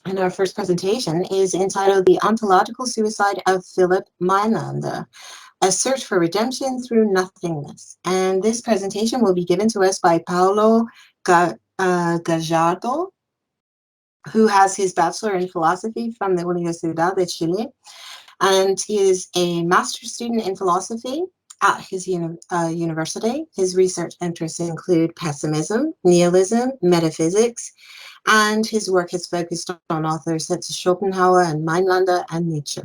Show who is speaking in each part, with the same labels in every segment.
Speaker 1: And our first presentation is entitled The Ontological Suicide of Philipp Mainländer, A Search for Redemption Through Nothingness. And this presentation will be given to us by Paolo Gajardo, who has his bachelor in philosophy from the Universidad de Chile. And he is a master's student in philosophy at his university. His research interests include pessimism, nihilism, metaphysics, and his work has focused on authors such as Schopenhauer and Mainländer and Nietzsche.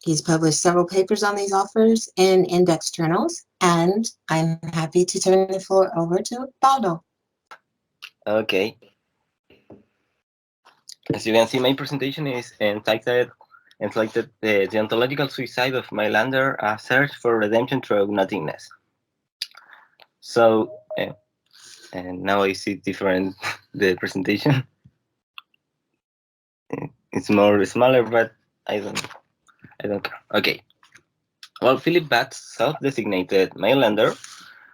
Speaker 1: He's published several papers on these authors in index journals, and I'm happy to turn the floor over to Paolo.
Speaker 2: Okay. As you can see, my presentation is entitled The Ontological Suicide of Mainländer, A Search for Redemption Through Nothingness. So, and now I see different the presentation. It's more smaller, but I don't care. Okay. Well, Philipp Batz, self-designated Mainländer,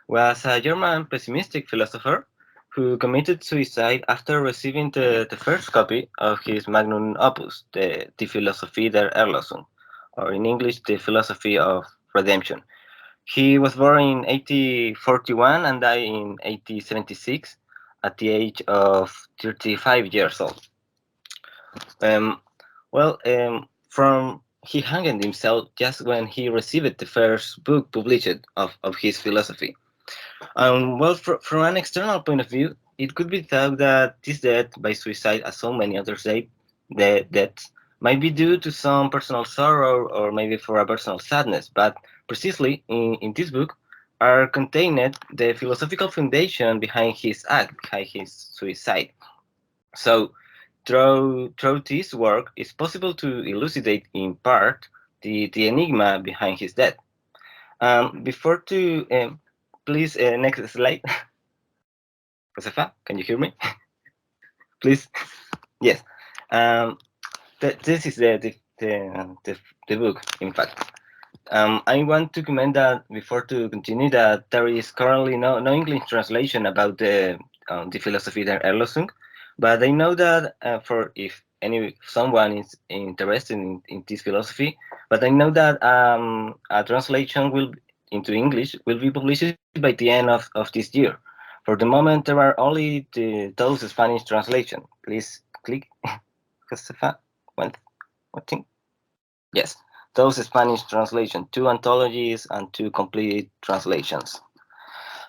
Speaker 2: was a German pessimistic philosopher who committed suicide after receiving the first copy of his magnum opus, the Die Philosophie der Erlösung, or in English, The Philosophy of Redemption. He was born in 1841 and died in 1876 at the age of 35 years old. Um, from he hanged himself just when he received the first book published of his philosophy. From an external point of view, it could be thought that this death by suicide, as so many others deaths, might be due to some personal sorrow or maybe for a personal sadness. But precisely in this book are contained the philosophical foundation behind his act, behind his suicide. So through this work, it's possible to elucidate in part the enigma behind his death. Before to please next slide. Josefa, can you hear me? Please. Yes. Um, this is the book. In fact, I want to comment that before to continue that there is currently no English translation about the philosophy der Erlösung, but I know that for if someone is interested in this philosophy, but I know that a translation will into English will be published by the end of this year. For the moment, there are only those Spanish translation. Please click, Josefa. One thing. Yes, those Spanish translation, two anthologies and two complete translations.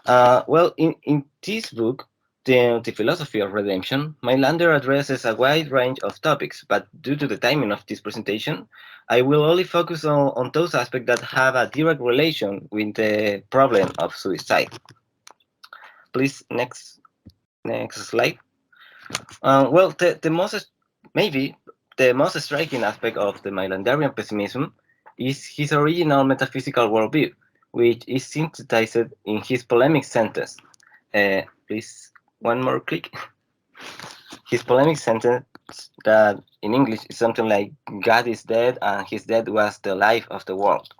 Speaker 2: In this book, the Philosophy of Redemption, Mainländer addresses a wide range of topics, but due to the timing of this presentation, I will only focus on those aspects that have a direct relation with the problem of suicide. Please, next slide. The most maybe the most striking aspect of the Mainlanderian pessimism is his original metaphysical worldview, which is synthesized in his polemic sentence. Please, one more click. His polemic sentence that in English is something like God is dead and his death was the life of the world.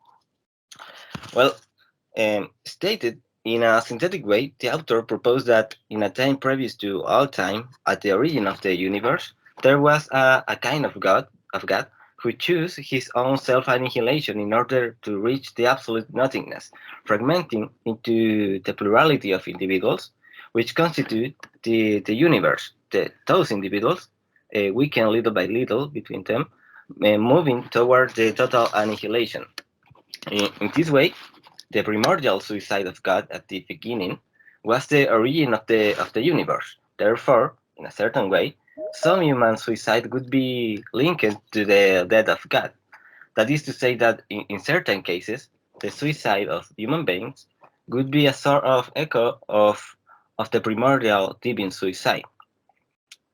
Speaker 2: Well, stated in a synthetic way, the author proposed that in a time previous to all time, at the origin of the universe, there was a kind of God, who chose his own self-annihilation in order to reach the absolute nothingness, fragmenting into the plurality of individuals, which constitute the universe. Those individuals weaken little by little between them, moving toward the total annihilation. In this way, the primordial suicide of God at the beginning was the origin of the universe. Therefore, in a certain way, some human suicide would be linked to the death of God. That is to say that in certain cases, the suicide of human beings would be a sort of echo of the primordial divine suicide.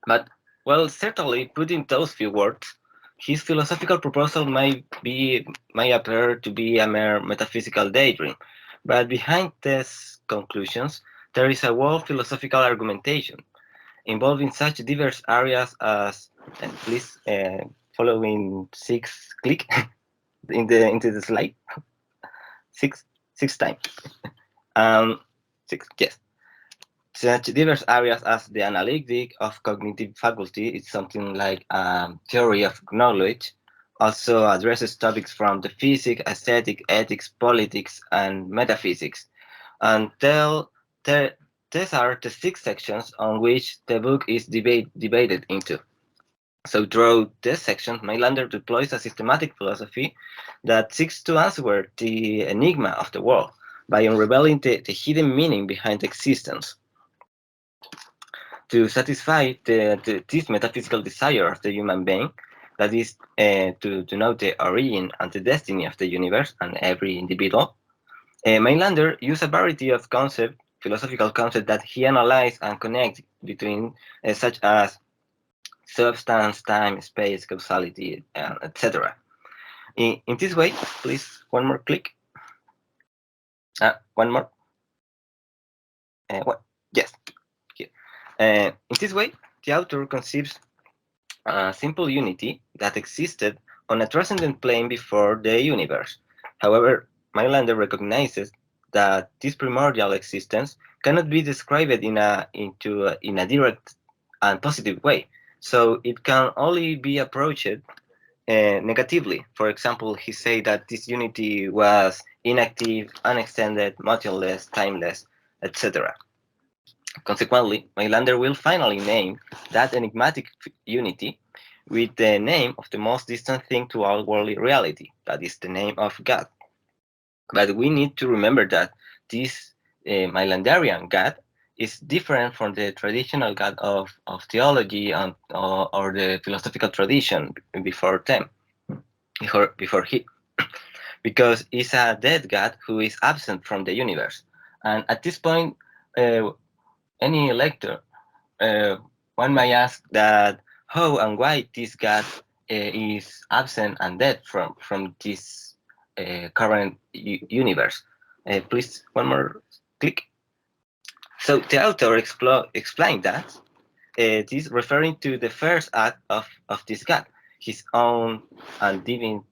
Speaker 2: But, certainly, putting those few words, his philosophical proposal may appear to be a mere metaphysical daydream, but behind these conclusions, there is a whole philosophical argumentation involving such diverse areas as, please following six click into the slide, six times, um, six yes. Such diverse areas as the analytic of cognitive faculty is something like theory of knowledge, also addresses topics from the physics, aesthetic, ethics, politics, and metaphysics. And these are the 6 sections on which the book is debated into. So through this section, Mainländer deploys a systematic philosophy that seeks to answer the enigma of the world by unraveling the hidden meaning behind existence. To satisfy this metaphysical desire of the human being, that is to know the origin and the destiny of the universe and every individual, Mainlander used a variety of philosophical concepts that he analyzed and connected between, such as substance, time, space, causality, etc. In this way, please, one more click. One more. What? Yes. Here. In this way, the author conceives a simple unity that existed on a transcendent plane before the universe. However, Mainlander recognizes that this primordial existence cannot be described in a direct and positive way, so it can only be approached negatively. For example, he said that this unity was inactive, unextended, motionless, timeless, etc. Consequently, Mainlander will finally name that enigmatic unity with the name of the most distant thing to all worldly reality, that is the name of God. But we need to remember that this Mainlanderian God is different from the traditional God of theology or the philosophical tradition before them, before he, because it's a dead God who is absent from the universe. And at this point, any lector, one may ask that how and why this God is absent and dead from this current universe. Please, one more click. So the author explained that this referring to the first act of this God, his own and divine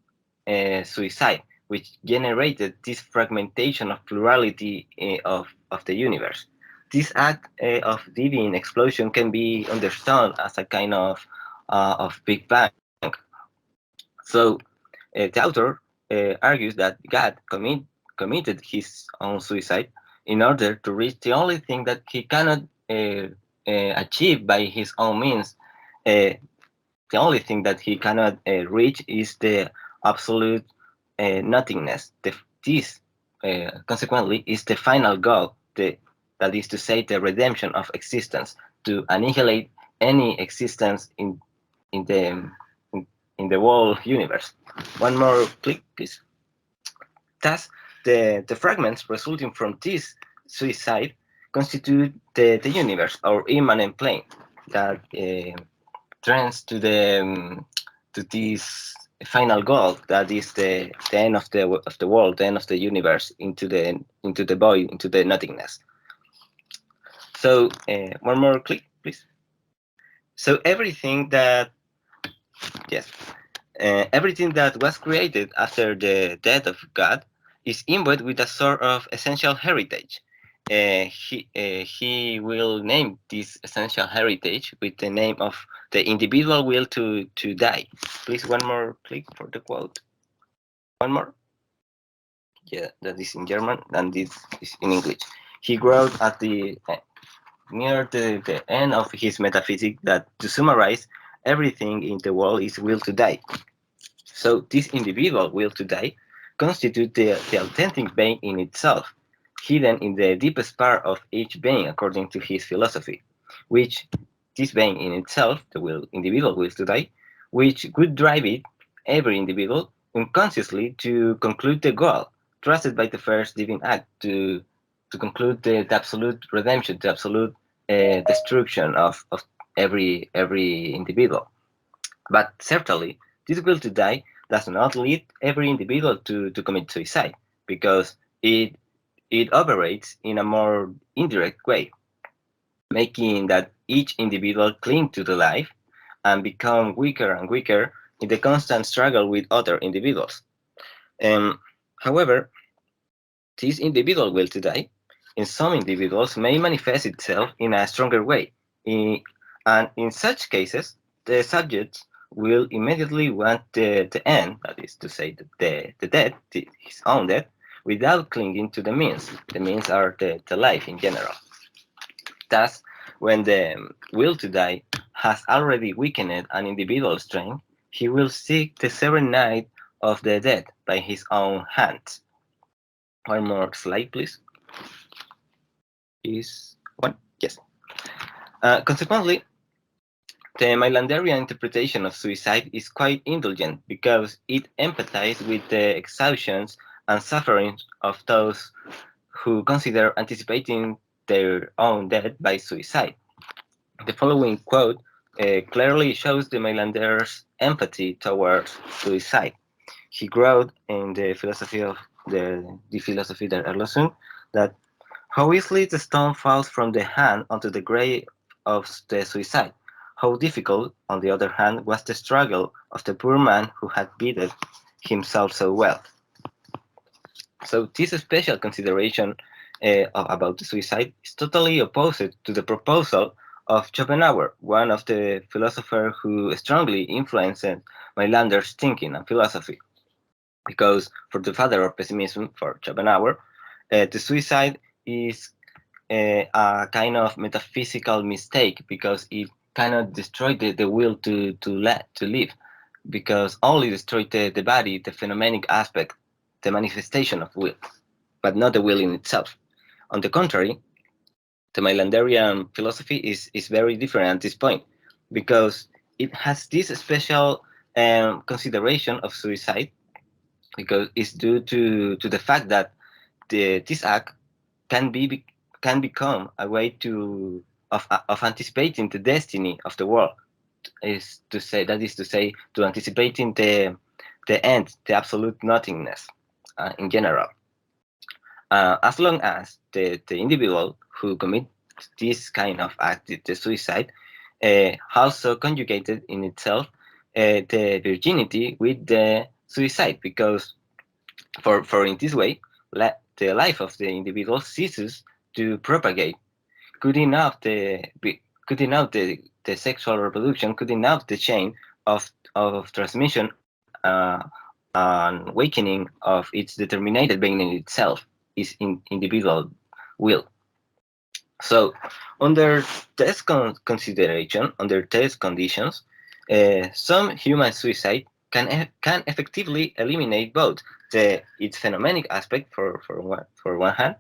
Speaker 2: suicide, which generated this fragmentation of plurality of the universe. This act of divine explosion can be understood as a kind of Big Bang. So the author argues that God committed his own suicide in order to reach the only thing that he cannot achieve by his own means. The only thing that he cannot reach is the absolute nothingness. This, consequently, is the final goal, that is to say, the redemption of existence, to annihilate any existence in the in the whole universe. One more click, please. Thus, the fragments resulting from this suicide constitute the universe, or immanent plane, that trends to this final goal, that is the end of the world, the end of the universe, into the void, into the nothingness. So one more click, please. So everything that was created after the death of God is imbued with a sort of essential heritage. He will name this essential heritage with the name of the individual will to die. Please, one more click for the quote. One more. Yeah, that is in German, and this is in English. He wrote at the near the end of his metaphysics that, to summarize, everything in the world is will to die. So this individual will to die constitutes the authentic being in itself, hidden in the deepest part of each being according to his philosophy, which this being in itself, the individual will to die, which would drive every individual unconsciously to conclude the goal, trusted by the first divine act to conclude the absolute redemption, the absolute destruction of every individual. But certainly, this will to die does not lead every individual to commit suicide, because it operates in a more indirect way, making that each individual cling to the life and become weaker and weaker in the constant struggle with other individuals. However, this individual will to die in some individuals may manifest itself in a stronger way. And in such cases, the subjects will immediately want the end, that is to say, the death, his own death, without clinging to the means. The means are the life in general. Thus, when the will to die has already weakened an individual's strength, he will seek the serenade of the dead by his own hands. One more slide, please. Is one? Yes. Consequently, the Mainlanderian interpretation of suicide is quite indulgent because it empathizes with the exhaustions and sufferings of those who consider anticipating their own death by suicide. The following quote clearly shows the Mainlander's empathy towards suicide. He wrote in the philosophy of the philosophy der Erlösung that how easily the stone falls from the hand onto the grave of the suicide. How difficult, on the other hand, was the struggle of the poor man who had beaten himself so well. So this special consideration about the suicide is totally opposite to the proposal of Schopenhauer, one of the philosophers who strongly influenced Mainlander's thinking and philosophy. Because for the father of pessimism, for Schopenhauer, the suicide is a kind of metaphysical mistake because it cannot destroy the will to live, because only destroy the body, the phenomenon aspect, the manifestation of will, but not the will in itself. On the contrary, the Mainlanderian philosophy is very different at this point because it has this special consideration of suicide because it's due to the fact that this act can be can become a way of anticipating the destiny of the world, is to say, that is to say, to anticipating the end, the absolute nothingness in general. As long as the individual who commits this kind of act, the suicide, also conjugated in itself the virginity with the suicide, because for in this way, the life of the individual ceases to propagate. Cutting off the sexual reproduction, cutting off the chain of transmission and awakening of its determined being in itself is in individual will. So, under test consideration, under test conditions, some human suicide can effectively eliminate both its phenomenon aspect for one hand,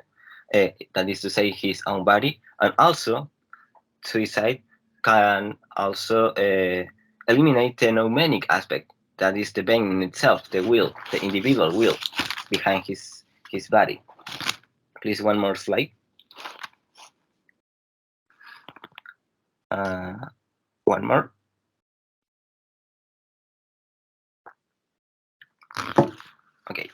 Speaker 2: that is to say, his own body, and also suicide can also eliminate the nomenic aspect, that is the being in itself, the will, the individual will behind his body. Please, one more slide. One more. Okay.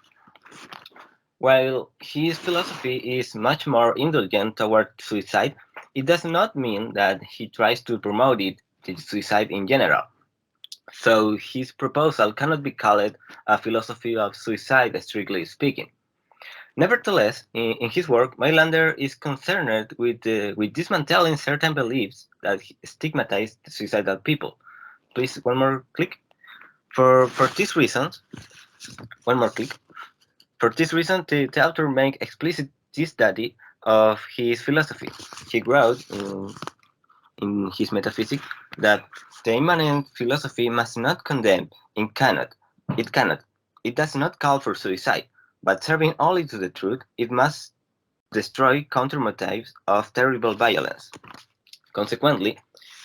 Speaker 2: While his philosophy is much more indulgent toward suicide, it does not mean that he tries to promote the suicide in general. So his proposal cannot be called a philosophy of suicide, strictly speaking. Nevertheless, in his work, Mainlander is concerned with dismantling certain beliefs that stigmatize the suicidal people. Please, one more click. For these reasons, one more click. For this reason, the author makes explicit this study of his philosophy. He wrote in his Metaphysics that the immanent philosophy must not condemn, it cannot. It cannot. It does not call for suicide, but serving only to the truth, it must destroy countermotives of terrible violence. Consequently,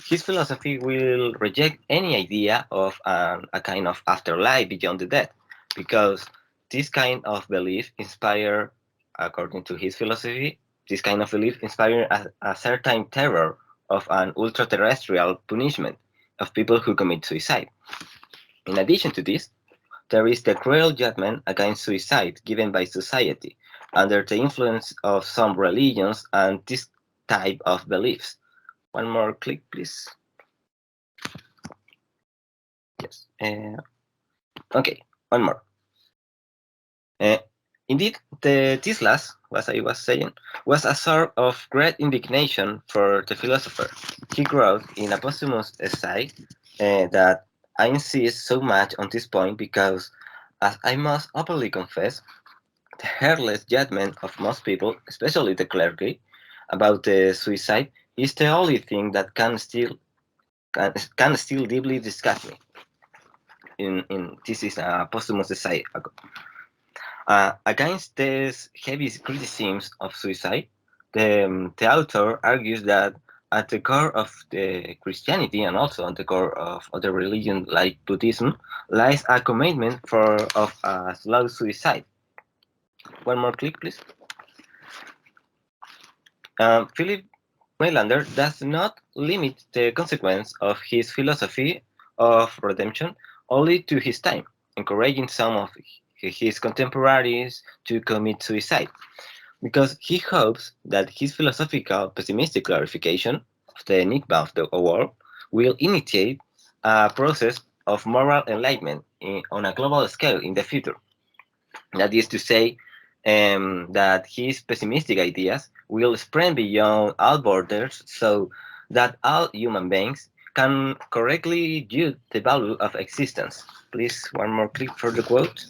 Speaker 2: his philosophy will reject any idea of a kind of afterlife beyond the death, because this kind of belief inspire, according to his philosophy, this kind of belief inspire a certain terror of an ultra-terrestrial punishment of people who commit suicide. In addition to this, there is the cruel judgment against suicide given by society under the influence of some religions and this type of beliefs. One more click, please. Yes. Okay, one more. Uh, Indeed, this last, as I was saying, was a sort of great indignation for the philosopher. He wrote in a posthumous essay that I insist so much on this point because, as I must openly confess, the hairless judgment of most people, especially the clergy, about suicide is the only thing that can still deeply disgust me. In this is a posthumous essay. Against these heavy criticisms of suicide, the author argues that at the core of the Christianity and also at the core of other religions like Buddhism lies a commitment of a slow suicide. One more click, please. Philip Mainländer does not limit the consequence of his philosophy of redemption only to his time, encouraging some of his contemporaries to commit suicide, because he hopes that his philosophical pessimistic clarification of the enigma of the world will initiate a process of moral enlightenment on a global scale in the future. That is to say, that his pessimistic ideas will spread beyond all borders so that all human beings can correctly judge the value of existence. Please, one more click for the quote.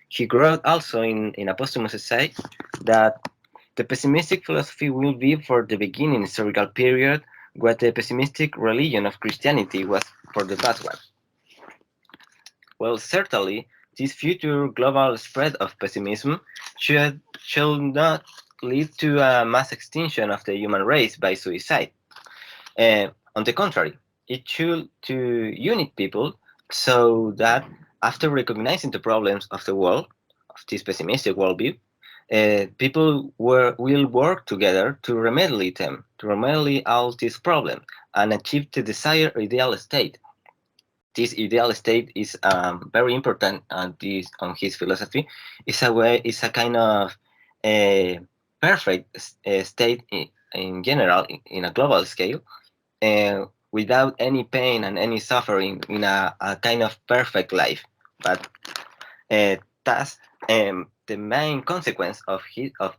Speaker 2: He wrote also in a posthumous essay that the pessimistic philosophy will be for the beginning historical period what the pessimistic religion of Christianity was for the past one. Well, certainly, this future global spread of pessimism should not lead to a mass extinction of the human race by suicide. On the contrary, it should to unite people so that after recognizing the problems of the world, of this pessimistic worldview, people will work together to remedy them, to remedy all these problems and achieve the desired ideal state. This ideal state is very important on his philosophy. It's a kind of a perfect state in general in a global scale, without any pain and any suffering, in a kind of perfect life. But thus, the main consequence of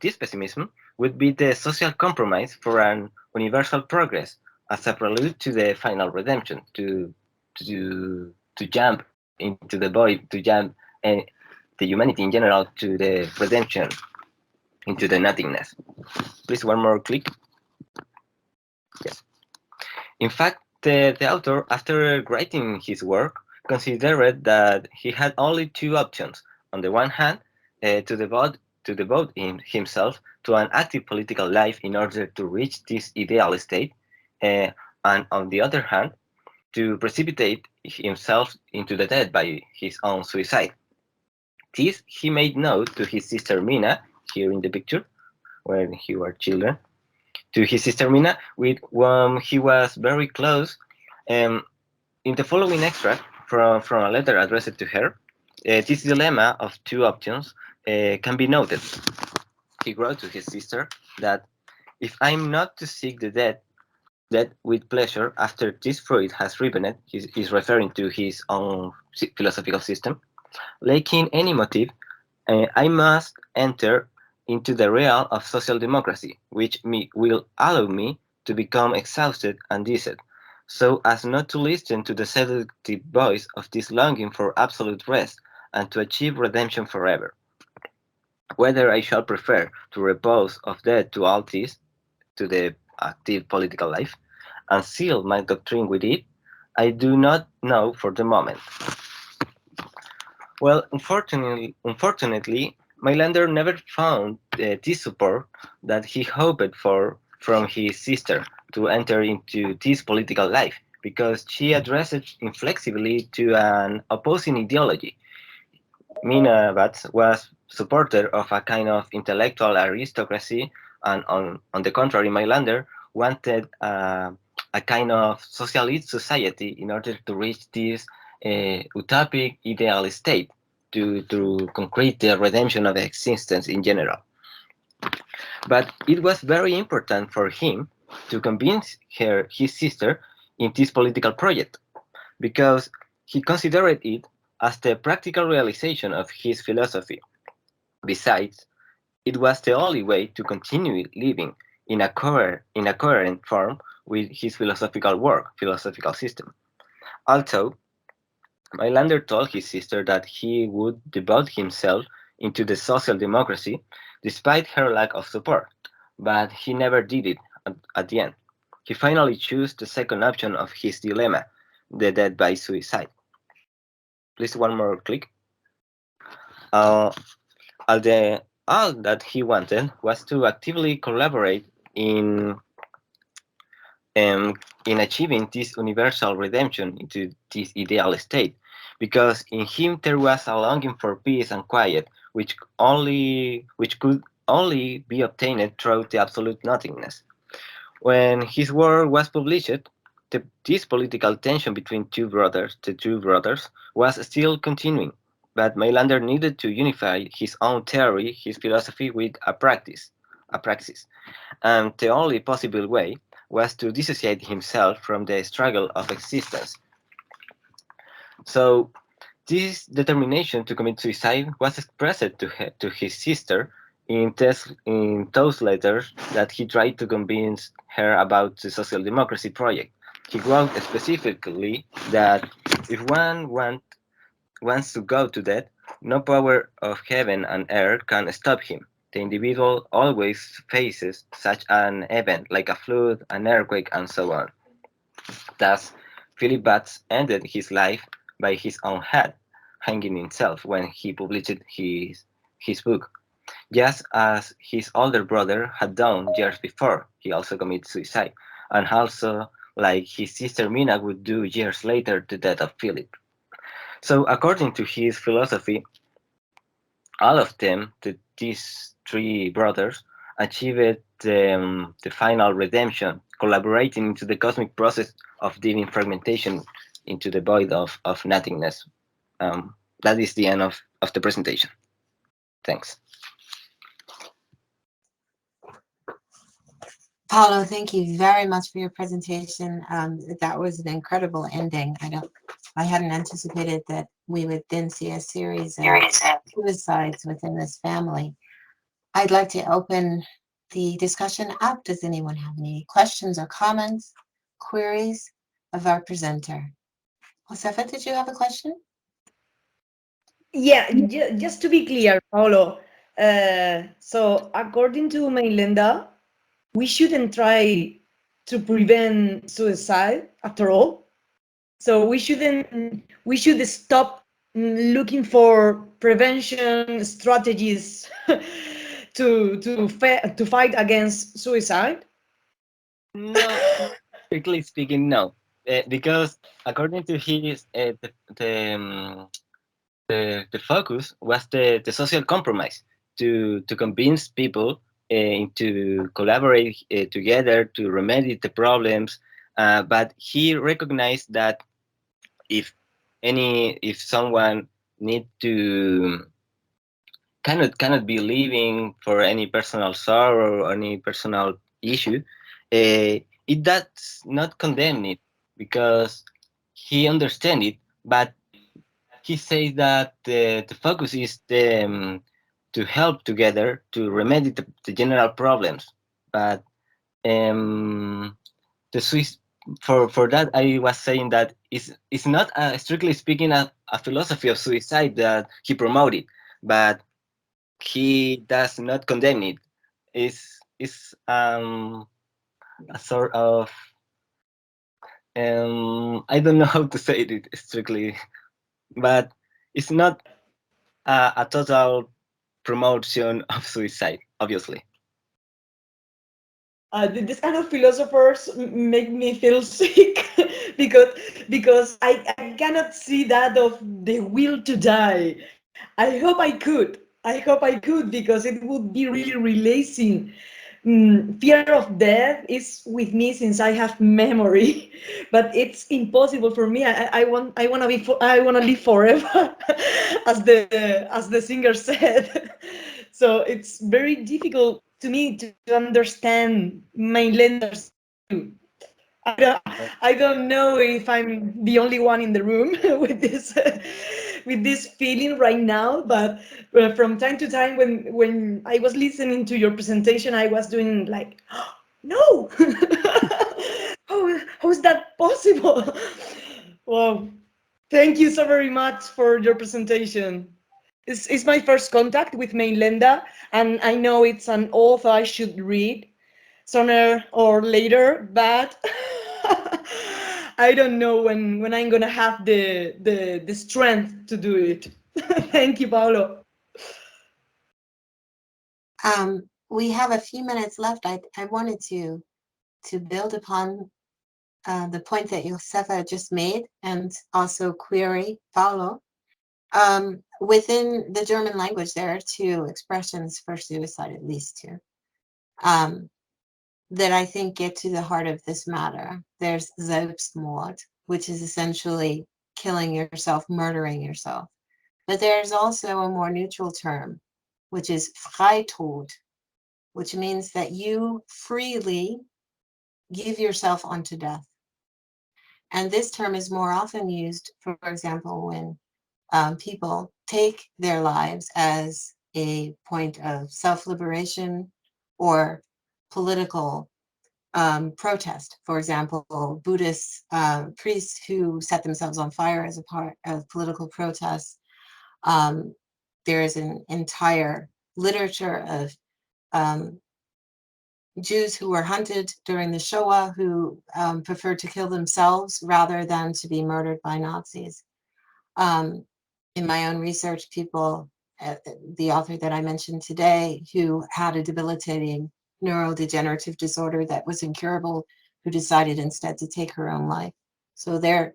Speaker 2: this pessimism would be the social compromise for an universal progress as a prelude to the final redemption, to jump into the void, to jump the humanity in general to the redemption, into the nothingness. Please, one more click. Yes. In fact, the author, after writing his work, considered that he had only two options. On the one hand, to devote himself to an active political life in order to reach this ideal state, and on the other hand, to precipitate himself into the death by his own suicide. This he made known to his sister Mina, here in the picture, when he were children, to his sister Mina, with whom he was very close. Um, in the following extract from a letter addressed to her, this dilemma of two options can be noted. He wrote to his sister that if I'm not to seek the death with pleasure after this fruit has ripened, he's referring to his own philosophical system, lacking any motive, I must enter into the realm of social democracy, which will allow me to become exhausted and dizzy, so as not to listen to the seductive voice of this longing for absolute rest and to achieve redemption forever. Whether I shall prefer to repose of death to all this, to the active political life, and seal my doctrine with it, I do not know for the moment. Well, unfortunately, Mainländer never found this support that he hoped for from his sister to enter into this political life, because she addressed inflexibly to an opposing ideology. Mina Batz was supporter of a kind of intellectual aristocracy, and on the contrary, Mainländer wanted a kind of socialist society in order to reach this utopic ideal state to concrete the redemption of existence in general. But it was very important for him to convince his sister in this political project, because he considered it as the practical realization of his philosophy. Besides, It was the only way to continue living in a coherent form with his philosophical work, philosophical system. Also, Mainländer told his sister that he would devote himself into the social democracy despite her lack of support, but he never did it at the end. He finally chose the second option of his dilemma, the death by suicide. Please, one more click. Uh, all that he wanted was to actively collaborate um, in achieving this universal redemption into this ideal state, because in him there was a longing for peace and quiet, which could only be obtained through the absolute nothingness. When his work was published, this political tension between the two brothers, was still continuing, but Mailander needed to unify his own theory, his philosophy, with a praxis, and the only possible way was to dissociate himself from the struggle of existence. So, this determination to commit suicide was expressed to his sister in those letters that he tried to convince her about the social democracy project. He wrote specifically that if wants to go to death, no power of heaven and earth can stop him. The individual always faces such an event like a flood, an earthquake, and so on. Thus, Philip Batts ended his life by his own head, hanging himself when he published his book, just as his older brother had done years before. He also committed suicide, and also, like his sister Mina would do years later, the death of Philip. So, according to his philosophy, all of them, these three brothers, achieved the final redemption, collaborating into the cosmic process of divine fragmentation into the void of nothingness. That is the end of the presentation. Thanks.
Speaker 1: Paolo, thank you very much for your presentation. That was an incredible ending. I hadn't anticipated that we would then see a series of suicides within this family. I'd like to open the discussion up. Does anyone have any questions or comments, queries of our presenter? Josefa, did you have a question?
Speaker 3: Yeah, just to be clear, Paolo. So according to Mainländer, we shouldn't try to prevent suicide after all. So we should stop looking for prevention strategies to fight against suicide.
Speaker 2: No, strictly speaking, no, because according to his the focus was the social compromise to convince people to collaborate together to remedy the problems. But he recognized that if if someone need to cannot be living for any personal sorrow or any personal issue, it does not condemn it because he understands it, but he says that the focus is to help together to remedy the general problems. But the Swiss, for that, I was saying that it's not strictly speaking a philosophy of suicide that he promoted, but he does not condemn it. It's a sort of I don't know how to say it strictly, but it's not a total promotion of suicide, obviously.
Speaker 3: This kind of philosophers make me feel sick because I cannot see that of the will to die. I hope I could. I hope I could because it would be really releasing. Fear of death is with me since I have memory, but it's impossible for me. I want to live forever, as the singer said. So it's very difficult to me to understand Mainlander's view. I don't, I don't know if I'm the only one in the room with this, with this feeling right now, but from time to time when I was listening to your presentation, I was doing like, no, how is that possible? Wow, thank you so very much for your presentation. It's my first contact with Mainländer, and I know it's an author I should read sooner or later, but I don't know when I'm gonna have the strength to do it. Thank you, Paolo.
Speaker 1: We have a few minutes left. I wanted to build upon the point that Josefa just made and also query Paolo. Within the German language, there are two expressions for suicide, at least two, that I think get to the heart of this matter. There's Selbstmord, which is essentially killing yourself, murdering yourself. But there's also a more neutral term, which is Freitod, which means that you freely give yourself unto death. And this term is more often used, for example, when people take their lives as a point of self-liberation or political protest. For example, Buddhist priests who set themselves on fire as a part of political protests. There is an entire literature of Jews who were hunted during the Shoah who preferred to kill themselves rather than to be murdered by Nazis. In my own research, people, the author that I mentioned today, who had a debilitating neurodegenerative disorder that was incurable, who decided instead to take her own life. So there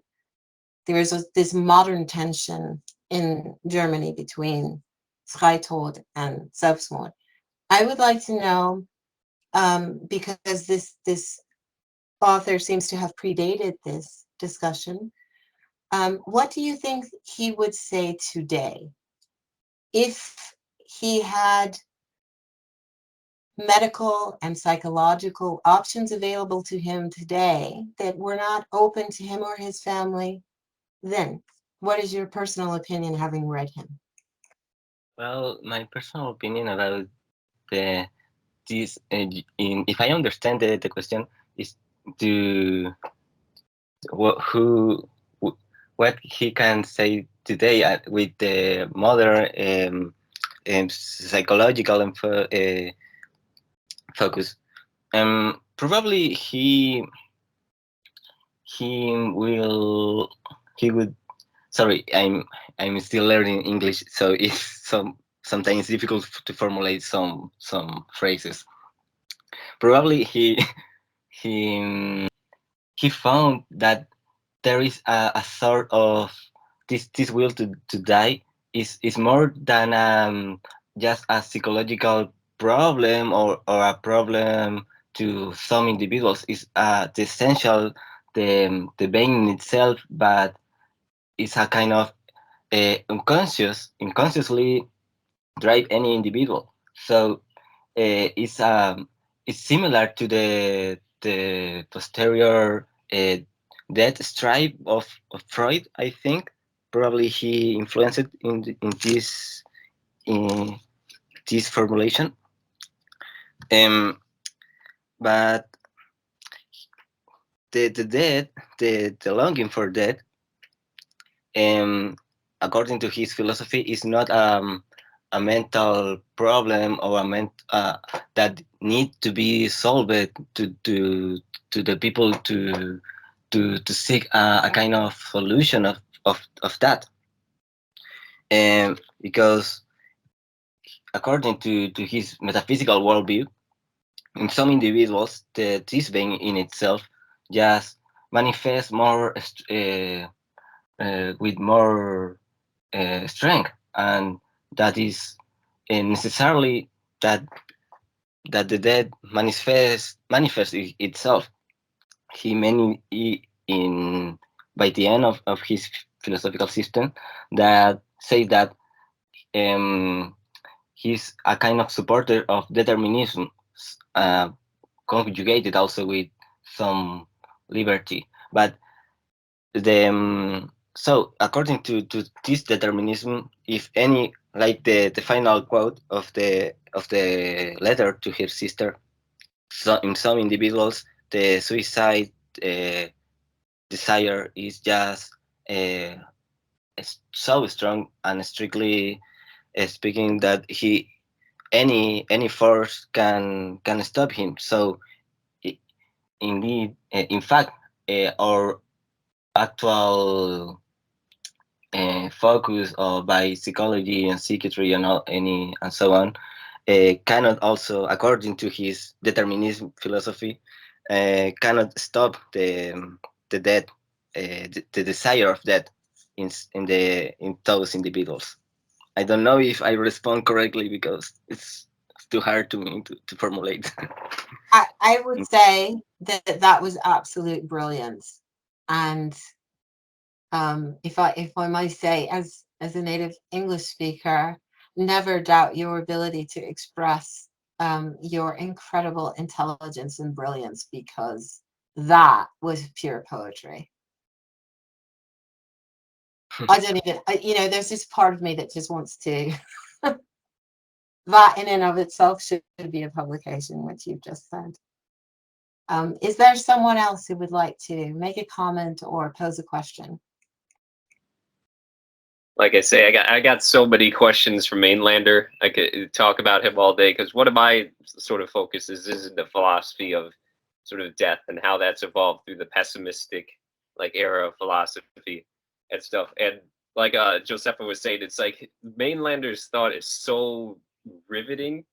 Speaker 1: is this modern tension in Germany between Freitod and Selbstmord. I would like to know, because this author seems to have predated this discussion, what do you think he would say today if he had medical and psychological options available to him today that were not open to him or his family then? What is your personal opinion, having read him?
Speaker 2: Well, my personal opinion about the this, if I understand the question, is to who what he can say today with the modern psychological focus. Probably he would. Sorry, I'm still learning English, so it's sometimes difficult to formulate some phrases. Probably he he found that there is a sort of this will to die is more than just a psychological problem or a problem to some individuals. Is the essential the being itself, but it's a kind of unconsciously drive any individual. So it's similar to the posterior death stripe of Freud. I think probably he influenced in this formulation. But the death, the longing for death, according to his philosophy, is not a mental problem or that need to be solved to the people to seek a kind of solution of that. Because according to his metaphysical worldview, in some individuals, this being in itself just manifests more with more strength, and that is necessarily that the dead manifests itself. He many in by the end of his philosophical system that says that he's a kind of supporter of determinism, uh, conjugated also with some liberty. But the So according to this determinism, if any, like the final quote of the letter to her sister, so in some individuals the suicide desire is just uh, so strong and strictly speaking that any force can stop him. So i- indeed, in fact, our actual focus by psychology and psychiatry and and so on cannot also, according to his determinism philosophy, cannot stop the death, the desire of death in those individuals. I don't know if I respond correctly because it's too hard to me to formulate.
Speaker 1: I would say that that was absolute brilliance. And if I might say, as a native English speaker, never doubt your ability to express your incredible intelligence and brilliance, because that was pure poetry. I don't even, there's this part of me that just wants to. That in and of itself should be a publication, which you've just said. Is there someone else who would like to make a comment or pose a question?
Speaker 4: Like I say, I got so many questions from Mainländer. I could talk about him all day because one of my sort of focuses is in the philosophy of sort of death and how that's evolved through the pessimistic like era of philosophy and stuff. And like Josefa was saying, it's like Mainlander's thought is so riveting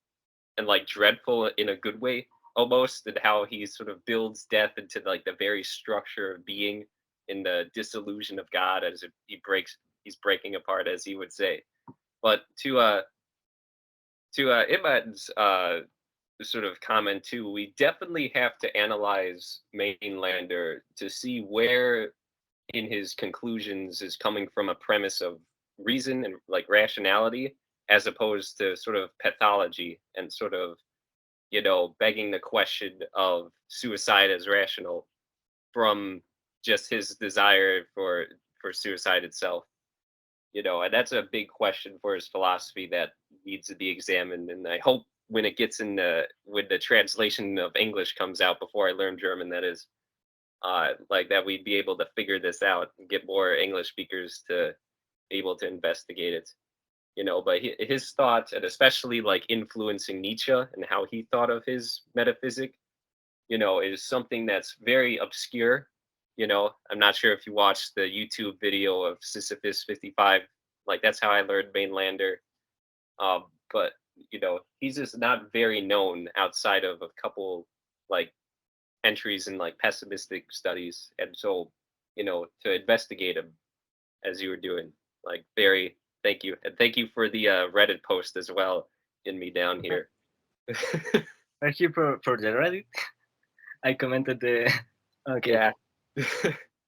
Speaker 4: and like dreadful in a good way almost, and how he sort of builds death into like the very structure of being in the disillusion of God as he's breaking apart, as he would say. But to Imad's sort of comment too, we definitely have to analyze Mainlander to see where in his conclusions is coming from a premise of reason and like rationality, as opposed to sort of pathology and sort of, begging the question of suicide as rational from just his desire for suicide itself. And that's a big question for his philosophy that needs to be examined. And I hope when it gets in when the translation of English comes out before I learn German, that is, like that we'd be able to figure this out and get more English speakers to be able to investigate it. But his thoughts, and especially like influencing Nietzsche and how he thought of his metaphysic, is something that's very obscure. I'm not sure if you watched the YouTube video of Sisyphus 55. Like that's how I learned Mainlander. But he's just not very known outside of a couple like entries in like pessimistic studies. And so, to investigate him as you were doing, like very thank you. And thank you for the Reddit post as well in me down here.
Speaker 2: Thank you for the Reddit. I commented the. Okay.
Speaker 4: Yeah.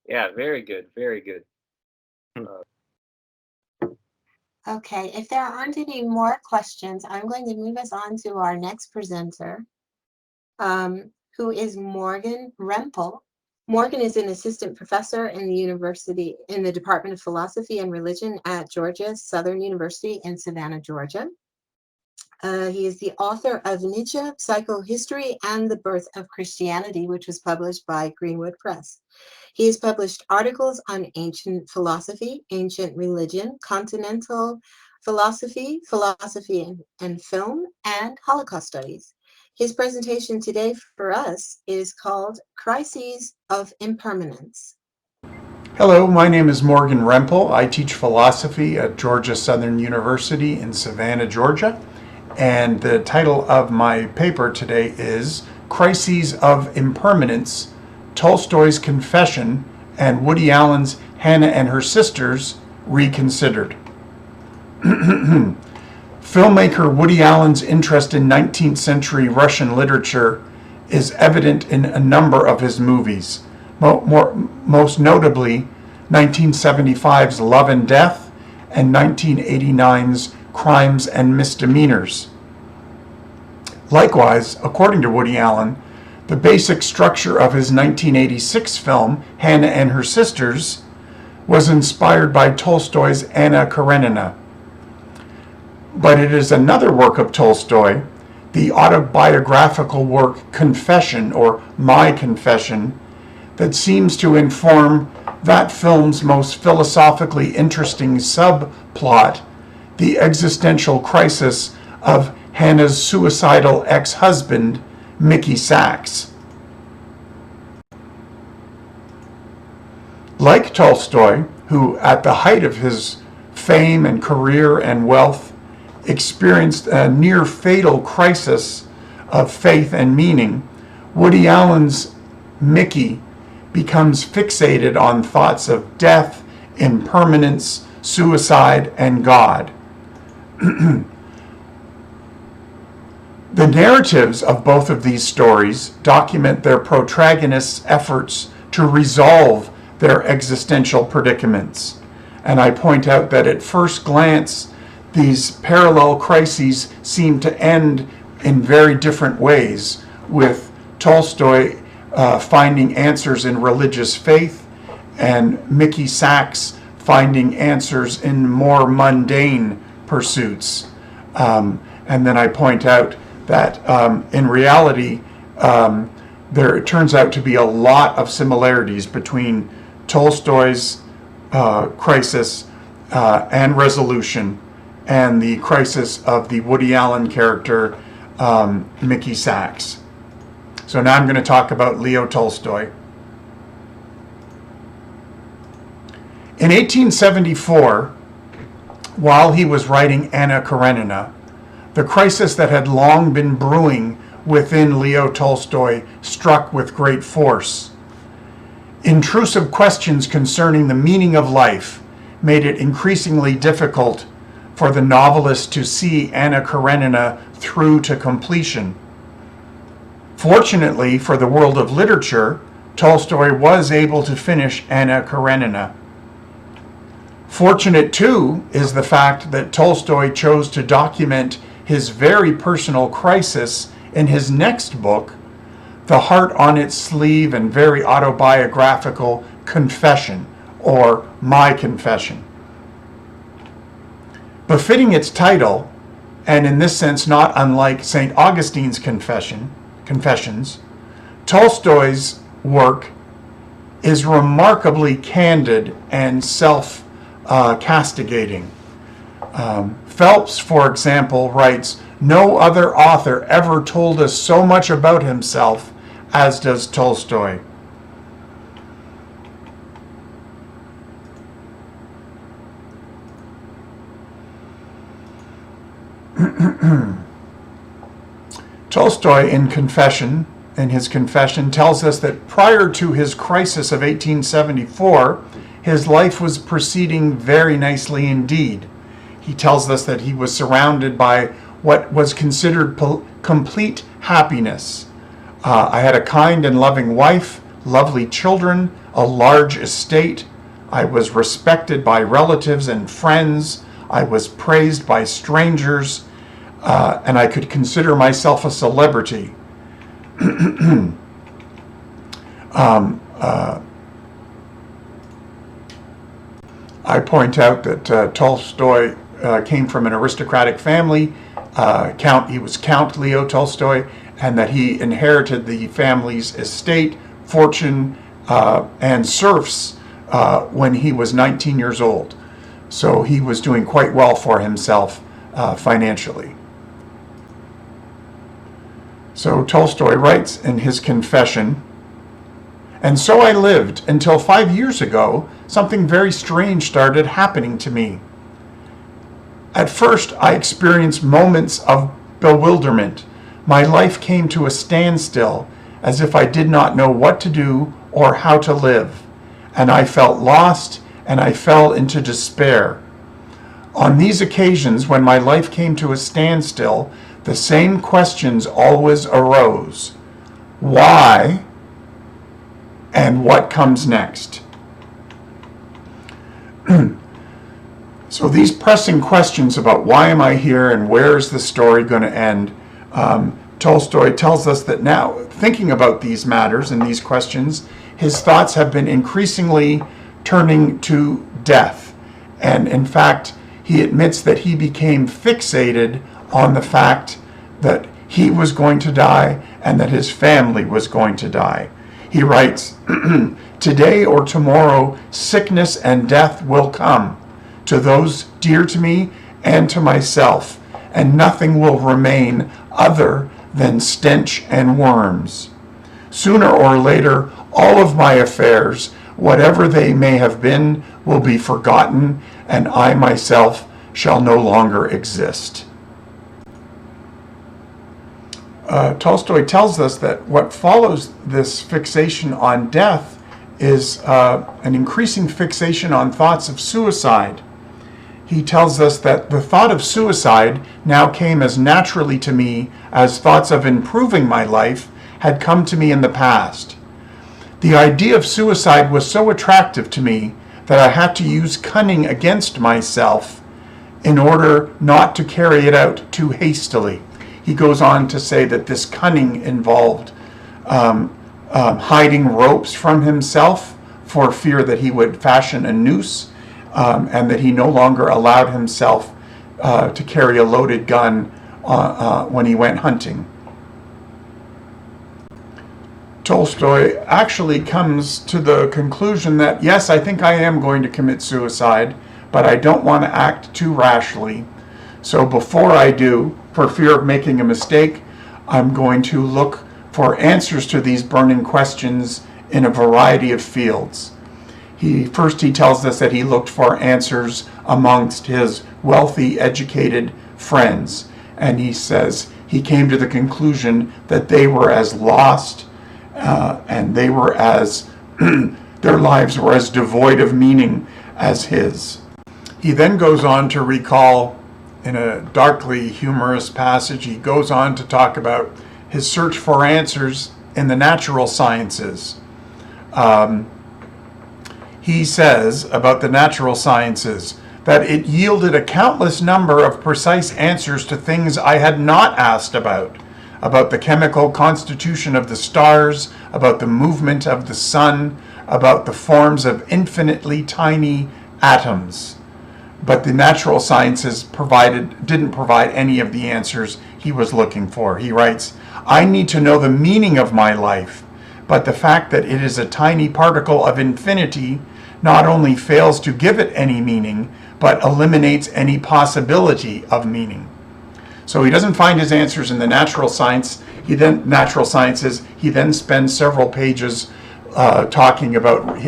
Speaker 4: Yeah, very good. Very good.
Speaker 1: Okay, if there aren't any more questions, I'm going to move us on to our next presenter, who is Morgan Rempel. Morgan is an assistant professor in the Department of Philosophy and Religion at Georgia Southern University in Savannah, Georgia. He is the author of Nietzsche, Psychohistory, and the Birth of Christianity, which was published by Greenwood Press. He has published articles on ancient philosophy, ancient religion, continental philosophy, philosophy and film, and Holocaust studies. His presentation today for us is called Crises of Impermanence.
Speaker 5: Hello, my name is Morgan Rempel. I teach philosophy at Georgia Southern University in Savannah, Georgia. And the title of my paper today is Crises of Impermanence, Tolstoy's Confession and Woody Allen's Hannah and Her Sisters Reconsidered. Filmmaker Woody Allen's interest in 19th century Russian literature is evident in a number of his movies, most notably 1975's Love and Death and 1989's Crimes and Misdemeanors. Likewise, according to Woody Allen, the basic structure of his 1986 film, Hannah and Her Sisters, was inspired by Tolstoy's Anna Karenina. But it is another work of Tolstoy, the autobiographical work Confession, or My Confession, that seems to inform that film's most philosophically interesting subplot, the existential crisis of Hannah's suicidal ex-husband, Mickey Sachs. Like Tolstoy, who at the height of his fame and career and wealth experienced a near fatal crisis of faith and meaning, Woody Allen's Mickey becomes fixated on thoughts of death, impermanence, suicide, and God. The narratives of both of these stories document their protagonists' efforts to resolve their existential predicaments. And I point out that at first glance, these parallel crises seem to end in very different ways, with Tolstoy finding answers in religious faith and Mickey Sachs finding answers in more mundane pursuits. And then I point out that in reality, there turns out to be a lot of similarities between Tolstoy's crisis and resolution and the crisis of the Woody Allen character, Mickey Sachs. So now I'm going to talk about Leo Tolstoy. In 1874, while he was writing Anna Karenina, the crisis that had long been brewing within Leo Tolstoy struck with great force. Intrusive questions concerning the meaning of life made it increasingly difficult for the novelist to see Anna Karenina through to completion. Fortunately for the world of literature, Tolstoy was able to finish Anna Karenina. Fortunate, too, is the fact that Tolstoy chose to document his very personal crisis in his next book, the heart on its sleeve and very autobiographical Confession, or My Confession. Befitting its title, and in this sense not unlike St. Augustine's Confessions, Tolstoy's work is remarkably candid and self-castigating. Phelps, for example, writes, "No other author ever told us so much about himself as does Tolstoy." Tolstoy in his confession, tells us that prior to his crisis of 1874, his life was proceeding very nicely indeed. He tells us that he was surrounded by what was considered complete happiness. I had a kind and loving wife, lovely children, a large estate. I was respected by relatives and friends. I was praised by strangers, and I could consider myself a celebrity. I point out that Tolstoy came from an aristocratic family. He was Count Leo Tolstoy, and that he inherited the family's estate, fortune, and serfs when he was 19 years old. So he was doing quite well for himself financially. So Tolstoy writes in his confession, "And so I lived until 5 years ago, something very strange started happening to me. At first, I experienced moments of bewilderment. My life came to a standstill, as if I did not know what to do or how to live, and I felt lost, and I fell into despair. On these occasions, when my life came to a standstill, the same questions always arose. Why? And what comes next?" So these pressing questions about why am I here and where is the story going to end, Tolstoy tells us that now, thinking about these matters and these questions, his thoughts have been increasingly turning to death. And in fact, he admits that he became fixated on the fact that he was going to die and that his family was going to die. He writes, "Today or tomorrow, sickness and death will come to those dear to me and to myself, and nothing will remain other than stench and worms. Sooner or later, all of my affairs, whatever they may have been, will be forgotten, and I myself shall no longer exist." Tolstoy tells us that what follows this fixation on death is an increasing fixation on thoughts of suicide. He tells us that the thought of suicide now came as naturally to me as thoughts of improving my life had come to me in the past. The idea of suicide was so attractive to me that I had to use cunning against myself in order not to carry it out too hastily. He goes on to say that this cunning involved hiding ropes from himself for fear that he would fashion a noose, and that he no longer allowed himself to carry a loaded gun when he went hunting. Tolstoy actually comes to the conclusion that, yes, I think I am going to commit suicide, but I don't want to act too rashly. So before I do, for fear of making a mistake, I'm going to look for answers to these burning questions in a variety of fields. He tells us that he looked for answers amongst his wealthy, educated friends. And he says he came to the conclusion that they were as lost and they were as, their lives were as devoid of meaning as his. He then goes on to recall, in a darkly humorous passage, he goes on to talk about his search for answers in the natural sciences. He says about the natural sciences that it yielded a countless number of precise answers to things I had not asked about the chemical constitution of the stars, about the movement of the sun, about the forms of infinitely tiny atoms. But the natural sciences didn't provide any of the answers he was looking for. He writes, "I need to know the meaning of my life, but the fact that it is a tiny particle of infinity not only fails to give it any meaning, but eliminates any possibility of meaning." So he doesn't find his answers in the natural sciences. He then spends several pages talking about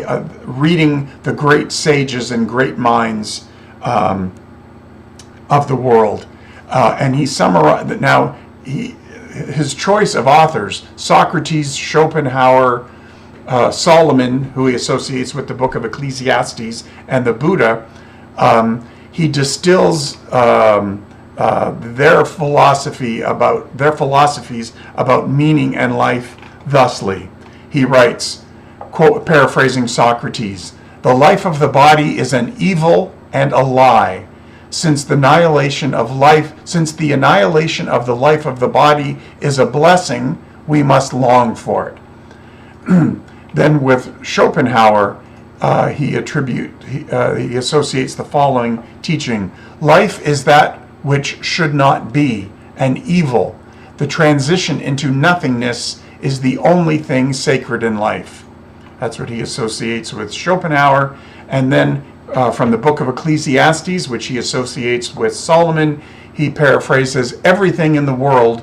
Speaker 5: reading the great sages and great minds of the world. And he summarized, now his choice of authors, Socrates, Schopenhauer, Solomon, who he associates with the book of Ecclesiastes, and the Buddha, he distills their philosophies about meaning and life thusly. He writes, quote, paraphrasing Socrates, "The life of the body is an evil and a lie. Since the annihilation of the life of the body is a blessing, we must long for it." Then with Schopenhauer, he associates the following teaching: "Life is that which should not be, an evil. The transition into nothingness is the only thing sacred in life." That's what he associates with Schopenhauer. And then from the book of Ecclesiastes, which he associates with Solomon, he paraphrases, everything in the world,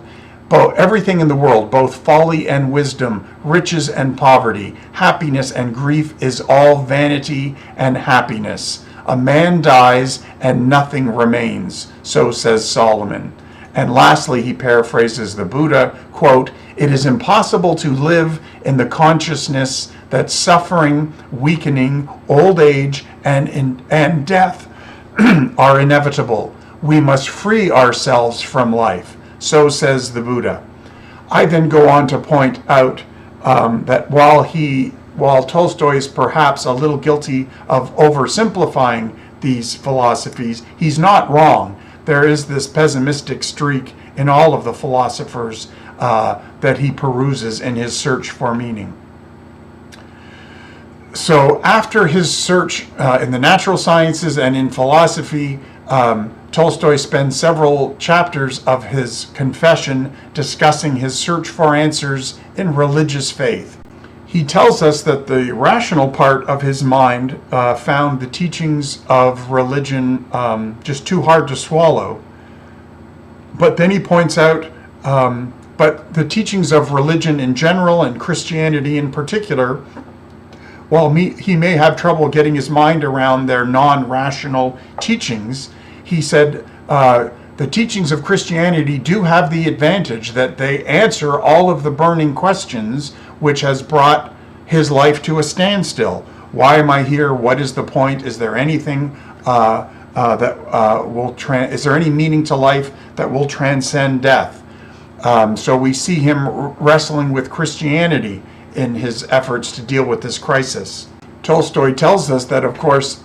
Speaker 5: both folly and wisdom, riches and poverty, happiness and grief, is all vanity and happiness. A man dies and nothing remains, so says Solomon. And lastly, he paraphrases the Buddha, quote, "It is impossible to live in the consciousness that suffering, weakening, old age, and death are inevitable. We must free ourselves from life, so says the Buddha." I then go on to point out that while Tolstoy is perhaps a little guilty of oversimplifying these philosophies, he's not wrong. There is this pessimistic streak in all of the philosophers that he peruses in his search for meaning. So after his search in the natural sciences and in philosophy, Tolstoy spends several chapters of his confession discussing his search for answers in religious faith. He tells us that the rational part of his mind found the teachings of religion just too hard to swallow. But then he points out, but the teachings of religion in general and Christianity in particular, while he may have trouble getting his mind around their non-rational teachings, he said the teachings of Christianity do have the advantage that they answer all of the burning questions which has brought his life to a standstill. Why am I here? What is the point? Is there anything is there any meaning to life that will transcend death? So we see him wrestling with Christianity in his efforts to deal with this crisis. Tolstoy tells us that, of course,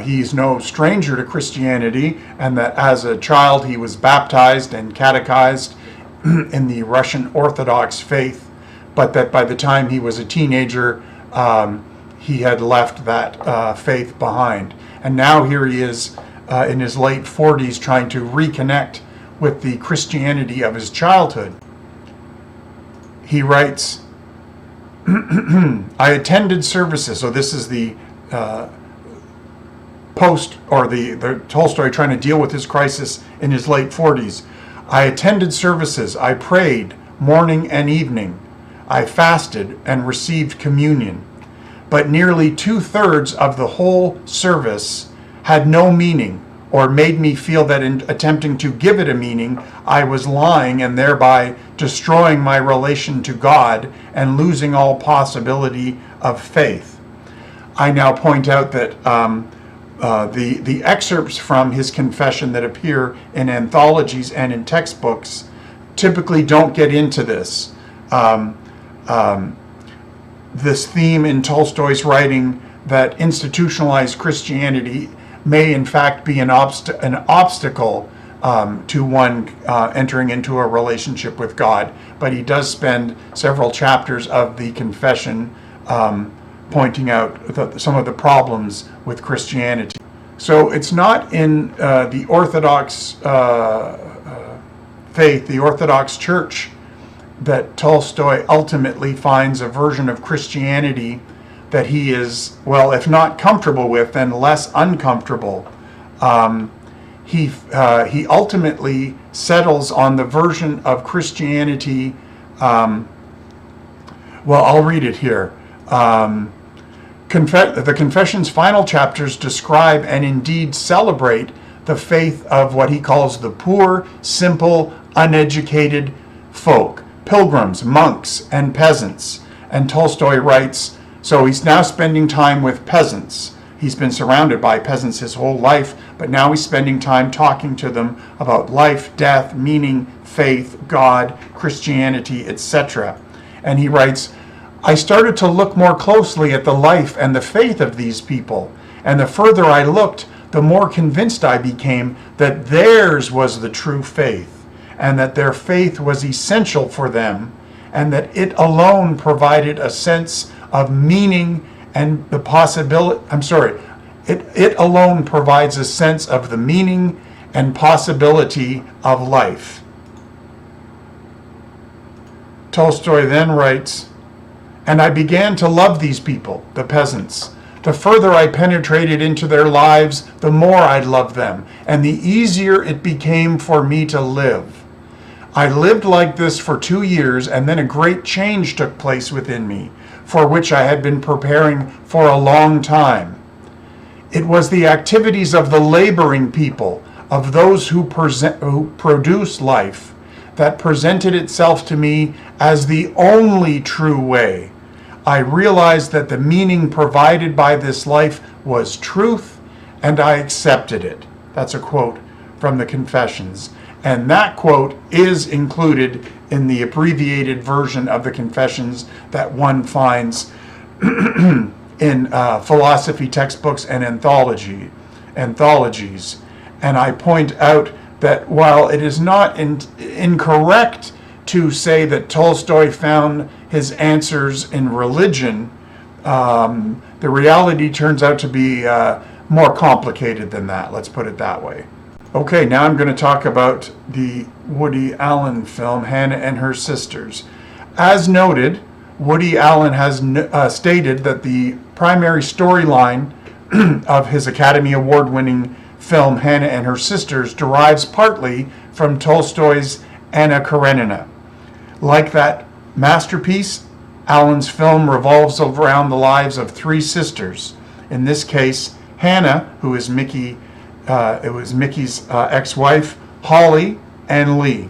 Speaker 5: he's no stranger to Christianity, and that as a child he was baptized and catechized in the Russian Orthodox faith, but that by the time he was a teenager, he had left that faith behind. And now here he is in his late 40s trying to reconnect with the Christianity of his childhood. He writes, I attended services. So this is the post, or the Tolstoy trying to deal with his crisis in his late 40s. I attended services. I prayed morning and evening. I fasted and received communion. But nearly 2/3 of the whole service had no meaning, or made me feel that in attempting to give it a meaning, I was lying and thereby destroying my relation to God and losing all possibility of faith. I now point out that the excerpts from his confession that appear in anthologies and in textbooks typically don't get into this. This theme in Tolstoy's writing that institutionalized Christianity may in fact be an obstacle to one entering into a relationship with God. But he does spend several chapters of the confession pointing out some of the problems with Christianity. So it's not in the Orthodox faith, the Orthodox Church, that Tolstoy ultimately finds a version of Christianity that he is, well, if not comfortable with, then less uncomfortable. He ultimately settles on the version of Christianity. Well, I'll read it here. The Confession's final chapters describe and indeed celebrate the faith of what he calls the poor, simple, uneducated folk, pilgrims, monks, and peasants. And Tolstoy writes, so he's now spending time with peasants. He's been surrounded by peasants his whole life, but now he's spending time talking to them about life, death, meaning, faith, God, Christianity, etc. And he writes, I started to look more closely at the life and the faith of these people, and the further I looked, the more convinced I became that theirs was the true faith, and that their faith was essential for them, and that it alone provided a sense of meaning and the possibility, it alone provides a sense of the meaning and possibility of life. Tolstoy then writes, and I began to love these people, the peasants. The further I penetrated into their lives, the more I loved them, and the easier it became for me to live. I lived like this for 2 years, and then a great change took place within me, for which I had been preparing for a long time. It was the activities of the laboring people, of those who produce life, that presented itself to me as the only true way. I realized that the meaning provided by this life was truth, and I accepted it. That's a quote from the Confessions. And that quote is included in the abbreviated version of the Confessions that one finds in philosophy textbooks and anthologies. And I point out that while it is not incorrect to say that Tolstoy found his answers in religion, The reality turns out to be more complicated than that, let's put it that way. Okay, now I'm going to talk about the Woody Allen film, Hannah and Her Sisters. As noted, Woody Allen has stated that the primary storyline of his Academy Award-winning film, Hannah and Her Sisters, derives partly from Tolstoy's Anna Karenina. Like that masterpiece, Allen's film revolves around the lives of three sisters. In this case, Hannah, who is Mickey's ex-wife, Holly, and Lee.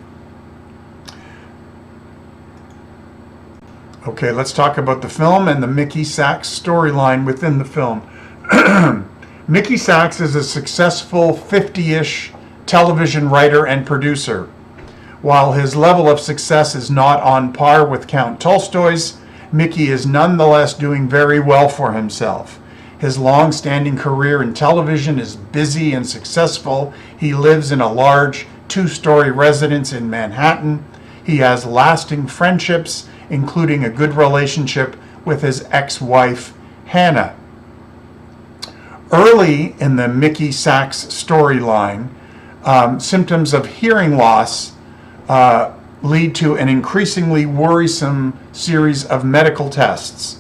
Speaker 5: Okay, let's talk about the film and the Mickey Sachs storyline within the film. Mickey Sachs is a successful 50-ish television writer and producer. While his level of success is not on par with Count Tolstoy's, Mickey is nonetheless doing very well for himself. His long-standing career in television is busy and successful. He lives in a large two-story residence in Manhattan. He has lasting friendships, including a good relationship with his ex-wife, Hannah. Early in the Mickey Sachs storyline, symptoms of hearing loss lead to an increasingly worrisome series of medical tests.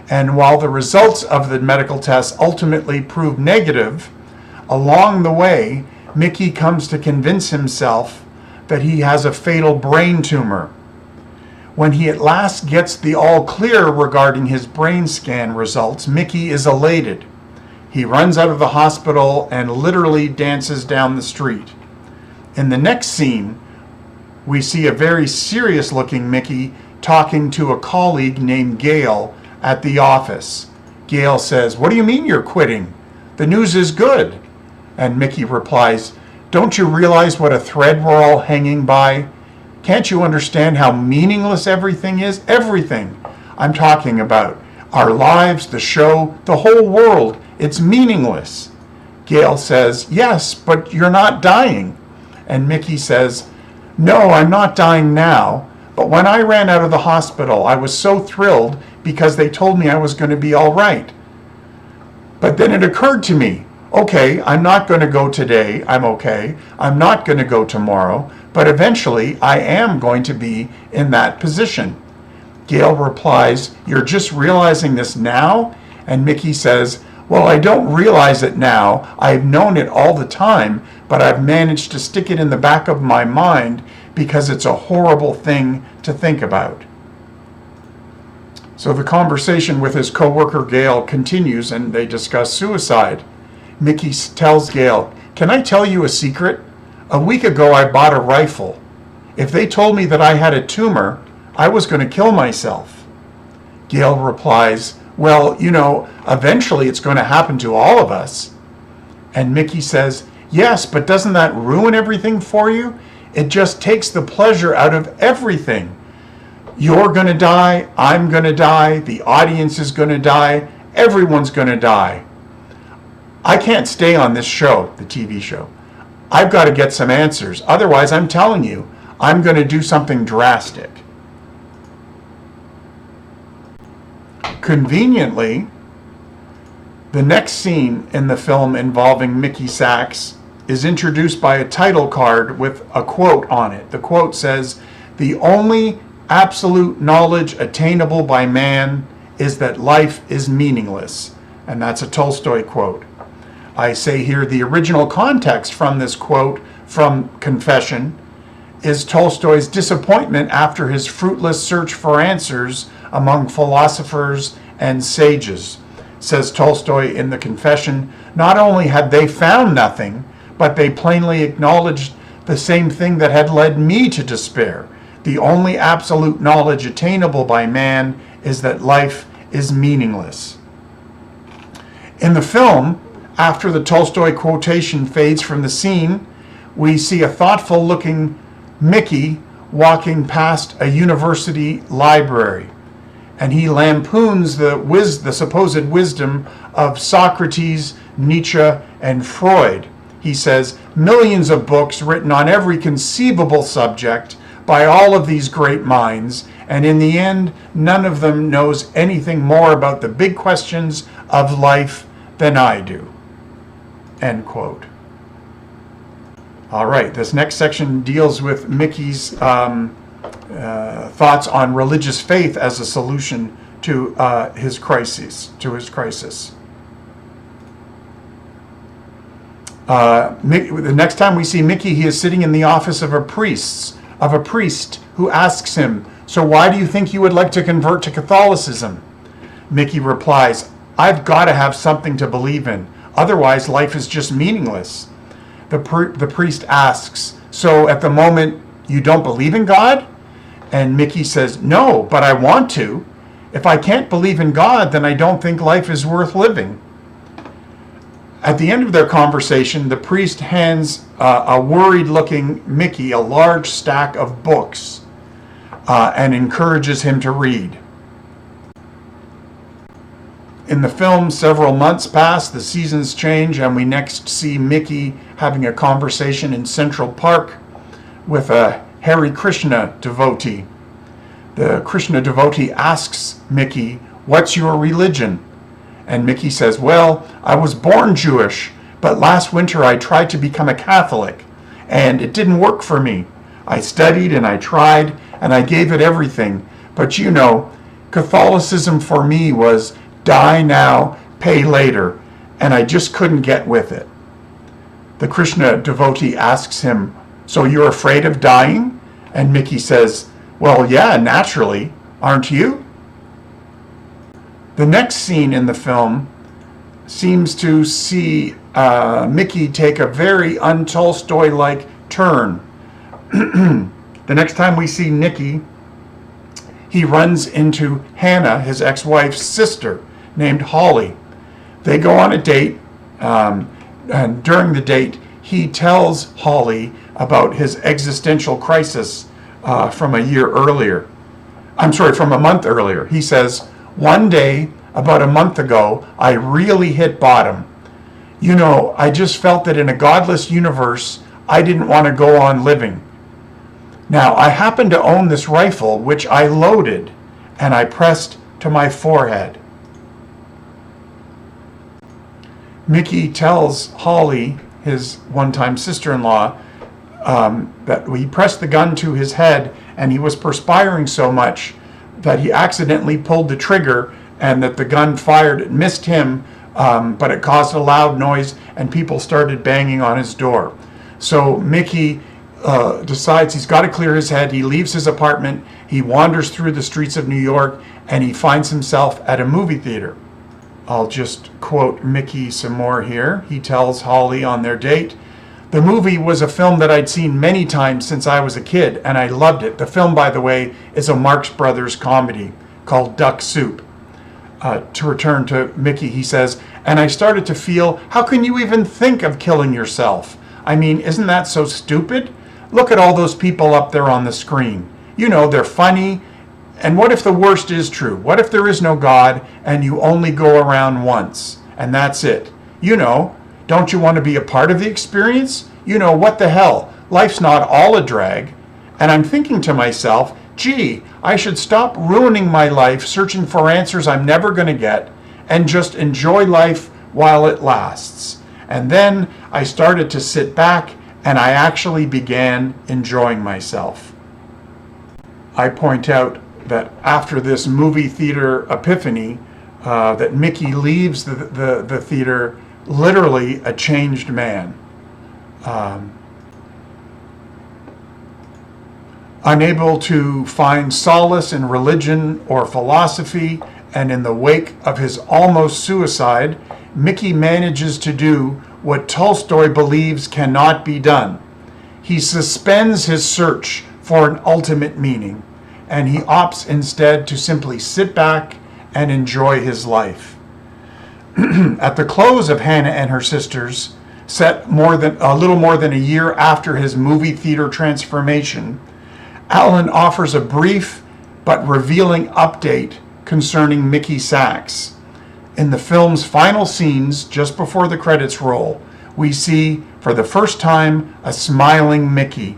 Speaker 5: And while the results of the medical tests ultimately prove negative, along the way, Mickey comes to convince himself that he has a fatal brain tumor. When he at last gets the all clear regarding his brain scan results, Mickey is elated. He runs out of the hospital and literally dances down the street. In the next scene, we see a very serious-looking Mickey talking to a colleague named Gail at the office. Gail says, "What do you mean you're quitting? The news is good." And Mickey replies, "Don't you realize what a thread we're all hanging by? Can't you understand how meaningless everything is? Everything I'm talking about. Our lives, the show, the whole world. It's meaningless." Gail says, "Yes, but you're not dying." And Mickey says, "No, I'm not dying now. But when I ran out of the hospital, I was so thrilled because they told me I was going to be all right. But then it occurred to me, okay, I'm not going to go today. I'm okay. I'm not going to go tomorrow. But eventually, I am going to be in that position." Gail replies, "You're just realizing this now?" And Mickey says, "Well, I don't realize it now. I've known it all the time, but I've managed to stick it in the back of my mind because it's a horrible thing to think about." So the conversation with his coworker Gail continues, and they discuss suicide. Mickey tells Gail, "Can I tell you a secret? A week ago I bought a rifle. If they told me that I had a tumor, I was going to kill myself." Gail replies, "Well, eventually it's going to happen to all of us." And Mickey says, "Yes, but doesn't that ruin everything for you? It just takes the pleasure out of everything. You're going to die, I'm going to die, the audience is going to die, everyone's going to die. I can't stay on this show, the TV show. I've got to get some answers. Otherwise, I'm telling you, I'm going to do something drastic." Conveniently, the next scene in the film involving Mickey Sachs is introduced by a title card with a quote on it. The quote says, "The only absolute knowledge attainable by man is that life is meaningless." And that's a Tolstoy quote. I say here the original context from this quote from Confession is Tolstoy's disappointment after his fruitless search for answers among philosophers and sages. Says Tolstoy in the Confession, "Not only had they found nothing, but they plainly acknowledged the same thing that had led me to despair. The only absolute knowledge attainable by man is that life is meaningless." In the film, after the Tolstoy quotation fades from the scene, we see a thoughtful-looking Mickey walking past a university library, and he lampoons the supposed wisdom of Socrates, Nietzsche, and Freud. He says, "Millions of books written on every conceivable subject, by all of these great minds, and in the end, none of them knows anything more about the big questions of life than I do." End quote. All right, this next section deals with Mickey's thoughts on religious faith as a solution to his crisis. The next time we see Mickey, he is sitting in the office of a priest who asks him, "So why do you think you would like to convert to Catholicism?" Mickey replies, "I've got to have something to believe in. Otherwise, life is just meaningless." The priest asks, "So at the moment, you don't believe in God?" And Mickey says, "No, but I want to. If I can't believe in God, then I don't think life is worth living." At the end of their conversation, the priest hands a worried-looking Mickey a large stack of books and encourages him to read. In the film, several months pass, the seasons change, and we next see Mickey having a conversation in Central Park with a Hare Krishna devotee. The Krishna devotee asks Mickey, "What's your religion?" And Mickey says, "Well, I was born Jewish, but last winter I tried to become a Catholic, and it didn't work for me. I studied and I tried, and I gave it everything. But you know, Catholicism for me was die now, pay later, and I just couldn't get with it." The Krishna devotee asks him, "So you're afraid of dying?" And Mickey says, "Well, yeah, naturally. Aren't you?" The next scene in the film seems to see Mickey take a very un-Tolstoy-like turn. The next time we see Mickey, he runs into Hannah, his ex-wife's sister, named Holly. They go on a date, and during the date, he tells Holly about his existential crisis from a month earlier. He says, "One day, about a month ago, I really hit bottom. You know, I just felt that in a godless universe, I didn't want to go on living. Now, I happened to own this rifle, which I loaded, and I pressed to my forehead." Mickey tells Holly, his one-time sister-in-law, that he pressed the gun to his head and he was perspiring so much that he accidentally pulled the trigger, and that the gun fired. It missed him, but it caused a loud noise and people started banging on his door. So Mickey decides he's got to clear his head. He leaves his apartment, he wanders through the streets of New York, and he finds himself at a movie theater. I'll just quote Mickey some more here. He tells Holly on their date, "The movie was a film that I'd seen many times since I was a kid, and I loved it." The film, by the way, is a Marx Brothers comedy called Duck Soup. To return to Mickey, he says, "And I started to feel, how can you even think of killing yourself? I mean, isn't that so stupid? Look at all those people up there on the screen. You know, they're funny. And what if the worst is true? What if there is no God and you only go around once and that's it? You know, don't you want to be a part of the experience? You know, what the hell? Life's not all a drag." And I'm thinking to myself, gee, I should stop ruining my life searching for answers I'm never going to get and just enjoy life while it lasts. And then I started to sit back and I actually began enjoying myself. I point out that after this movie theater epiphany, that Mickey leaves the theater literally a changed man. Unable to find solace in religion or philosophy, and in the wake of his almost suicide, Mickey manages to do what Tolstoy believes cannot be done. He suspends his search for an ultimate meaning, and he opts instead to simply sit back and enjoy his life. At the close of Hannah and Her Sisters, set a little more than a year after his movie theater transformation, Alan offers a brief but revealing update concerning Mickey Sachs. In the film's final scenes, just before the credits roll, we see, for the first time, a smiling Mickey.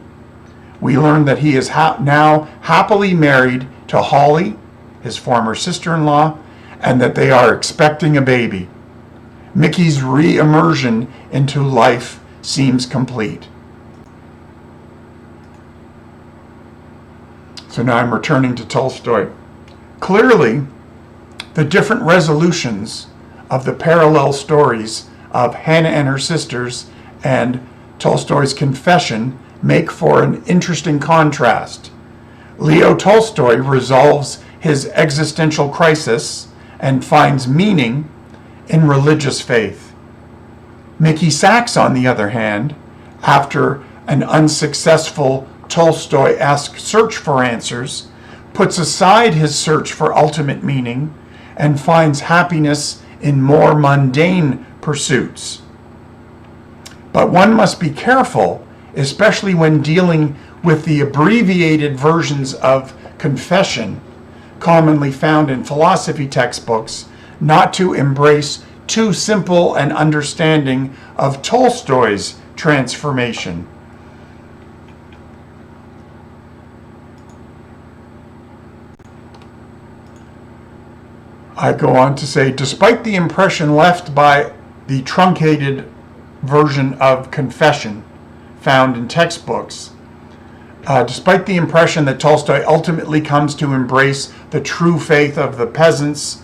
Speaker 5: we learn that he is now happily married to Holly, his former sister-in-law, and that they are expecting a baby. Mickey's re-immersion into life seems complete. So now I'm returning to Tolstoy. Clearly, the different resolutions of the parallel stories of Hannah and her sisters and Tolstoy's confession make for an interesting contrast. Leo Tolstoy resolves his existential crisis and finds meaning in religious faith. Mickey Sachs, on the other hand, after an unsuccessful Tolstoy-esque search for answers, puts aside his search for ultimate meaning and finds happiness in more mundane pursuits. But one must be careful, especially when dealing with the abbreviated versions of confession commonly found in philosophy textbooks, not to embrace too simple an understanding of Tolstoy's transformation. I go on to say, despite the impression left by the truncated version of confession found in textbooks, despite the impression that Tolstoy ultimately comes to embrace the true faith of the peasants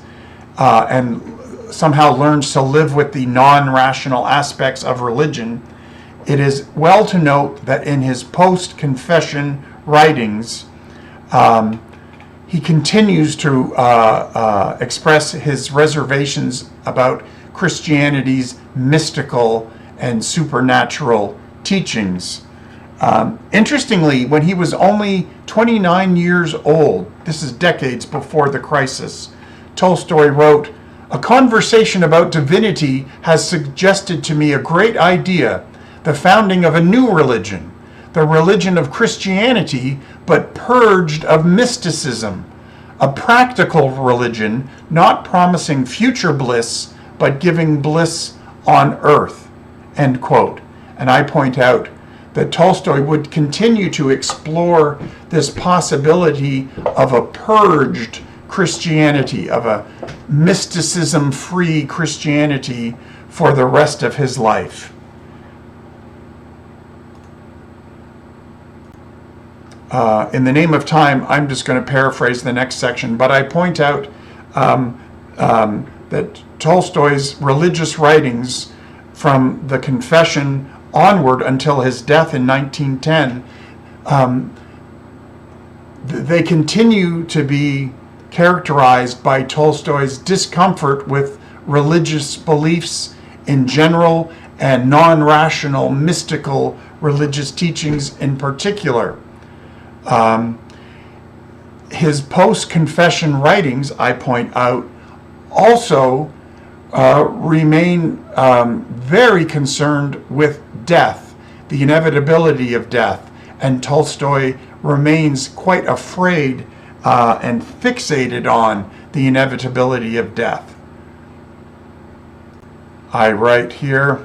Speaker 5: and somehow learns to live with the non-rational aspects of religion, it is well to note that in his post-confession writings, he continues to express his reservations about Christianity's mystical and supernatural teachings. Interestingly, when he was only 29 years old, this is decades before the crisis, Tolstoy wrote, "A conversation about divinity has suggested to me a great idea, the founding of a new religion, the religion of Christianity, but purged of mysticism, a practical religion, not promising future bliss, but giving bliss on earth," end quote. And I point out that Tolstoy would continue to explore this possibility of a purged Christianity, of a mysticism-free Christianity for the rest of his life. In the name of time, I'm just going to paraphrase the next section, but I point out that Tolstoy's religious writings from the Confession onward until his death in 1910, they continue to be characterized by Tolstoy's discomfort with religious beliefs in general and non-rational, mystical religious teachings in particular. His post-confession writings, I point out, also remain very concerned with death, the inevitability of death, and Tolstoy remains quite afraid and fixated on the inevitability of death. I write here,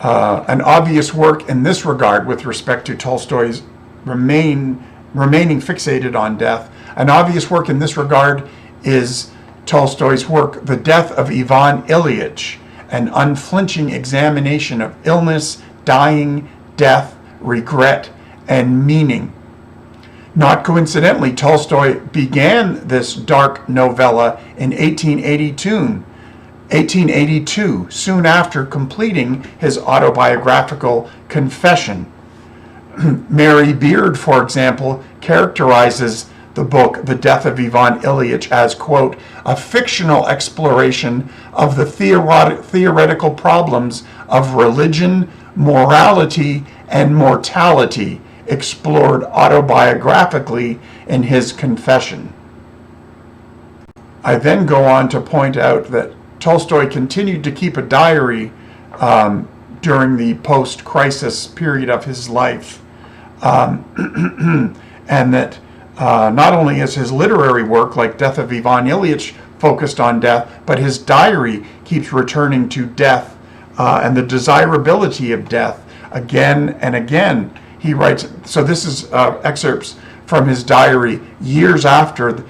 Speaker 5: an obvious work in this regard with respect to Tolstoy's remaining fixated on death. An obvious work in this regard is Tolstoy's work, The Death of Ivan Ilyich, an unflinching examination of illness, dying, death, regret, and meaning. Not coincidentally, Tolstoy began this dark novella in 1882, soon after completing his autobiographical confession. Mary Beard, for example, characterizes the book, The Death of Ivan Ilyich, as, quote, a fictional exploration of the theoretical problems of religion, morality, and mortality, explored autobiographically in his confession. I then go on to point out that Tolstoy continued to keep a diary during the post-crisis period of his life, and that not only is his literary work, like Death of Ivan Ilyich, focused on death, but his diary keeps returning to death and the desirability of death again and again. He writes, so this is excerpts from his diary years after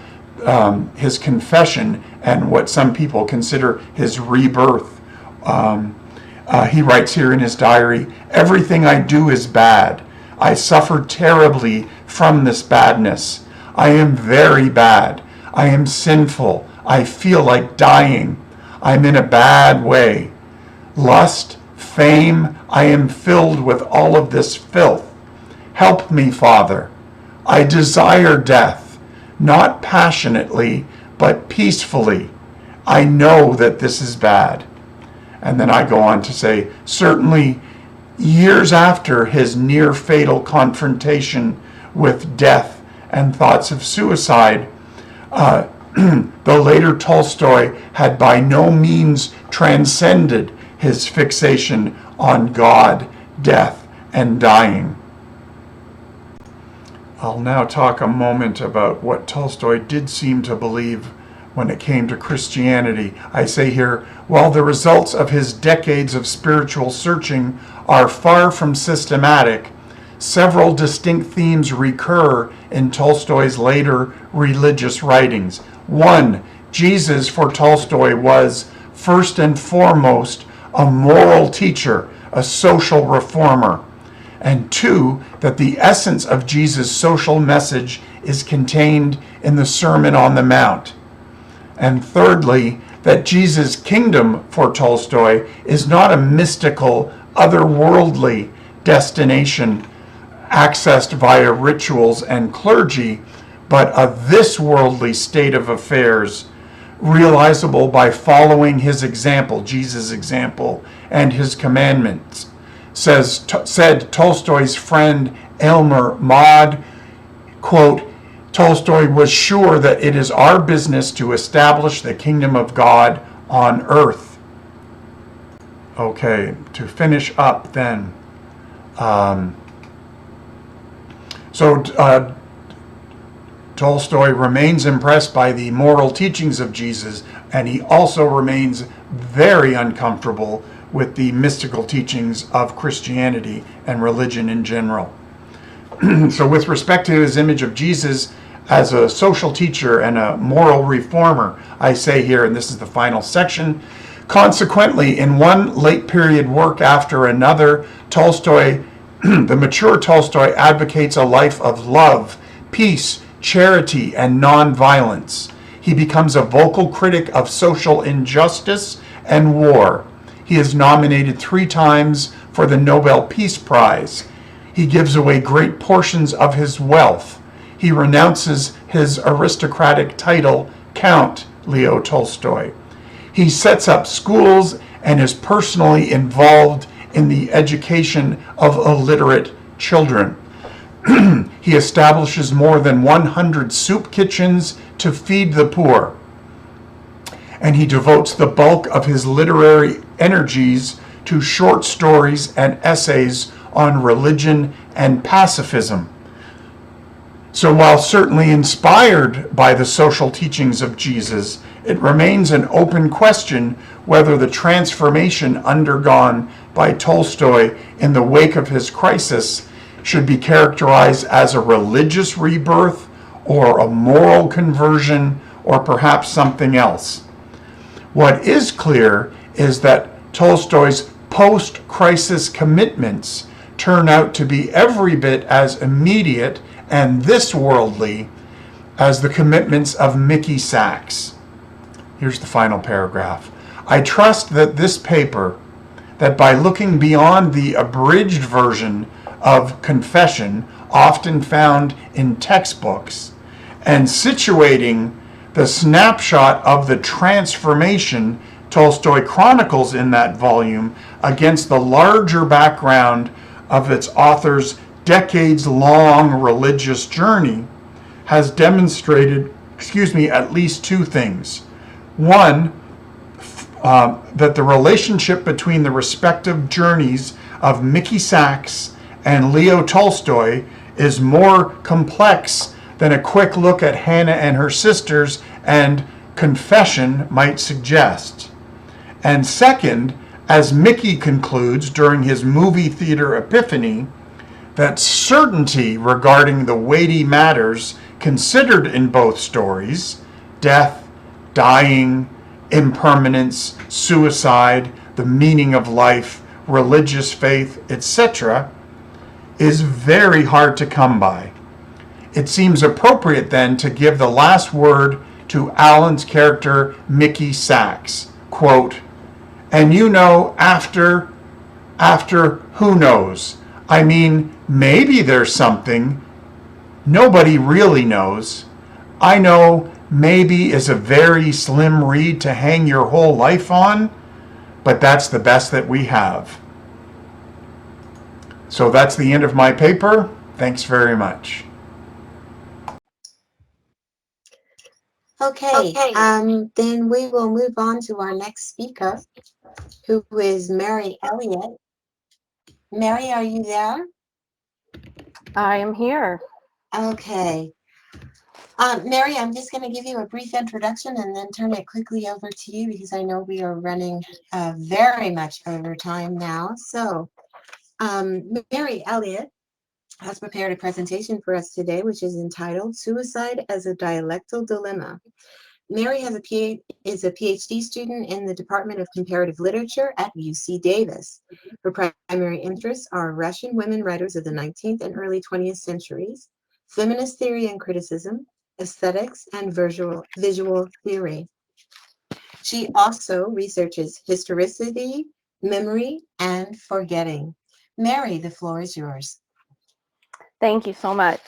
Speaker 5: his confession and what some people consider his rebirth. He writes here in his diary, "Everything I do is bad. I suffer terribly from this badness. I am very bad. I am sinful. I feel like dying. I'm in a bad way. Lust, fame, I am filled with all of this filth. Help me, Father. I desire death, not passionately, but peacefully. I know that this is bad." And then I go on to say, certainly years after his near fatal confrontation with death and thoughts of suicide, the later Tolstoy had by no means transcended his fixation on God, death, and dying. I'll now talk a moment about what Tolstoy did seem to believe when it came to Christianity. I say here, while the results of his decades of spiritual searching are far from systematic, several distinct themes recur in Tolstoy's later religious writings. One, Jesus for Tolstoy was, first and foremost, a moral teacher, a social reformer. And two, that the essence of Jesus' social message is contained in the Sermon on the Mount. And thirdly, that Jesus' kingdom for Tolstoy is not a mystical, otherworldly destination accessed via rituals and clergy, but a this-worldly state of affairs realizable by following his example, Jesus' example, and his commandments. Said Tolstoy's friend Elmer Maude, quote, "Tolstoy was sure that it is our business to establish the kingdom of God on earth." Okay, to finish up then. Tolstoy remains impressed by the moral teachings of Jesus, and he also remains very uncomfortable with the mystical teachings of Christianity and religion in general. So with respect to his image of Jesus as a social teacher and a moral reformer, I say here, and this is the final section, consequently, in one late period work after another, Tolstoy, the mature Tolstoy, advocates a life of love, peace, charity, and non-violence. He becomes a vocal critic of social injustice and war. He is nominated 3 times for the Nobel Peace Prize. He gives away great portions of his wealth. He renounces his aristocratic title, Count Leo Tolstoy. He sets up schools and is personally involved in the education of illiterate children. He establishes more than 100 soup kitchens to feed the poor. And he devotes the bulk of his literary energies to short stories and essays on religion and pacifism. So while certainly inspired by the social teachings of Jesus, it remains an open question whether the transformation undergone by Tolstoy in the wake of his crisis should be characterized as a religious rebirth or a moral conversion or perhaps something else. What is clear is that Tolstoy's post-crisis commitments turn out to be every bit as immediate and this-worldly as the commitments of Mickey Sachs. Here's the final paragraph. I trust that this paper, that by looking beyond the abridged version of confession often found in textbooks and situating the snapshot of the transformation Tolstoy chronicles in that volume against the larger background of its author's decades-long religious journey, has demonstrated, at least 2 things. One, that the relationship between the respective journeys of Mickey Sachs and Leo Tolstoy is more complex than a quick look at Hannah and her sisters and confession might suggest. And second, as Mickey concludes during his movie theater epiphany, that certainty regarding the weighty matters considered in both stories, death, dying, impermanence, suicide, the meaning of life, religious faith, etc., is very hard to come by. It seems appropriate then to give the last word to Alan's character Mickey Sachs. Quote, and you know, after who knows? I mean, maybe there's something. Nobody really knows. I know maybe is a very slim reed to hang your whole life on, but that's the best that we have. So that's the end of my paper. Thanks very much.
Speaker 1: Okay, then we will move on to our next speaker, who is Mary Elliott. Mary, are you there?
Speaker 6: I am here.
Speaker 1: Okay. Mary, I'm just going to give you a brief introduction and then turn it quickly over to you because I know we are running very much over time now. So, Mary Elliott has prepared a presentation for us today, which is entitled Suicide as a Dialectical Dilemma. Mary is a PhD student in the Department of Comparative Literature at UC Davis. Her primary interests are Russian women writers of the 19th and early 20th centuries, feminist theory and criticism, aesthetics, and visual theory. She also researches historicity, memory, and forgetting. Mary, the floor is yours.
Speaker 6: Thank you so much.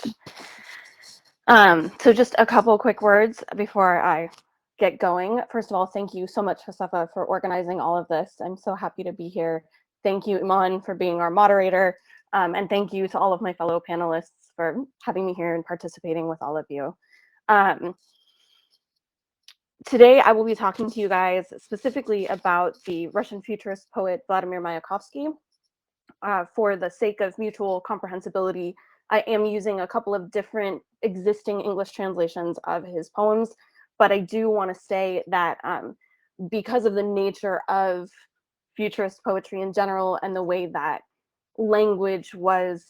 Speaker 6: So just a couple quick words before I get going. First of all, thank you so much, Tsvetaeva, for organizing all of this. I'm so happy to be here. Thank you, Iman, for being our moderator. And thank you to all of my fellow panelists for having me here and participating with all of you. Today, I will be talking to you guys specifically about the Russian futurist poet Vladimir Mayakovsky. For the sake of mutual comprehensibility, I am using a couple of different existing English translations of his poems, but I do want to say that because of the nature of futurist poetry in general and the way that language was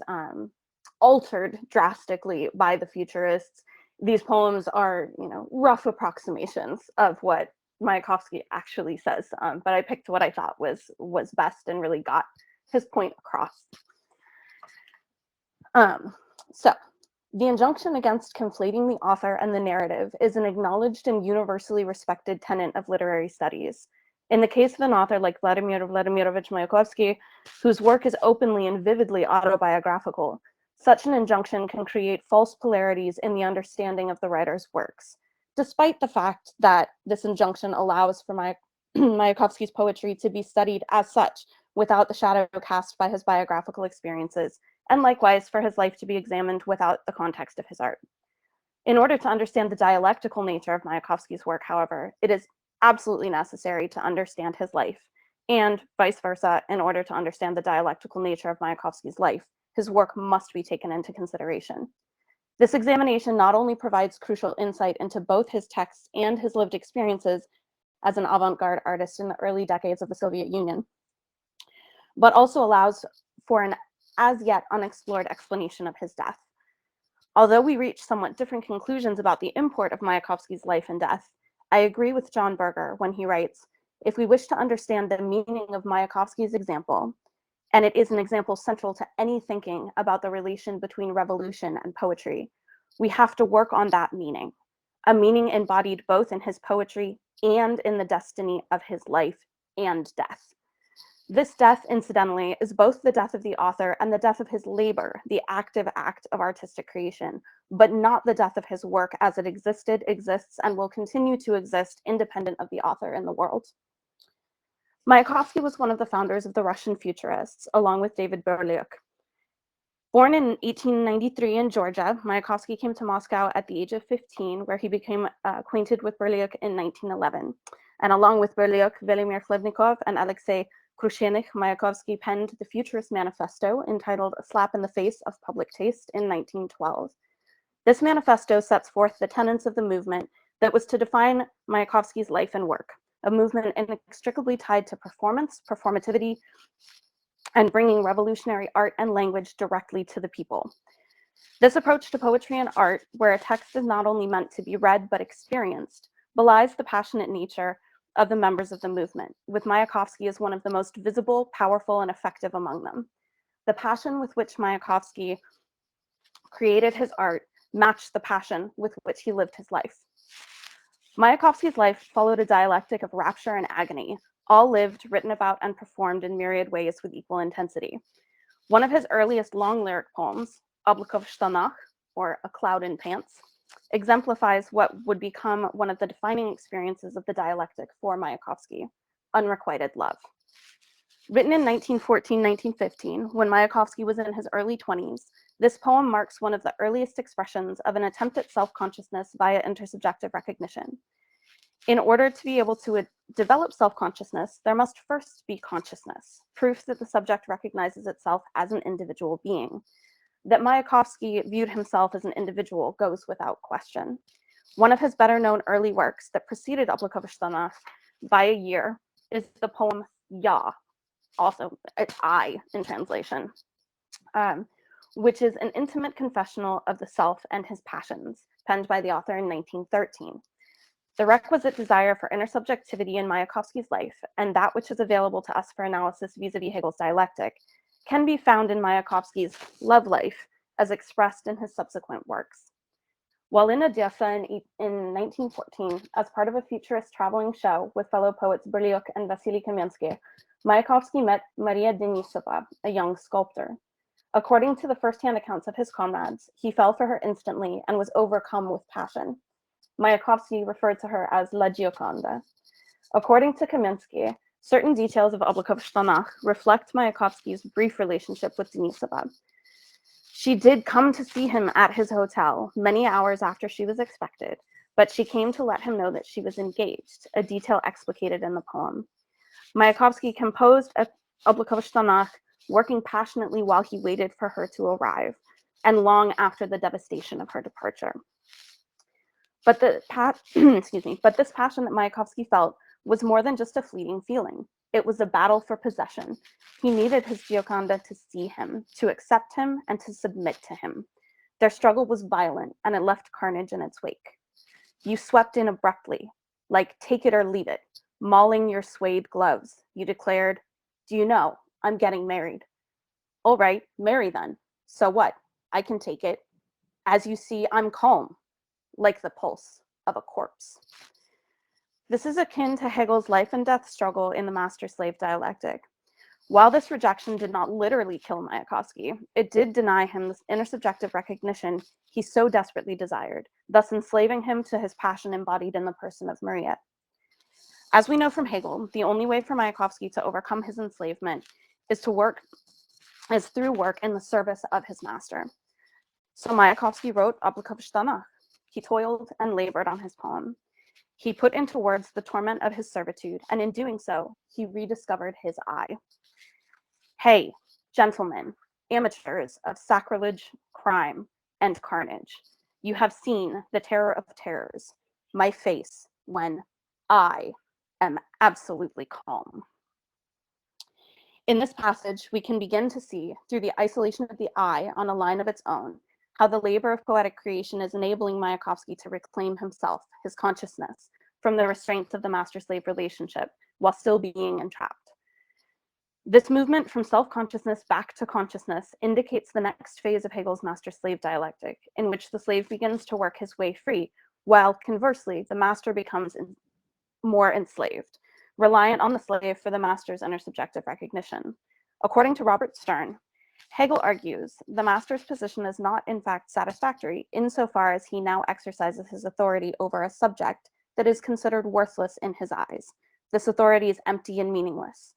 Speaker 6: altered drastically by the futurists, these poems are, rough approximations of what Mayakovsky actually says. But I picked what I thought was best and really got his point across. So the injunction against conflating the author and the narrative is an acknowledged and universally respected tenet of literary studies. In the case of an author like Vladimir Vladimirovich Mayakovsky, whose work is openly and vividly autobiographical, such an injunction can create false polarities in the understanding of the writer's works, despite the fact that this injunction allows for Mayakovsky's poetry to be studied as such, without the shadow cast by his biographical experiences, and likewise for his life to be examined without the context of his art. In order to understand the dialectical nature of Mayakovsky's work, however, it is absolutely necessary to understand his life, and vice versa, in order to understand the dialectical nature of Mayakovsky's life, his work must be taken into consideration. This examination not only provides crucial insight into both his texts and his lived experiences as an avant-garde artist in the early decades of the Soviet Union, but also allows for an as yet unexplored explanation of his death. Although we reach somewhat different conclusions about the import of Mayakovsky's life and death, I agree with John Berger when he writes, if we wish to understand the meaning of Mayakovsky's example, and it is an example central to any thinking about the relation between revolution and poetry, we have to work on that meaning, a meaning embodied both in his poetry and in the destiny of his life and death. This death, incidentally, is both the death of the author and the death of his labor, the active act of artistic creation, but not the death of his work as it existed, exists, and will continue to exist independent of the author in the world. Mayakovsky was one of the founders of the Russian futurists, along with David Berliuk. Born in 1893 in Georgia, Mayakovsky came to Moscow at the age of 15, where he became acquainted with Berliuk in 1911. And along with Berliuk, Velimir Khlebnikov, and Alexei Krushenikh, Mayakovsky penned the Futurist Manifesto, entitled A Slap in the Face of Public Taste, in 1912. This manifesto sets forth the tenets of the movement that was to define Mayakovsky's life and work, a movement inextricably tied to performance, performativity, and bringing revolutionary art and language directly to the people. This approach to poetry and art, where a text is not only meant to be read but experienced, belies the passionate nature of the members of the movement, with Mayakovsky as one of the most visible, powerful, and effective among them. The passion with which Mayakovsky created his art matched the passion with which he lived his life. Mayakovsky's life followed a dialectic of rapture and agony, all lived, written about, and performed in myriad ways with equal intensity. One of his earliest long lyric poems, Oblako v shtanach, or A Cloud in Pants, exemplifies what would become one of the defining experiences of the dialectic for Mayakovsky, unrequited love. Written in 1914-1915, when Mayakovsky was in his early 20s, this poem marks one of the earliest expressions of an attempt at self-consciousness via intersubjective recognition. In order to be able to develop self-consciousness, there must first be consciousness, proof that the subject recognizes itself as an individual being. That Mayakovsky viewed himself as an individual goes without question. One of his better-known early works that preceded Oblako v shtanach by a year is the poem Ja, also it's I in translation, which is an intimate confessional of the self and his passions, penned by the author in 1913. The requisite desire for intersubjectivity in Mayakovsky's life, and that which is available to us for analysis vis-a-vis Hegel's dialectic, can be found in Mayakovsky's love life, as expressed in his subsequent works. While in Odessa in 1914, as part of a futurist traveling show with fellow poets Berliuk and Vasily Kamensky, Mayakovsky met Maria Denisova, a young sculptor. According to the first-hand accounts of his comrades, he fell for her instantly and was overcome with passion. Mayakovsky referred to her as La Gioconda. According to Kamensky, certain details of Oblako v shtanach reflect Mayakovsky's brief relationship with Denisova. She did come to see him at his hotel many hours after she was expected, but she came to let him know that she was engaged, a detail explicated in the poem. Mayakovsky composed Oblako v shtanach, working passionately while he waited for her to arrive, and long after the devastation of her departure. But this passion that Mayakovsky felt was more than just a fleeting feeling. It was a battle for possession. He needed his Gioconda to see him, to accept him, and to submit to him. Their struggle was violent, and it left carnage in its wake. You swept in abruptly, like take it or leave it, mauling your suede gloves. You declared, "Do you know, I'm getting married." "All right, marry then. So what? I can take it. As you see, I'm calm, like the pulse of a corpse." This is akin to Hegel's life and death struggle in the master-slave dialectic. While this rejection did not literally kill Mayakovsky, it did deny him this intersubjective recognition he so desperately desired, thus enslaving him to his passion embodied in the person of Maria. As we know from Hegel, the only way for Mayakovsky to overcome his enslavement is through work in the service of his master. So Mayakovsky wrote Oblako v shtanach. He toiled and labored on his poem. He put into words the torment of his servitude, and in doing so, he rediscovered his I. Hey, gentlemen, amateurs of sacrilege, crime, and carnage, you have seen the terror of terrors, my face when I am absolutely calm. In this passage, we can begin to see, through the isolation of the I on a line of its own, how the labor of poetic creation is enabling Mayakovsky to reclaim himself, his consciousness, from the restraints of the master-slave relationship, while still being entrapped. This movement from self-consciousness back to consciousness indicates the next phase of Hegel's master-slave dialectic, in which the slave begins to work his way free, while conversely, the master becomes more enslaved, reliant on the slave for the master's intersubjective recognition. According to Robert Stern, Hegel argues the master's position is not in fact satisfactory insofar as he now exercises his authority over a subject that is considered worthless in his eyes. This authority is empty and meaningless.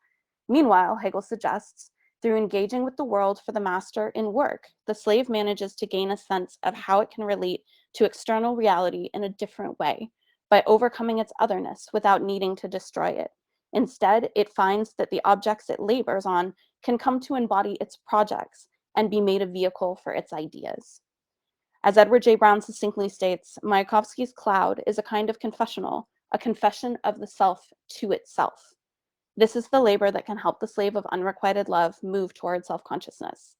Speaker 6: Meanwhile, Hegel suggests, through engaging with the world for the master in work, the slave manages to gain a sense of how it can relate to external reality in a different way, by overcoming its otherness without needing to destroy it. Instead, it finds that the objects it labors on can come to embody its projects and be made a vehicle for its ideas. As Edward J. Brown succinctly states, Mayakovsky's cloud is a kind of confessional, a confession of the self to itself. This is the labor that can help the slave of unrequited love move toward self-consciousness.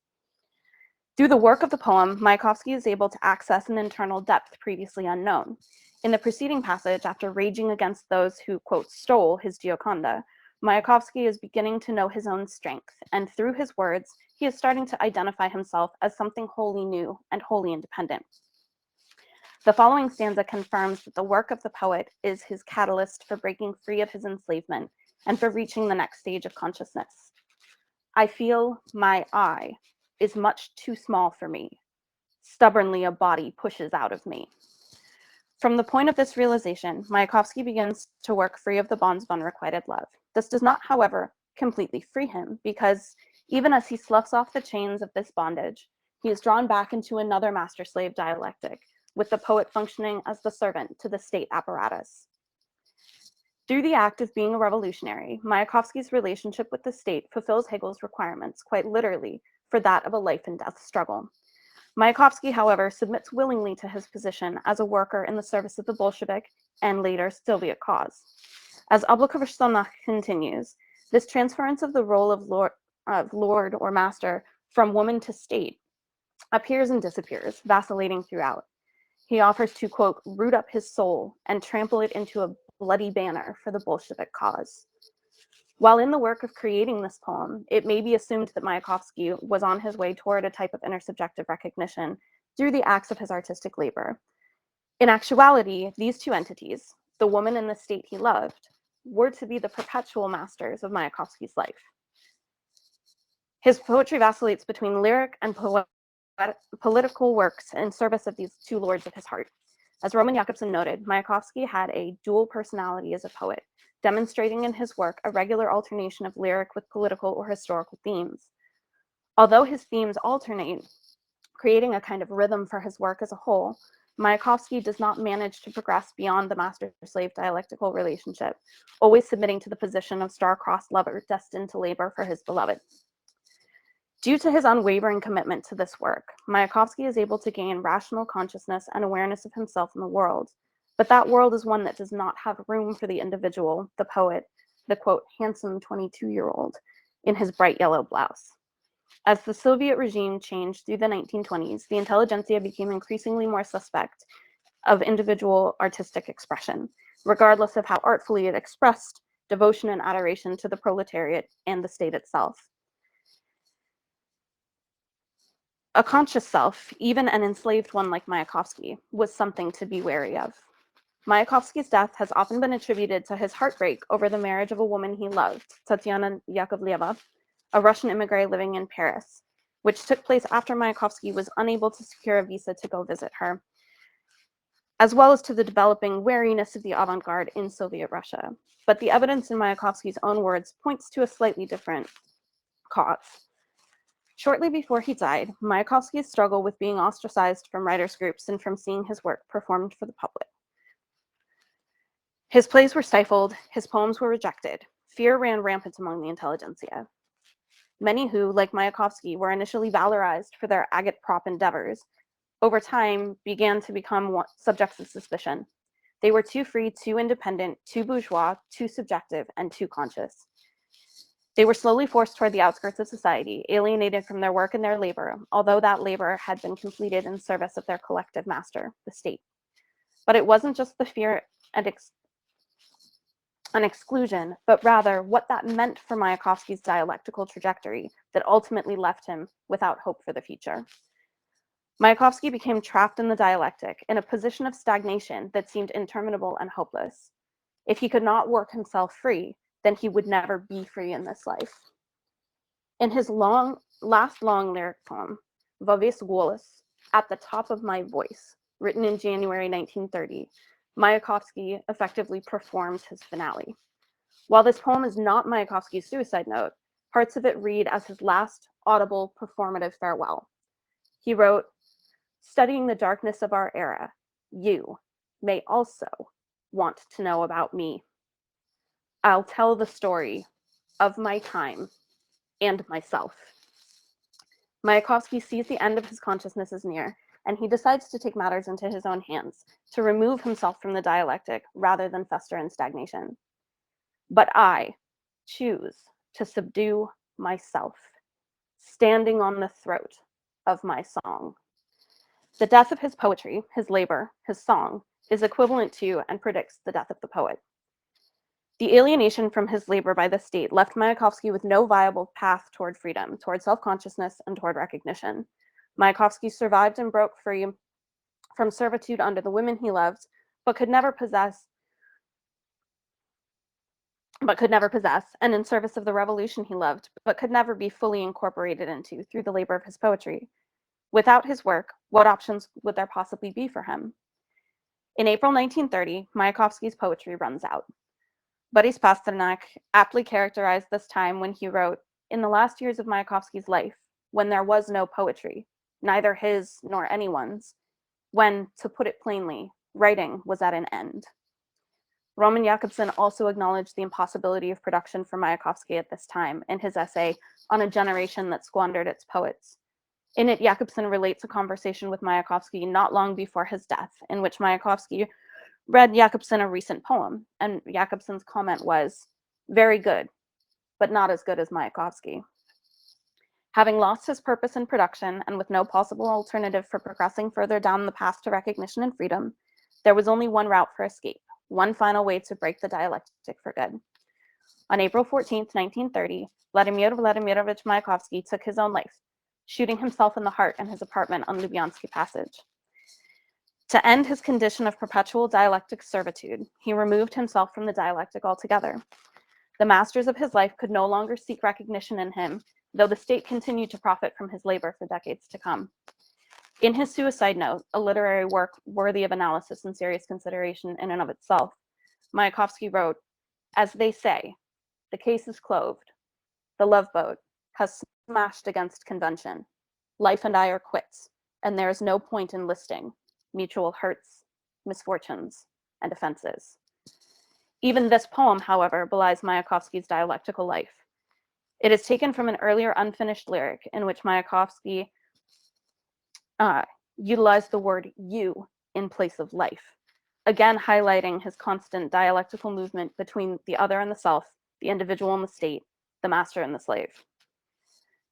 Speaker 6: Through the work of the poem, Mayakovsky is able to access an internal depth previously unknown. In the preceding passage, after raging against those who, quote, stole his Gioconda, Mayakovsky is beginning to know his own strength, and through his words, he is starting to identify himself as something wholly new and wholly independent. The following stanza confirms that the work of the poet is his catalyst for breaking free of his enslavement and for reaching the next stage of consciousness. I feel my I is much too small for me. Stubbornly, a body pushes out of me. From the point of this realization, Mayakovsky begins to work free of the bonds of unrequited love. This does not, however, completely free him, because even as he sloughs off the chains of this bondage, he is drawn back into another master-slave dialectic, with the poet functioning as the servant to the state apparatus. Through the act of being a revolutionary, Mayakovsky's relationship with the state fulfills Hegel's requirements, quite literally, for that of a life and death struggle. Mayakovsky, however, submits willingly to his position as a worker in the service of the Bolshevik and later Soviet cause. As Oblikovich continues, this transference of the role of lord or master from woman to state appears and disappears, vacillating throughout. He offers to, quote, root up his soul and trample it into a bloody banner for the Bolshevik cause. While in the work of creating this poem, it may be assumed that Mayakovsky was on his way toward a type of intersubjective recognition through the acts of his artistic labor. In actuality, these two entities, the woman and the state he loved, were to be the perpetual masters of Mayakovsky's life. His poetry vacillates between lyric and political works in service of these two lords of his heart. As Roman Jakobson noted, Mayakovsky had a dual personality as a poet, demonstrating in his work a regular alternation of lyric with political or historical themes. Although his themes alternate, creating a kind of rhythm for his work as a whole, Mayakovsky does not manage to progress beyond the master-slave dialectical relationship, always submitting to the position of star-crossed lover destined to labor for his beloved. Due to his unwavering commitment to this work, Mayakovsky is able to gain rational consciousness and awareness of himself in the world, but that world is one that does not have room for the individual, the poet, the, quote, handsome 22-year-old in his bright yellow blouse. As the Soviet regime changed through the 1920s, the intelligentsia became increasingly more suspect of individual artistic expression, regardless of how artfully it expressed devotion and adoration to the proletariat and the state itself. A conscious self, even an enslaved one like Mayakovsky, was something to be wary of. Mayakovsky's death has often been attributed to his heartbreak over the marriage of a woman he loved, Tatyana Yakovleva, a Russian immigrant living in Paris, which took place after Mayakovsky was unable to secure a visa to go visit her, as well as to the developing wariness of the avant-garde in Soviet Russia. But the evidence in Mayakovsky's own words points to a slightly different cause. Shortly before he died, Mayakovsky's struggle with being ostracized from writers' groups and from seeing his work performed for the public. His plays were stifled, his poems were rejected. Fear ran rampant among the intelligentsia. Many who, like Mayakovsky, were initially valorized for their agitprop endeavors, over time began to become subjects of suspicion. They were too free, too independent, too bourgeois, too subjective, and too conscious. They were slowly forced toward the outskirts of society, alienated from their work and their labor, although that labor had been completed in service of their collective master, the state. But it wasn't just the fear and exclusion, but rather what that meant for Mayakovsky's dialectical trajectory that ultimately left him without hope for the future. Mayakovsky became trapped in the dialectic, in a position of stagnation that seemed interminable and hopeless. If he could not work himself free, then he would never be free in this life. In his last long lyric poem, Vavis Golos, At the Top of My Voice, written in January 1930, Mayakovsky effectively performed his finale. While this poem is not Mayakovsky's suicide note, parts of it read as his last audible performative farewell. He wrote, "Studying the darkness of our era, you may also want to know about me. I'll tell the story of my time and myself." Mayakovsky sees the end of his consciousness as near, and he decides to take matters into his own hands, to remove himself from the dialectic rather than fester in stagnation. But I, choose to subdue myself, standing on the throat of my song. The death of his poetry, his labor, his song, is equivalent to and predicts the death of the poet. The alienation from his labor by the state left Mayakovsky with no viable path toward freedom, toward self-consciousness, and toward recognition. Mayakovsky survived and broke free from servitude under the women he loved, but could never possess, and in service of the revolution he loved, but could never be fully incorporated into through the labor of his poetry. Without his work, what options would there possibly be for him? In April 1930, Mayakovsky's poetry runs out. Boris Pasternak aptly characterized this time when he wrote, "In the last years of Mayakovsky's life, when there was no poetry, neither his nor anyone's, when, to put it plainly, writing was at an end." Roman Jakobson also acknowledged the impossibility of production for Mayakovsky at this time in his essay on a generation that squandered its poets. In it, Jakobson relates a conversation with Mayakovsky not long before his death, in which Mayakovsky read Jakobson a recent poem, and Jakobson's comment was, "Very good, but not as good as Mayakovsky." Having lost his purpose in production, and with no possible alternative for progressing further down the path to recognition and freedom, there was only one route for escape, one final way to break the dialectic for good. On April 14th, 1930, Vladimir Vladimirovich Mayakovsky took his own life, shooting himself in the heart in his apartment on Lubyansky Passage. To end his condition of perpetual dialectic servitude, he removed himself from the dialectic altogether. The masters of his life could no longer seek recognition in him, though the state continued to profit from his labor for decades to come. In his suicide note, a literary work worthy of analysis and serious consideration in and of itself, Mayakovsky wrote, "As they say, the case is cloved. The love boat has smashed against convention. Life and I are quits, and there is no point in listing mutual hurts, misfortunes, and offenses." Even this poem, however, belies Mayakovsky's dialectical life. It is taken from an earlier unfinished lyric in which Mayakovsky utilized the word "you" in place of life, again highlighting his constant dialectical movement between the other and the self, the individual and the state, the master and the slave.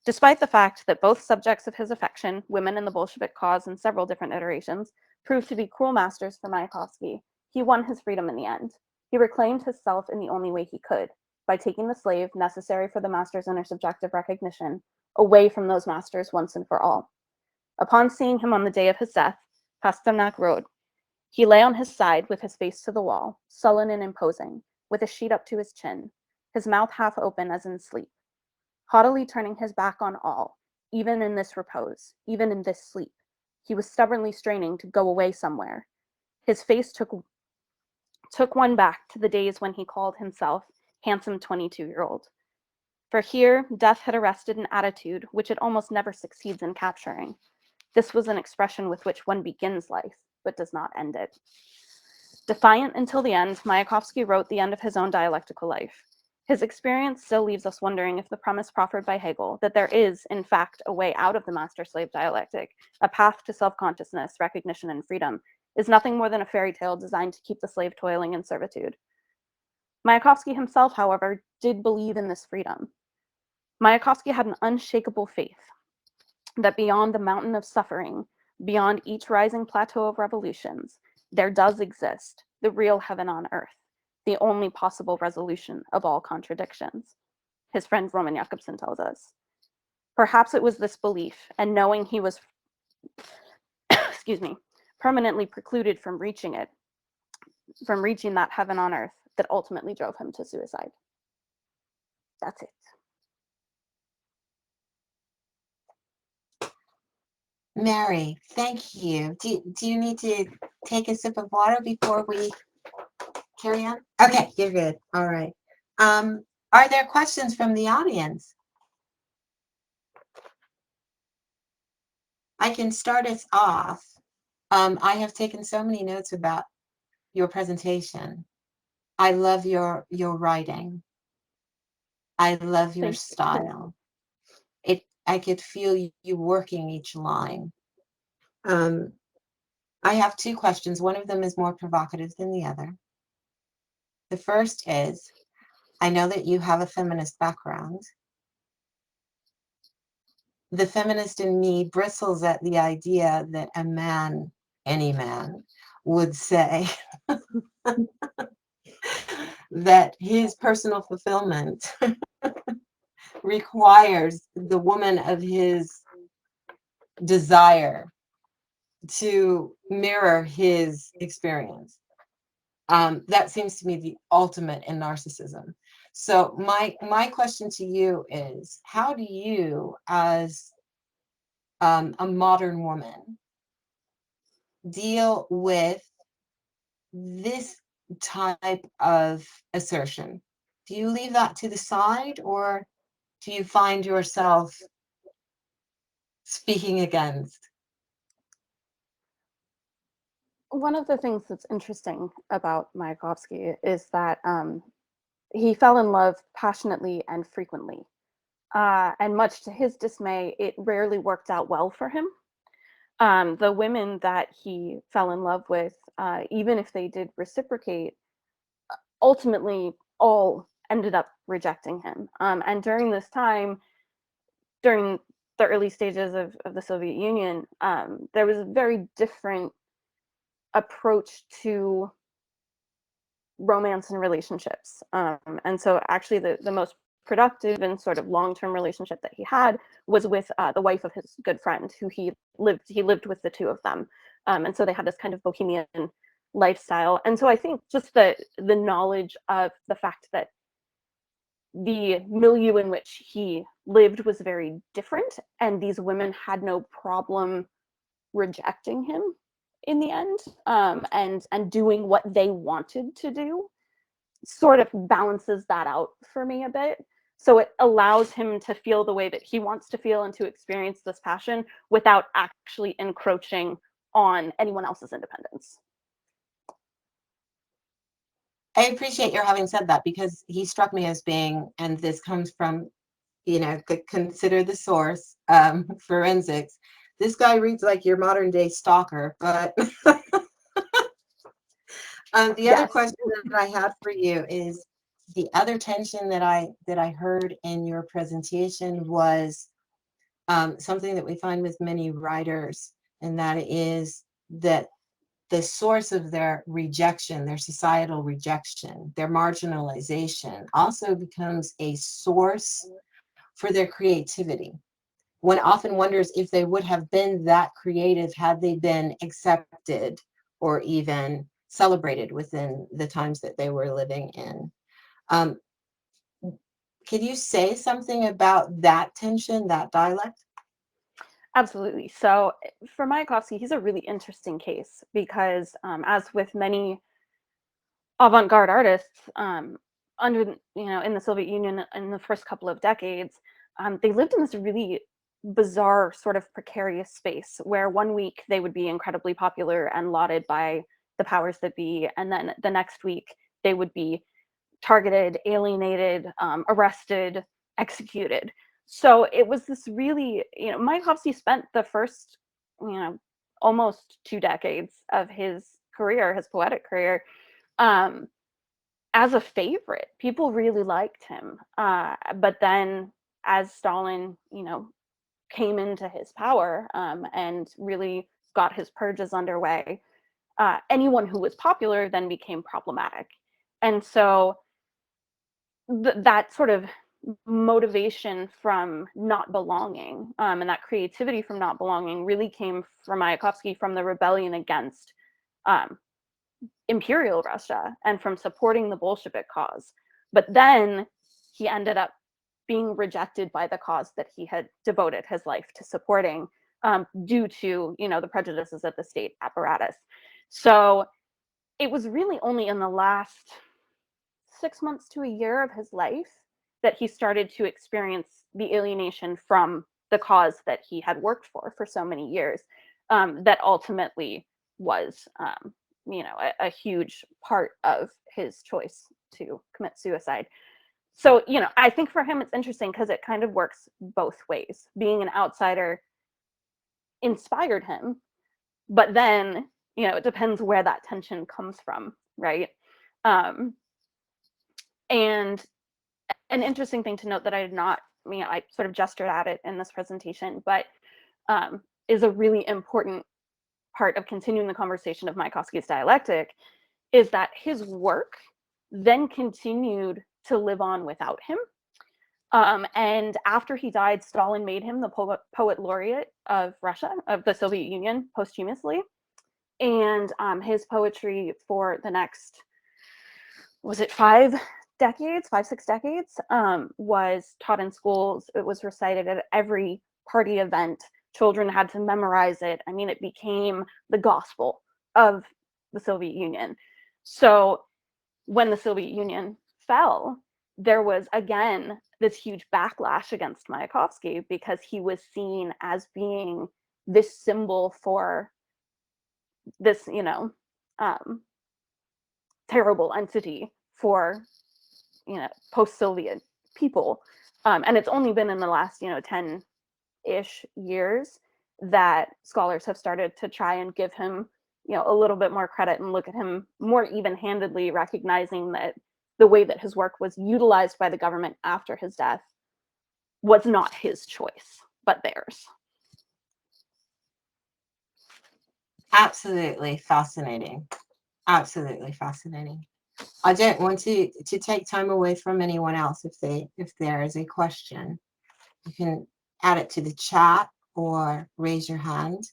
Speaker 6: Despite the fact that both subjects of his affection, women and the Bolshevik cause in several different iterations, proved to be cruel masters for Mayakovsky, he won his freedom in the end. He reclaimed his self in the only way he could, by taking the slave, necessary for the master's intersubjective recognition, away from those masters once and for all. Upon seeing him on the day of his death, Pasternak wrote, "He lay on his side with his face to the wall, sullen and imposing, with a sheet up to his chin, his mouth half open as in sleep, haughtily turning his back on all, even in this repose, even in this sleep. He was stubbornly straining to go away somewhere. His face took one back to the days when he called himself handsome 22-year-old. For here, death had arrested an attitude which it almost never succeeds in capturing. This was an expression with which one begins life, but does not end it." Defiant until the end, Mayakovsky wrote the end of his own dialectical life. His experience still leaves us wondering if the premise proffered by Hegel, that there is, in fact, a way out of the master-slave dialectic, a path to self-consciousness, recognition, and freedom, is nothing more than a fairy tale designed to keep the slave toiling in servitude. Mayakovsky himself, however, did believe in this freedom. Mayakovsky had an unshakable faith that beyond the mountain of suffering, beyond each rising plateau of revolutions, there does exist the real heaven on earth, the only possible resolution of all contradictions, his friend Roman Jakobson tells us. Perhaps it was this belief, and knowing he was permanently precluded from reaching that heaven on earth, that ultimately drove him to suicide. That's it.
Speaker 1: Mary, thank you. Do you need to take a sip of water before we carry on? Okay, you're good. All right. Are there questions from the audience? I can start us off. I have taken so many notes about your presentation. I love your writing. I love your style. I could feel you working each line. I have two questions. One of them is more provocative than the other. The first is, I know that you have a feminist background. The feminist in me bristles at the idea that a man, any man, would say that his personal fulfillment requires the woman of his desire to mirror his experience. That seems to me the ultimate in narcissism. So my question to you is, how do you, as a modern woman, deal with this type of assertion? Do you leave that to the side, or do you find yourself speaking against?
Speaker 6: One of the things that's interesting about Mayakovsky is that he fell in love passionately and frequently. And much to his dismay, it rarely worked out well for him. The women that he fell in love with, even if they did reciprocate, ultimately all ended up rejecting him. And during this time, during the early stages of the Soviet Union, there was a very different approach to romance and relationships. And so actually the most productive and sort of long-term relationship that he had was with the wife of his good friend, who he lived with the two of them. And so they had this kind of bohemian lifestyle. And so I think just the knowledge of the fact that the milieu in which he lived was very different, and these women had no problem rejecting him in the end, and doing what they wanted to do, sort of balances that out for me a bit. So it allows him to feel the way that he wants to feel and to experience this passion without actually encroaching on anyone else's independence.
Speaker 1: I appreciate your having said that, because he struck me as being, and this comes from, consider the source, forensics. This guy reads like your modern day stalker, but the other question that I had for you is, the other tension that I heard in your presentation was something that we find with many writers, and that is that the source of their rejection, their societal rejection, their marginalization, also becomes a source for their creativity. One often wonders if they would have been that creative had they been accepted or even celebrated within the times that they were living in. Can you say something about that tension, that dialect?
Speaker 6: Absolutely. So for Mayakovsky, he's a really interesting case because, as with many avant-garde artists, under in the Soviet Union in the first couple of decades, they lived in this really bizarre sort of precarious space where one week they would be incredibly popular and lauded by the powers that be, and then the next week they would be targeted, alienated, arrested, executed. So it was this really, Mayakovsky spent the first, almost 2 decades of his career, his poetic career, as a favorite. People really liked him. But then as Stalin, came into his power, and really got his purges underway, anyone who was popular then became problematic. And so that sort of motivation from not belonging, and that creativity from not belonging really came from Mayakovsky from the rebellion against Imperial Russia and from supporting the Bolshevik cause. But then he ended up being rejected by the cause that he had devoted his life to supporting, due to the prejudices of the state apparatus. So it was really only in the last 6 months to a year of his life that he started to experience the alienation from the cause that he had worked for so many years, that ultimately was a huge part of his choice to commit suicide. So I think for him it's interesting because it kind of works both ways. Being an outsider inspired him, but then it depends where that tension comes from, right? And an interesting thing to note that I did not, I sort of gestured at it in this presentation, but is a really important part of continuing the conversation of Mayakovsky's dialectic, is that his work then continued to live on without him. And after he died, Stalin made him the poet laureate of Russia, of the Soviet Union, posthumously. And his poetry for the next, was it 5, 6 decades, was taught in schools. It was recited at every party event. Children had to memorize it. I mean, it became the gospel of the Soviet Union. So when the Soviet Union fell, there was, again, this huge backlash against Mayakovsky because he was seen as being this symbol for this, terrible entity for, post-Soviet people. And it's only been in the last, 10-ish years that scholars have started to try and give him, a little bit more credit and look at him more even-handedly, recognizing that the way that his work was utilized by the government after his death was not his choice, but theirs.
Speaker 1: Absolutely fascinating. Absolutely fascinating. I don't want to take time away from anyone else. If there is a question, you can add it to the chat or raise your hand.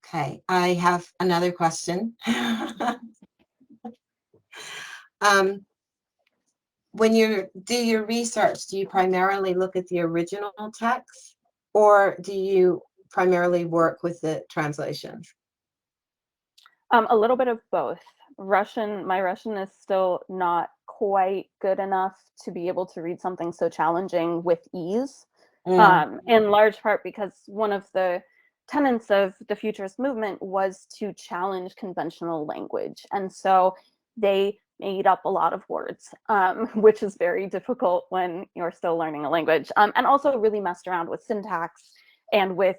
Speaker 1: Okay, I have another question. When you do your research, do you primarily look at the original text, or do you primarily work with the translations?
Speaker 6: A little bit of both. My Russian is still not quite good enough to be able to read something so challenging with ease. In large part because one of the tenets of the futurist movement was to challenge conventional language. And so they made up a lot of words, which is very difficult when you're still learning a language, and also really messed around with syntax and with,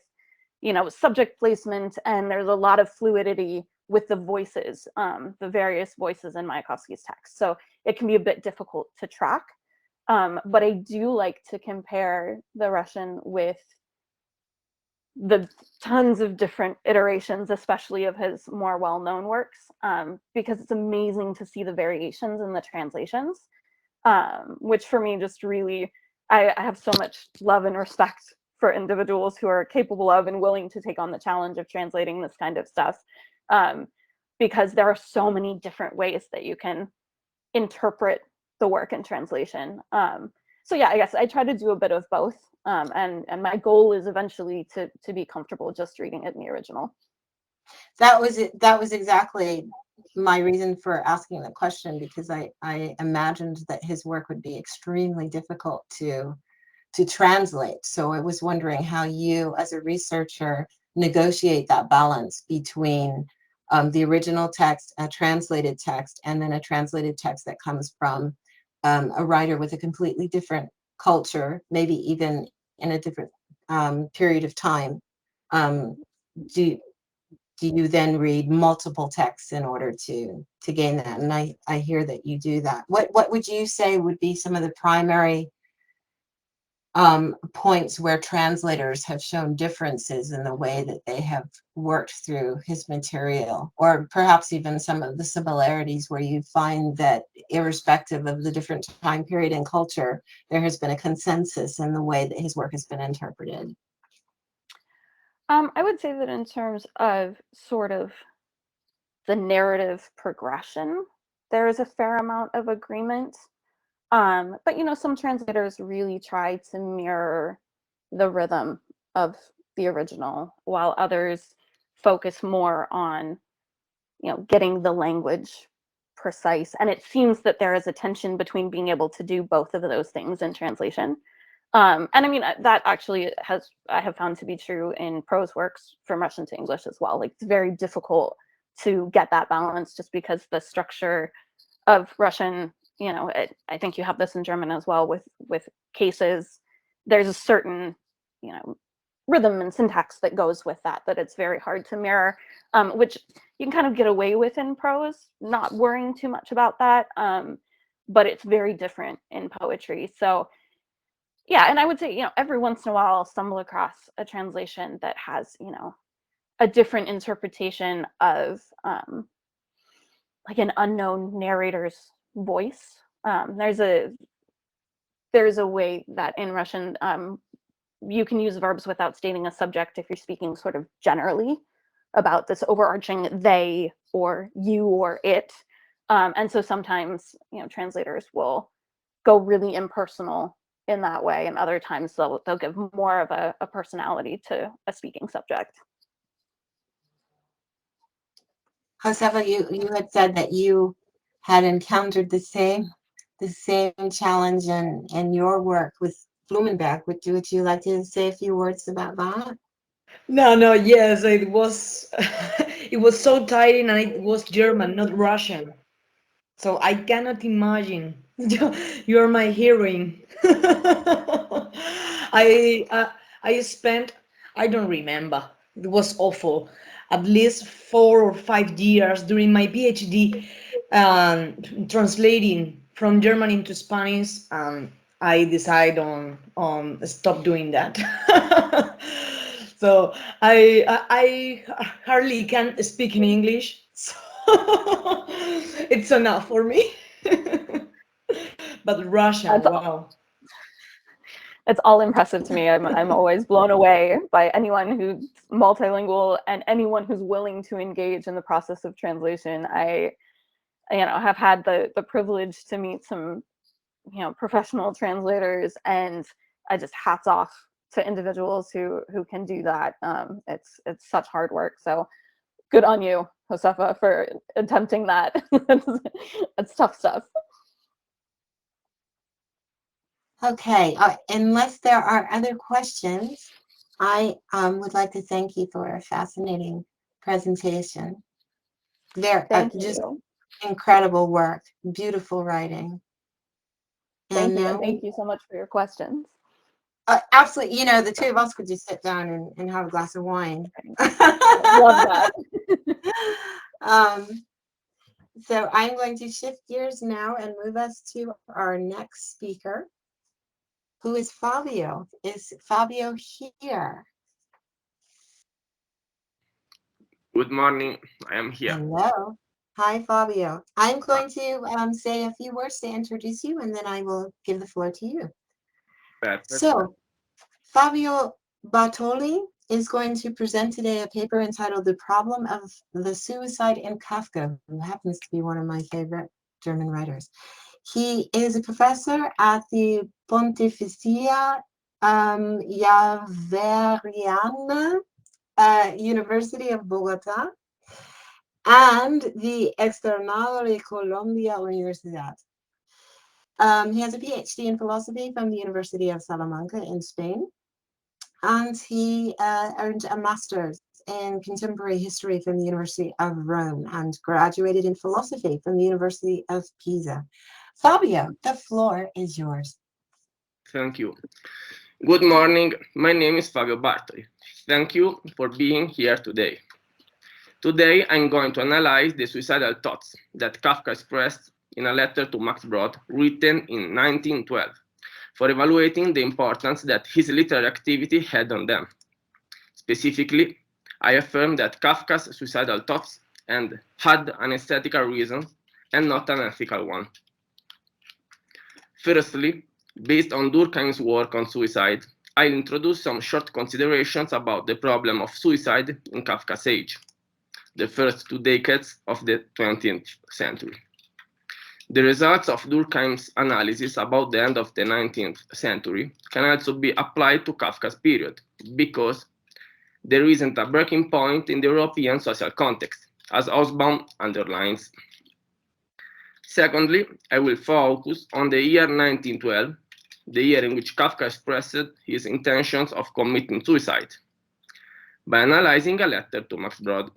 Speaker 6: subject placement. And there's a lot of fluidity with the voices, the various voices in Mayakovsky's text. So it can be a bit difficult to track. But I do like to compare the Russian with the tons of different iterations, especially of his more well-known works, because it's amazing to see the variations in the translations, which for me just really, I have so much love and respect for individuals who are capable of and willing to take on the challenge of translating this kind of stuff, because there are so many different ways that you can interpret the work in translation. So yeah, I guess I try to do a bit of both, and my goal is eventually to be comfortable just reading it in the original.
Speaker 1: That was it. That was exactly my reason for asking the question, because I imagined that his work would be extremely difficult to translate. So I was wondering how you, as a researcher, negotiate that balance between the original text, a translated text, and then a translated text that comes from a writer with a completely different culture, maybe even in a different period of time. Do you then read multiple texts in order to gain that? And I hear that you do that. What would you say would be some of the primary points where translators have shown differences in the way that they have worked through his material, or perhaps even some of the similarities where you find that irrespective of the different time period and culture, there has been a consensus in the way that his work has been interpreted?
Speaker 6: I would say that in terms of sort of the narrative progression, there is a fair amount of agreement. But some translators really try to mirror the rhythm of the original, while others focus more on, getting the language precise. And it seems that there is a tension between being able to do both of those things in translation. And I mean, that actually I have found to be true in prose works from Russian to English as well. Like, it's very difficult to get that balance just because the structure of Russian, I think you have this in German as well with cases. There's a certain, rhythm and syntax that goes with that it's very hard to mirror, which you can kind of get away with in prose, not worrying too much about that. but it's very different in poetry. So yeah, and I would say, every once in a while I'll stumble across a translation that has, a different interpretation of like an unknown narrator's voice. There's a way that in Russian you can use verbs without stating a subject if you're speaking sort of generally about this overarching they or you or it. And so sometimes, translators will go really impersonal in that way, and other times they'll give more of a personality to a speaking subject.
Speaker 1: Josefa, you had said that you had encountered the same challenge in your work with Blumenberg. Would you like to say a few words about that?
Speaker 3: No, yes, it was it was so tiring, and it was German, not Russian. So I cannot imagine. You're my heroine. I spent, I don't remember. It was awful. At least 4 or 5 years during my PhD, translating from German into Spanish. I decided on stop doing that. So I hardly can speak in English. So it's enough for me. But Russian, wow.
Speaker 6: It's all impressive to me. I'm always blown away by anyone who's multilingual and anyone who's willing to engage in the process of translation. I have had the privilege to meet some professional translators, and I just hats off to individuals who can do that. It's such hard work. So good on you, Josefa, for attempting that. It's tough stuff.
Speaker 1: Okay, unless there are other questions, I would like to thank you for a fascinating presentation.
Speaker 6: Thank
Speaker 1: just
Speaker 6: you.
Speaker 1: incredible work, beautiful writing.
Speaker 6: Thank you, and thank you so much for your questions.
Speaker 1: Absolutely, the two of us could just sit down and have a glass of wine.
Speaker 6: Love that.
Speaker 1: So I'm going to shift gears now and move us to our next speaker, who is Fabio. Is Fabio here?
Speaker 7: Good morning, I am here.
Speaker 1: Hello. Hi, Fabio. I'm going to say a few words to introduce you, and then I will give the floor to you.
Speaker 7: Perfect.
Speaker 1: So, Fabio Bartoli is going to present today a paper entitled The Problem of the Suicide in Kafka, who happens to be one of my favorite German writers. He is a professor at the Pontificia Javeriana University of Bogota and the Externado de Colombia Universidad. He has a PhD in philosophy from the University of Salamanca in Spain, and he earned a master's in contemporary history from the University of Rome and graduated in philosophy from the University of Pisa. Fabio, the floor is yours.
Speaker 7: Thank you. Good morning, my name is Fabio Bartoli. Thank you for being here today. Today I'm going to analyze the suicidal thoughts that Kafka expressed in a letter to Max Brod written in 1912, for evaluating the importance that his literary activity had on them. Specifically, I affirm that Kafka's suicidal thoughts had an aesthetical reason and not an ethical one. Firstly, based on Durkheim's work on suicide, I'll introduce some short considerations about the problem of suicide in Kafka's age, the first 2 decades of the 20th century. The results of Durkheim's analysis about the end of the 19th century can also be applied to Kafka's period, because there isn't a breaking point in the European social context, as Osbaum underlines. Secondly, I will focus on the year 1912, the year in which Kafka expressed his intentions of committing suicide, by analyzing a letter to Max Brod.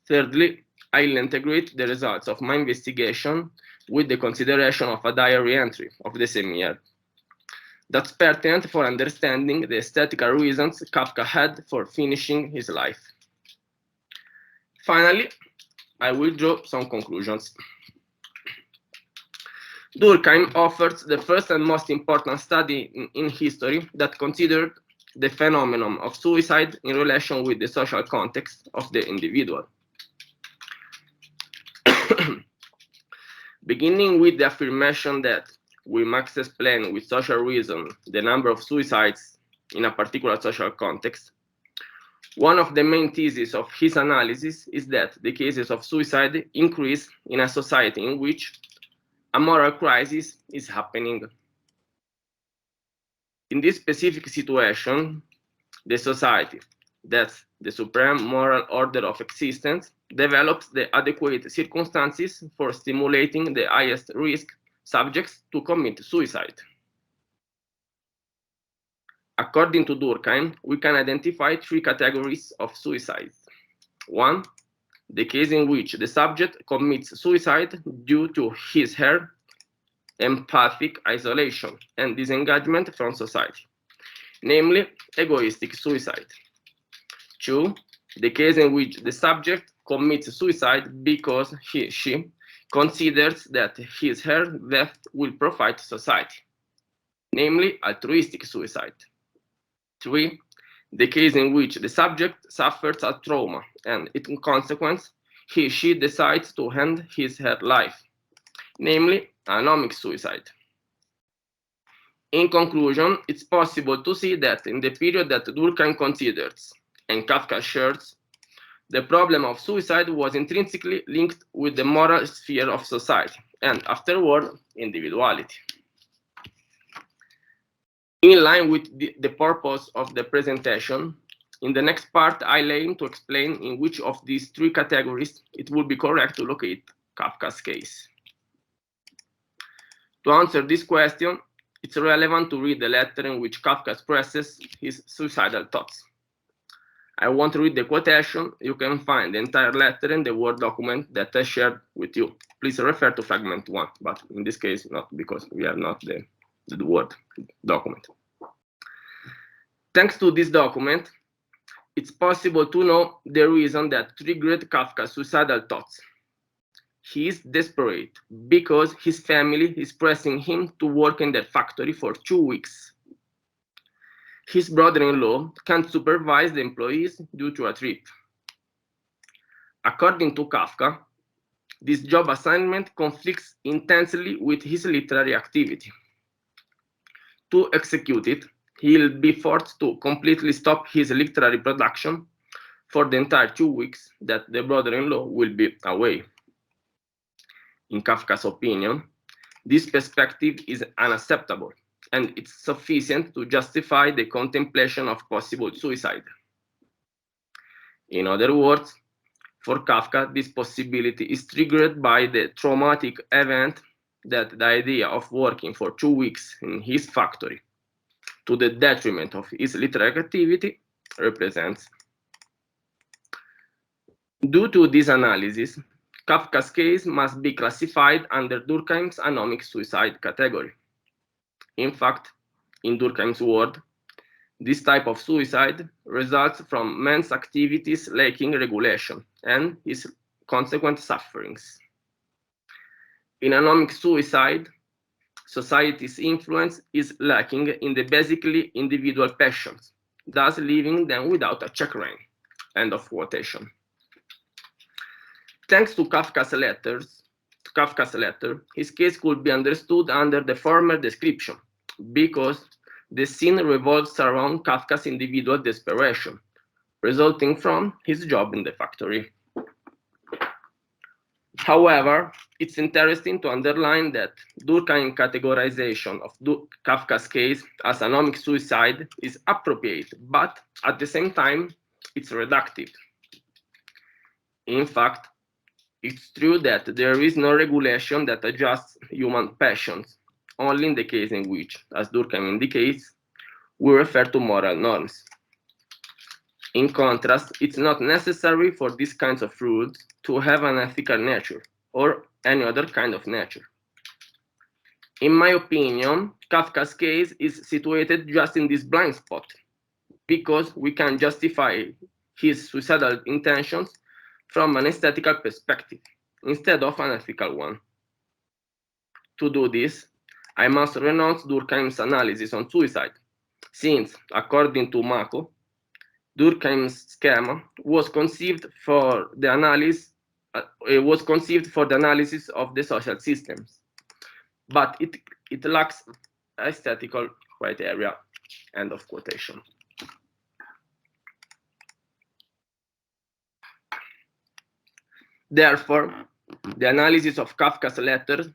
Speaker 7: Thirdly, I'll integrate the results of my investigation with the consideration of a diary entry of the same year. That's pertinent for understanding the aesthetical reasons Kafka had for finishing his life. Finally, I will draw some conclusions. Durkheim offers the first and most important study in history that considered the phenomenon of suicide in relation with the social context of the individual. Beginning with the affirmation that we must explain with social reason the number of suicides in a particular social context, one of the main theses of his analysis is that the cases of suicide increase in a society in which a moral crisis is happening. In this specific situation, the society, that's the supreme moral order of existence, develops the adequate circumstances for stimulating the highest risk subjects to commit suicide. According to Durkheim, we can identify three categories of suicide. One, the case in which the subject commits suicide due to his/her empathic isolation and disengagement from society, namely egoistic suicide. Two, the case in which the subject commits suicide because he/she considers that his/her death will profit society, namely altruistic suicide. Three, the case in which the subject suffers a trauma and in consequence he/she decides to end his/her life, namely anomic suicide. In conclusion, it's possible to see that in the period that Durkheim considers and Kafka shares, the problem of suicide was intrinsically linked with the moral sphere of society and afterward individuality. In line with the purpose of the presentation, in the next part I aim to explain in which of these three categories it would be correct to locate Kafka's case. To answer this question, it's relevant to read the letter in which Kafka expresses his suicidal thoughts. I won't read the quotation. You can find the entire letter in the Word document that I shared with you. Please refer to fragment 1, but in this case, not because we have not the Word document. Thanks to this document, it's possible to know the reason that triggered Kafka's suicidal thoughts. He is desperate because his family is pressing him to work in their factory for 2 weeks. His brother-in-law can't supervise the employees due to a trip. According to Kafka, this job assignment conflicts intensely with his literary activity. To execute it, he'll be forced to completely stop his literary production for the entire 2 weeks that the brother-in-law will be away. In Kafka's opinion, this perspective is unacceptable, and it's sufficient to justify the contemplation of possible suicide. In other words, for Kafka, this possibility is triggered by the traumatic event that the idea of working for 2 weeks in his factory, to the detriment of his literary activity, represents. Due to this analysis, Kafka's case must be classified under Durkheim's anomic suicide category. In fact, in Durkheim's word, this type of suicide results from man's activities lacking regulation and his consequent sufferings. In anomic suicide, society's influence is lacking in the basically individual passions, thus leaving them without a check rein. End of quotation. Thanks to Kafka's letter, his case could be understood under the former description, because the scene revolves around Kafka's individual desperation, resulting from his job in the factory. However, it's interesting to underline that Durkheim's categorization of Kafka's case as anomic suicide is appropriate, but at the same time, it's reductive. In fact, it's true that there is no regulation that adjusts human passions, only in the case in which, as Durkheim indicates, we refer to moral norms. In contrast, it's not necessary for these kinds of rules to have an ethical nature or any other kind of nature. In my opinion, Kafka's case is situated just in this blind spot, because we can justify his suicidal intentions from an aesthetical perspective, instead of an ethical one. To do this, I must renounce Durkheim's analysis on suicide, since, according to Mako, Durkheim's schema was conceived for the analysis of the social systems, but it lacks aesthetical criteria. End of quotation. Therefore, the analysis of Kafka's letters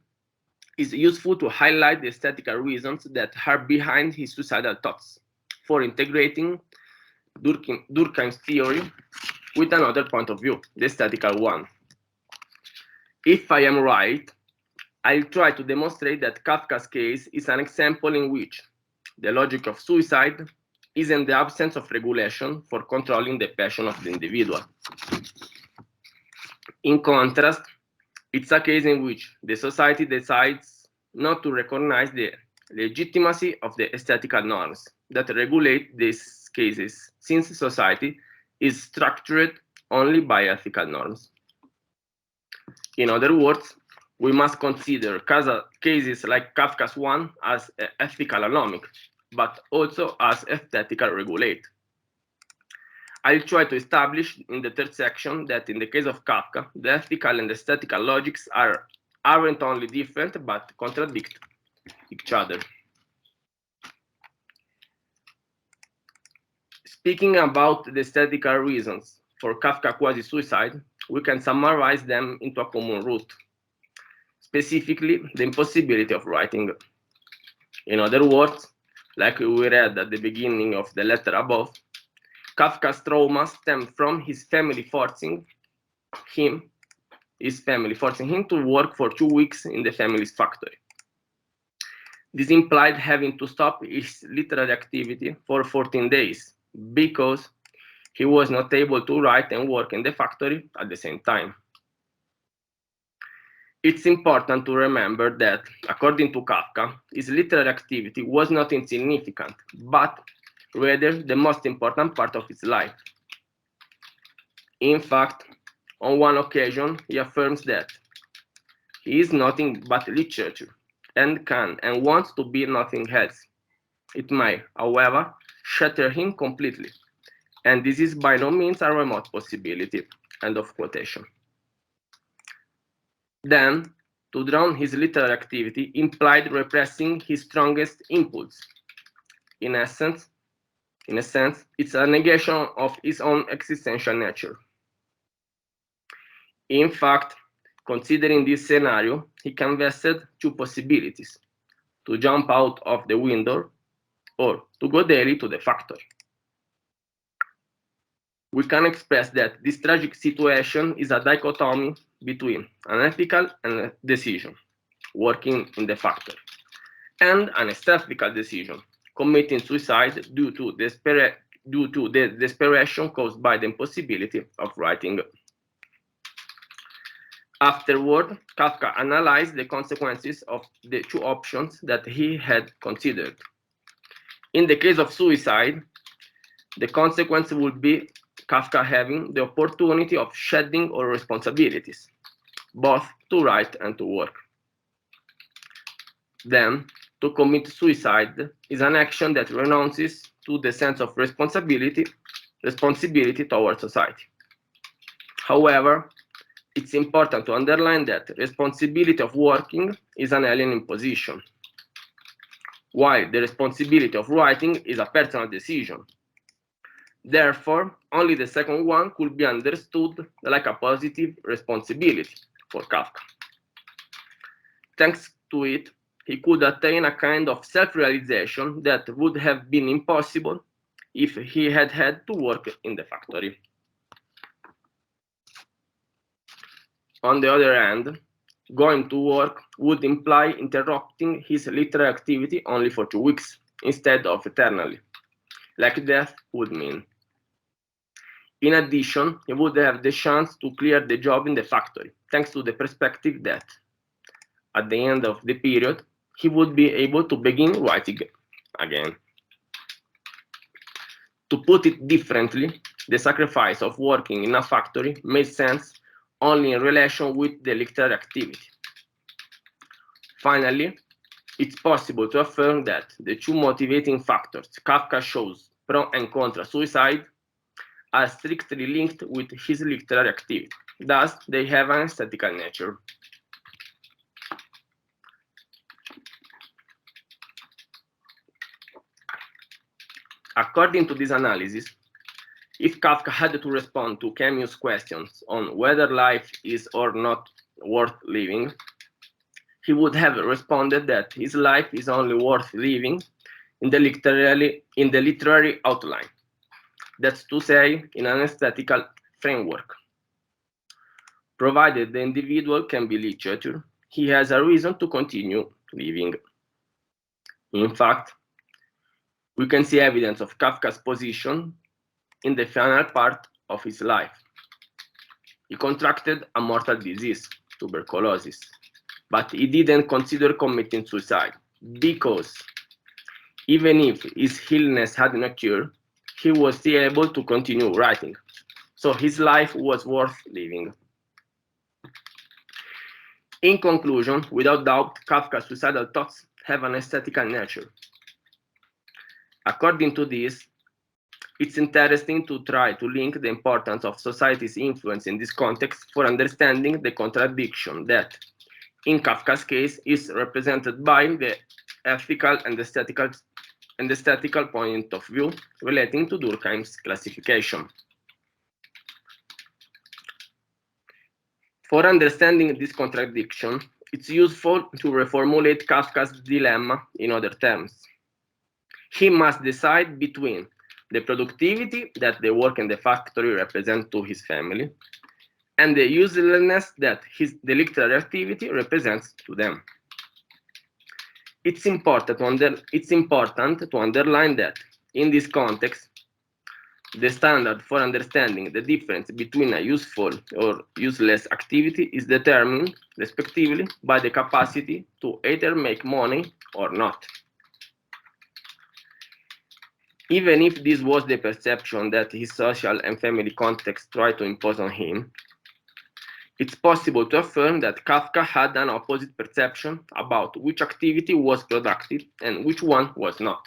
Speaker 7: is useful to highlight the aesthetical reasons that are behind his suicidal thoughts, for integrating Durkheim's theory with another point of view, the aesthetical one. If I am right, I'll try to demonstrate that Kafka's case is an example in which the logic of suicide is in the absence of regulation for controlling the passion of the individual. In contrast, it's a case in which the society decides not to recognize the legitimacy of the aesthetical norms that regulate these cases, since society is structured only by ethical norms. In other words, we must consider cases like Kafka's one as ethical anomic, but also as aesthetical regulate. I'll try to establish in the third section that in the case of Kafka, the ethical and aesthetical logics aren't only different, but contradict each other. Speaking about the aesthetical reasons for Kafka quasi-suicide, we can summarize them into a common root, specifically the impossibility of writing. In other words, like we read at the beginning of the letter above, Kafka's trauma stemmed from his family forcing him to work for 2 weeks in the family's factory. This implied having to stop his literary activity for 14 days because he was not able to write and work in the factory at the same time. It's important to remember that, according to Kafka, his literary activity was not insignificant, but rather the most important part of his life. In fact, on one occasion, he affirms that he is nothing but literature, and can and wants to be nothing else. It may, however, shatter him completely, and this is by no means a remote possibility. End of quotation. Then, to drown his literary activity implied repressing his strongest impulse. In a sense, it's a negation of his own existential nature. In fact, considering this scenario, he canvassed 2 possibilities: to jump out of the window or to go daily to the factory. We can express that this tragic situation is a dichotomy between an ethical decision, working in the factory, and an aesthetical decision, committing suicide due to the desperation caused by the impossibility of writing. Afterward, Kafka analyzed the consequences of the 2 options that he had considered. In the case of suicide, the consequence would be Kafka having the opportunity of shedding all responsibilities, both to write and to work. Then, to commit suicide is an action that renounces to the sense of responsibility towards society. However, it's important to underline that responsibility of working is an alien imposition, while the responsibility of writing is a personal decision. Therefore, only the second one could be understood like a positive responsibility for Kafka. Thanks to it, he could attain a kind of self-realization that would have been impossible if he had had to work in the factory. On the other hand, going to work would imply interrupting his literary activity only for 2 weeks, instead of eternally, like death would mean. In addition, he would have the chance to clear the job in the factory, thanks to the perspective that, at the end of the period, he would be able to begin writing again. To put it differently, the sacrifice of working in a factory made sense only in relation with the literary activity. Finally, it's possible to affirm that the two motivating factors Kafka shows, pro and contra suicide, are strictly linked with his literary activity. Thus, they have an aesthetical nature. According to this analysis, if Kafka had to respond to Camus' questions on whether life is or not worth living, he would have responded that his life is only worth living in the literary outline. That's to say, in an aesthetical framework. Provided the individual can be literature, he has a reason to continue living. In fact, we can see evidence of Kafka's position in the final part of his life. He contracted a mortal disease, tuberculosis, but he didn't consider committing suicide because even if his illness had not cured, he was still able to continue writing. So his life was worth living. In conclusion, without doubt, Kafka's suicidal thoughts have an aesthetical nature. According to this, it's interesting to try to link the importance of society's influence in this context for understanding the contradiction that, in Kafka's case, is represented by the ethical and aesthetical point of view relating to Durkheim's classification. For understanding this contradiction, it's useful to reformulate Kafka's dilemma in other terms. He must decide between the productivity that the work in the factory represents to his family and the uselessness that the literary activity represents to them. It's important to underline that, in this context, the standard for understanding the difference between a useful or useless activity is determined, respectively, by the capacity to either make money or not. Even if this was the perception that his social and family context tried to impose on him, it's possible to affirm that Kafka had an opposite perception about which activity was productive and which one was not.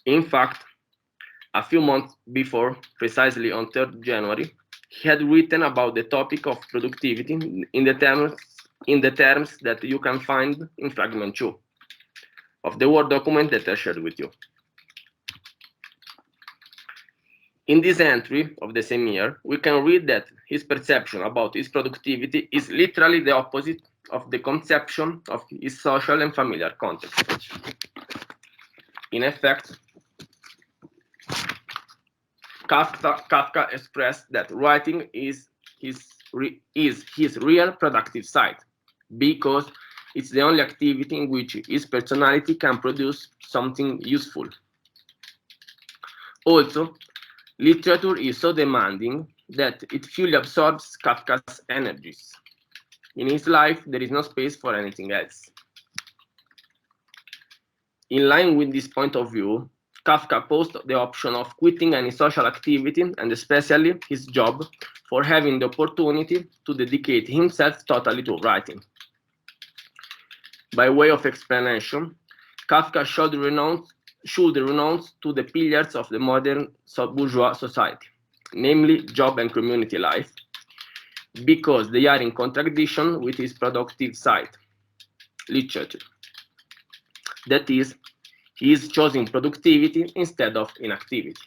Speaker 7: In fact, a few months before, precisely on 3rd January, he had written about the topic of productivity in the terms that you can find in fragment 2 of the Word document that I shared with you. In this entry of the same year, we can read that his perception about his productivity is literally the opposite of the conception of his social and familiar context. In effect, Kafka expressed that writing is his real productive side, because it's the only activity in which his personality can produce something useful. Also, literature is so demanding that it fully absorbs Kafka's energies. In his life, there is no space for anything else. In line with this point of view, Kafka posed the option of quitting any social activity, and especially his job, for having the opportunity to dedicate himself totally to writing. By way of explanation, Kafka should renounce to the pillars of the modern bourgeois society, namely job and community life, because they are in contradiction with his productive side, literature. That is, he is choosing productivity instead of inactivity.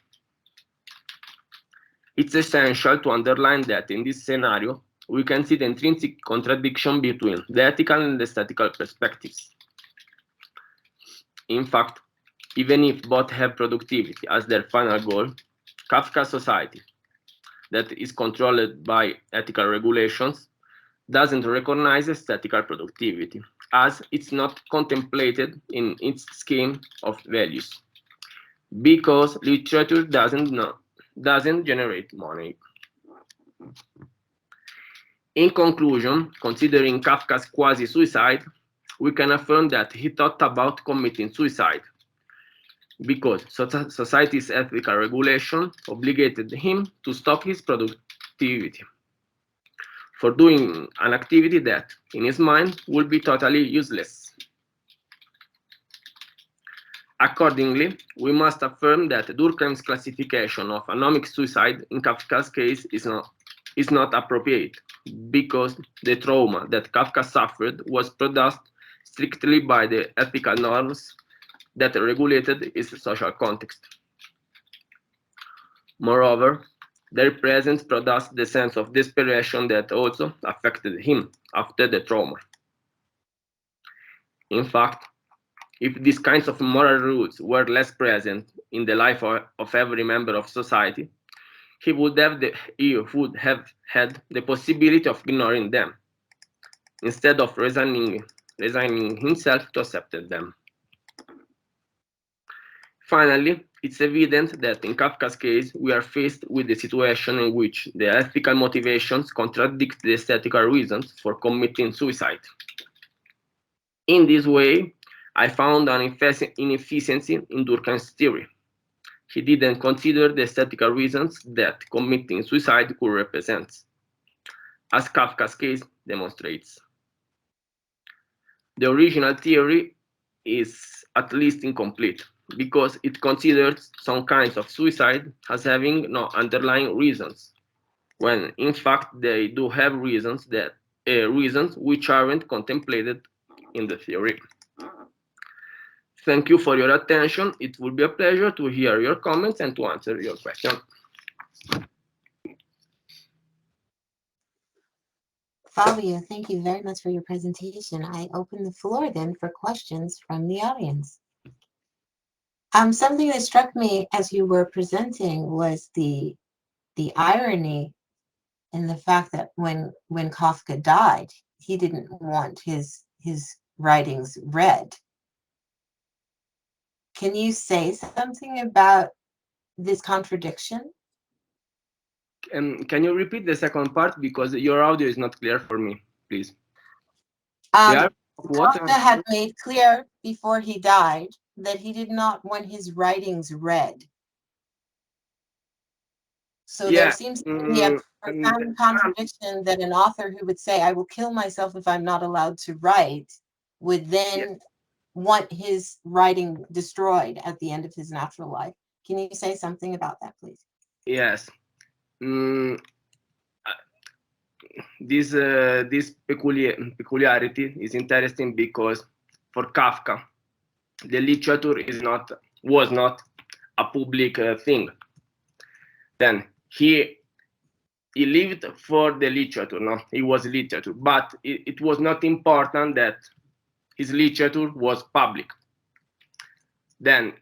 Speaker 7: It's essential to underline that in this scenario, we can see the intrinsic contradiction between the ethical and the aesthetical perspectives. In fact, even if both have productivity as their final goal, Kafka's society, that is controlled by ethical regulations, doesn't recognize aesthetical productivity, as it's not contemplated in its scheme of values, because literature doesn't generate money. In conclusion, considering Kafka's quasi-suicide, we can affirm that he thought about committing suicide, because society's ethical regulation obligated him to stop his productivity. for doing an activity that, in his mind, would be totally useless. Accordingly, we must affirm that Durkheim's classification of anomic suicide in Kafka's case is not appropriate, because the trauma that Kafka suffered was produced strictly by the ethical norms that regulated his social context. Moreover, their presence produced the sense of desperation that also affected him after the trauma. In fact, if these kinds of moral rules were less present in the life of every member of society, he would have had the possibility of ignoring them, instead of resigning himself to accept them. Finally, it's evident that in Kafka's case, we are faced with a situation in which the ethical motivations contradict the aesthetical reasons for committing suicide. In this way, I found an inefficiency in Durkheim's theory. He didn't consider the aesthetical reasons that committing suicide could represent, as Kafka's case demonstrates. The original theory is at least incomplete, because it considers some kinds of suicide as having no underlying reasons, when in fact they do have reasons which aren't contemplated in the theory. Thank you for your attention. It will be a pleasure to hear your comments and to answer your questions.
Speaker 1: Fabio, thank you very much for your presentation. I open the floor then for questions from the audience. Something that struck me as you were presenting was the irony in the fact that when Kafka died, he didn't want his writings read. Can you say something about this contradiction?
Speaker 7: Can you repeat the second part, because your audio is not clear for me, please?
Speaker 1: Kafka had made clear before he died that he did not want his writings read. So there seems to be a profound contradiction that an author who would say, I will kill myself if I'm not allowed to write, would then want his writing destroyed at the end of his natural life. Can you say something about that, please?
Speaker 7: Yes. This peculiarity is interesting because for Kafka, the literature was not a public thing. Then he lived for the literature, no? It was literature, but it was not important that his literature was public. Then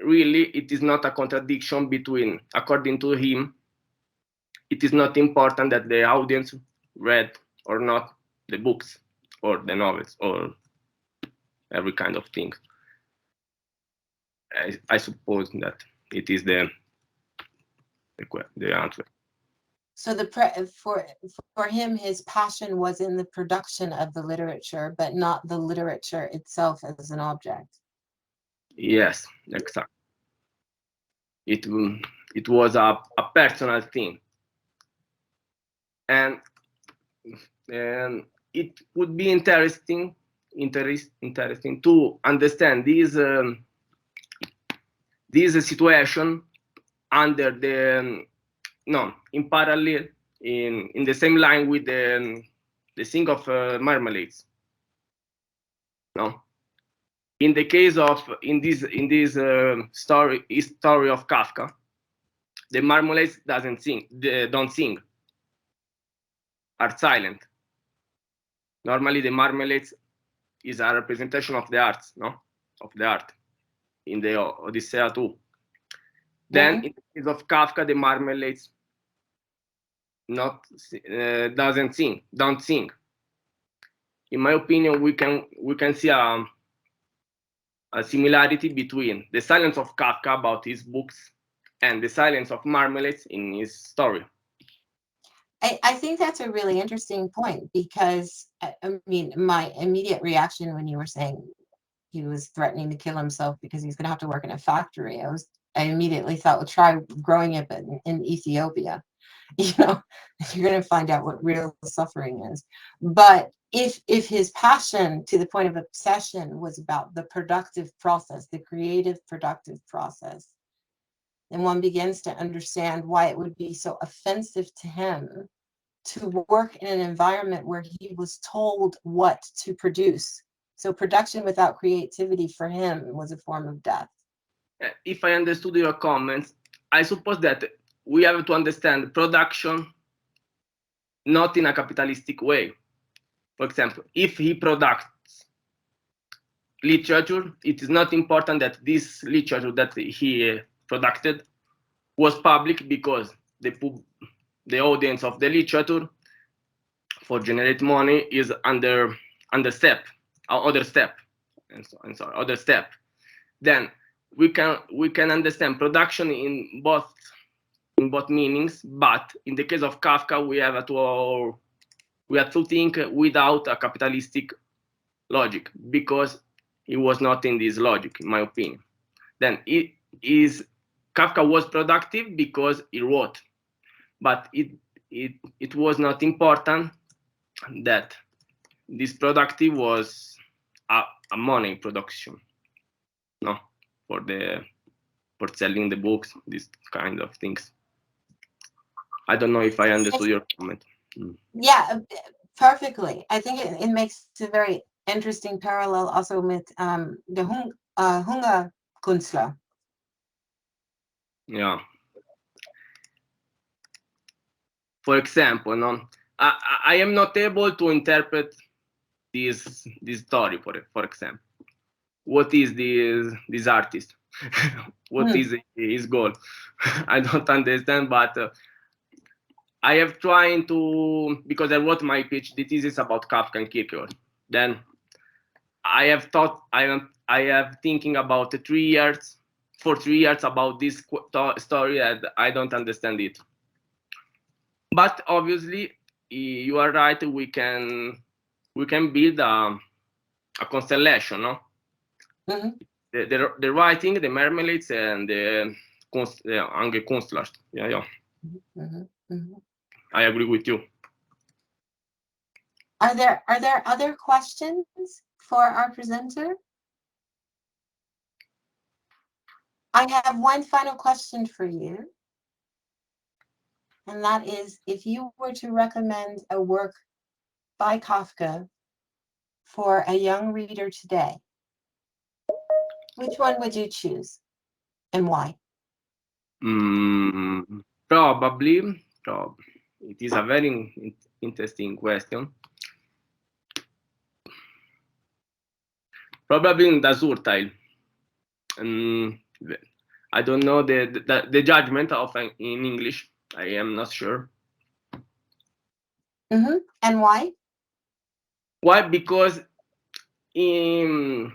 Speaker 7: really it is not a contradiction between, according to him, it is not important that the audience read or not the books or the novels or every kind of thing. I suppose that it is the answer.
Speaker 1: So for him, his passion was in the production of the literature, but not the literature itself as an object.
Speaker 7: Yes, exactly. It was a personal thing, and it would be interesting to understand this situation under in parallel, in the same line with the thing of marmalades. No, in the case of this story of Kafka, the marmalades don't sing, are silent. Normally, the marmalades is a representation of the arts, no, of the art in the Odyssey too. Then, in the case of Kafka, the marmalades don't sing. In my opinion, we can see a similarity between the silence of Kafka about his books and the silence of marmalades in his story.
Speaker 1: I think that's a really interesting point, because I mean, my immediate reaction when you were saying he was threatening to kill himself because he's going to have to work in a factory, I immediately thought, well, try growing up in Ethiopia. you know, you're going to find out what real suffering is. But if his passion to the point of obsession was about the productive process, the creative productive process, then one begins to understand why it would be so offensive to him to work in an environment where he was told what to produce. So production without creativity for him was a form of death.
Speaker 7: If I understood your comments, I suppose that we have to understand production not in a capitalistic way. For example, if he products literature, it is not important that this literature that he produced was public, because the audience of the literature for generate money is under step, other step, other step. Then we can understand production in both meanings, but in the case of Kafka, we have to think without a capitalistic logic, because he was not in this logic, in my opinion. Then Kafka was productive because he wrote, but it was not important that this productive was a money production, no, for selling the books, this kind of things. I don't know if I understood your comment.
Speaker 1: Yeah, perfectly. I think it makes a very interesting parallel also with the Hungerkünstler.
Speaker 7: Yeah. For example, no, I am not able to interpret this story. For example, what is this artist? What is his goal? I don't understand, but I have trying to, because I wrote my PhD thesis about Kafka and Kierkegaard. Then I have thought, I have thinking about 3 years, for 3 years about this story, and I don't understand it. But obviously, you are right. We can build a constellation, no?
Speaker 1: Mm-hmm.
Speaker 7: The writing, the marmalades, and the Kunstler. Yeah.
Speaker 1: Mm-hmm. Mm-hmm.
Speaker 7: I agree with you.
Speaker 1: Are there other questions for our presenter? I have one final question for you, and that is, if you were to recommend a work by Kafka for a young reader today, which one would you choose and why?
Speaker 7: Probably. It is a very interesting question. Probably in Das Urteil. I don't know the judgment of in English. I am not sure.
Speaker 1: Mm-hmm. And why?
Speaker 7: Why? Because in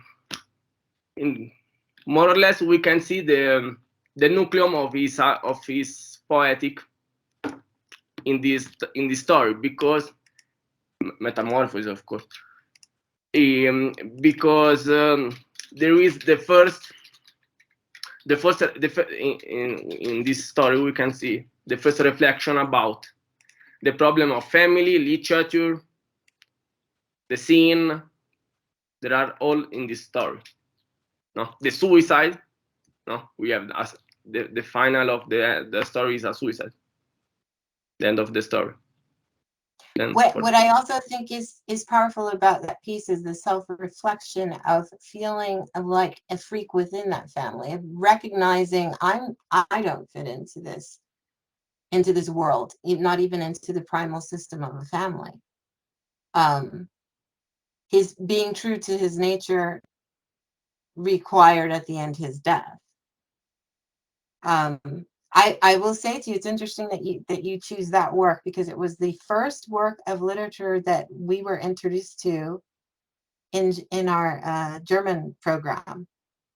Speaker 7: more or less we can see the nucleum of his poetic in this story, because metamorphosis, of course. Because there is in this story we can see the first reflection about the problem of family, literature, the scene. They are all in this story. No, the suicide. No, we have the final of the story is a suicide. The end of the story.
Speaker 1: What I also think is powerful about that piece is the self-reflection of feeling like a freak within that family, of recognizing I don't fit into this world, not even into the primal system of a family. His being true to his nature required at the end his death. I will say to you, it's interesting that you choose that work, because it was the first work of literature that we were introduced to in our German program.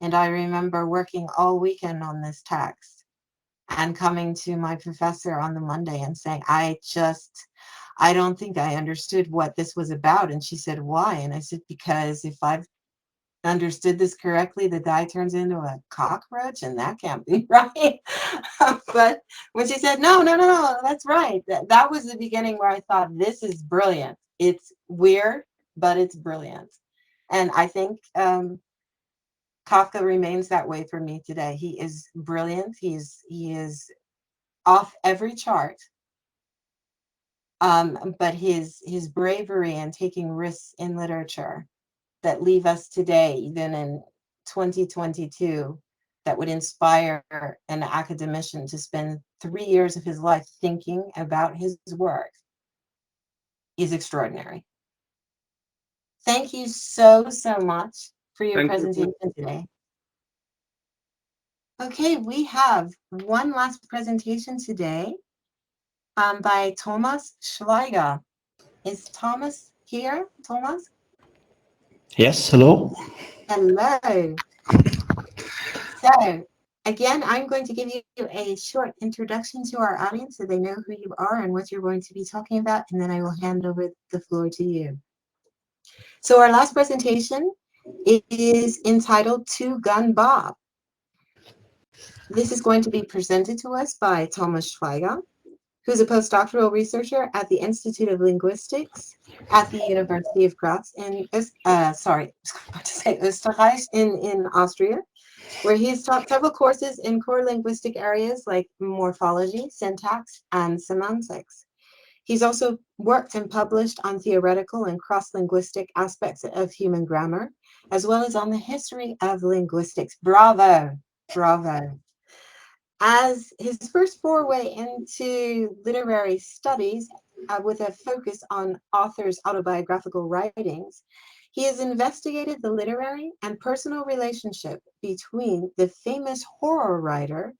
Speaker 1: And I remember working all weekend on this text and coming to my professor on the Monday and saying, I don't think I understood what this was about. And she said, why? And I said, because if I've understood this correctly, the guy turns into a cockroach, and that can't be right. But when she said, no, that's right. That was the beginning where I thought, this is brilliant. It's weird, but it's brilliant. And I think Kafka remains that way for me today. He is brilliant. He is off every chart. But his bravery and taking risks in literature that leave us today, even in 2022, that would inspire an academician to spend 3 years of his life thinking about his work is extraordinary. Thank you so much for your presentation today. Okay, we have one last presentation today by Thomas Schwaiger. Is Thomas here, Thomas?
Speaker 8: Yes, hello.
Speaker 1: Hello. So, again, I'm going to give you a short introduction to our audience so they know who you are and what you're going to be talking about, and then I will hand over the floor to you. So our last presentation is entitled Two Gun Bob. This is going to be presented to us by Thomas Schwaiger, who's a postdoctoral researcher at the Institute of Linguistics at the University of Graz in Österreich in Austria, where he has taught several courses in core linguistic areas like morphology, syntax, and semantics. He's also worked and published on theoretical and cross-linguistic aspects of human grammar, as well as on the history of linguistics. Bravo, bravo. As his first foray into literary studies, with a focus on authors' autobiographical writings, he has investigated the literary and personal relationship between the famous horror writer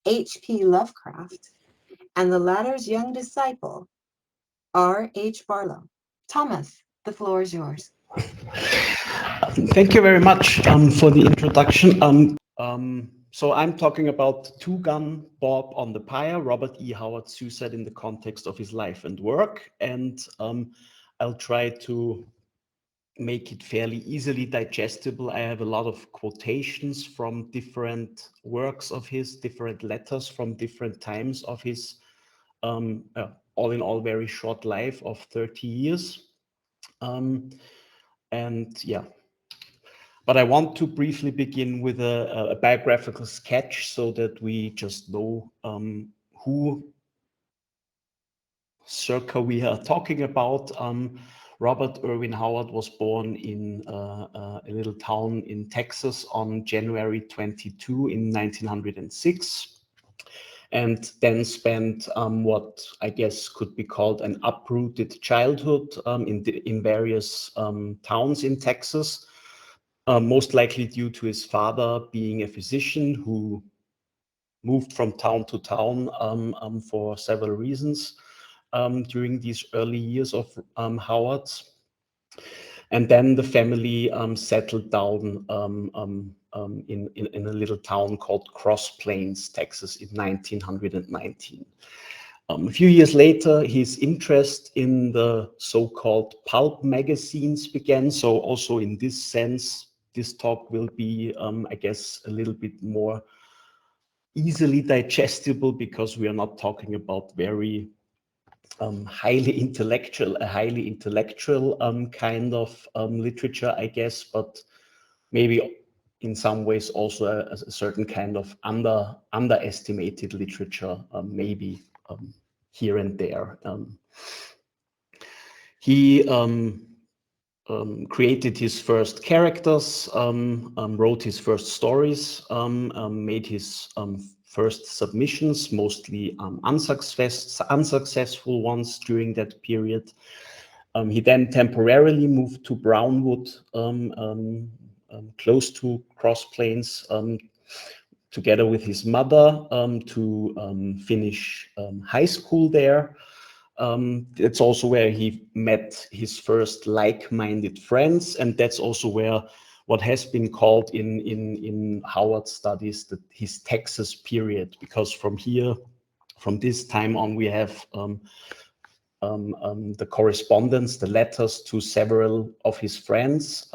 Speaker 1: H.P. Lovecraft and the latter's young disciple, R.H. Barlow. Thomas, the floor is yours.
Speaker 8: Thank you very much for the introduction. So I'm talking about Two Gun Bob on the Pyre, Robert E. Howard's suicide in the context of his life and work. And I'll try to make it fairly easily digestible. I have a lot of quotations from different works of his, different letters from different times of his, all in all, very short life of 30 years. And yeah, but I want to briefly begin with a biographical sketch so that we just know who circa we are talking about. Robert Irwin Howard was born in a little town in Texas on January 22 in 1906. And then spent what I guess could be called an uprooted childhood in various towns in Texas, most likely due to his father being a physician who moved from town to town for several reasons during these early years of Howard's. And then the family settled down in a little town called Cross Plains, Texas in 1919. A few years later, his interest in the so-called pulp magazines began. So also in this sense, this talk will be, I guess, a little bit more easily digestible because we are not talking about very highly intellectual kind of literature, I guess, but maybe in some ways also a certain kind of underestimated literature, maybe here and there. He created his first characters, wrote his first stories, made his first submissions, mostly unsuccessful ones during that period. He then temporarily moved to Brownwood, close to Cross Plains, together with his mother to finish high school there. It's also where he met his first like-minded friends, and that's also where what has been called in Howard studies his Texas period, because from this time on, we have the correspondence, the letters to several of his friends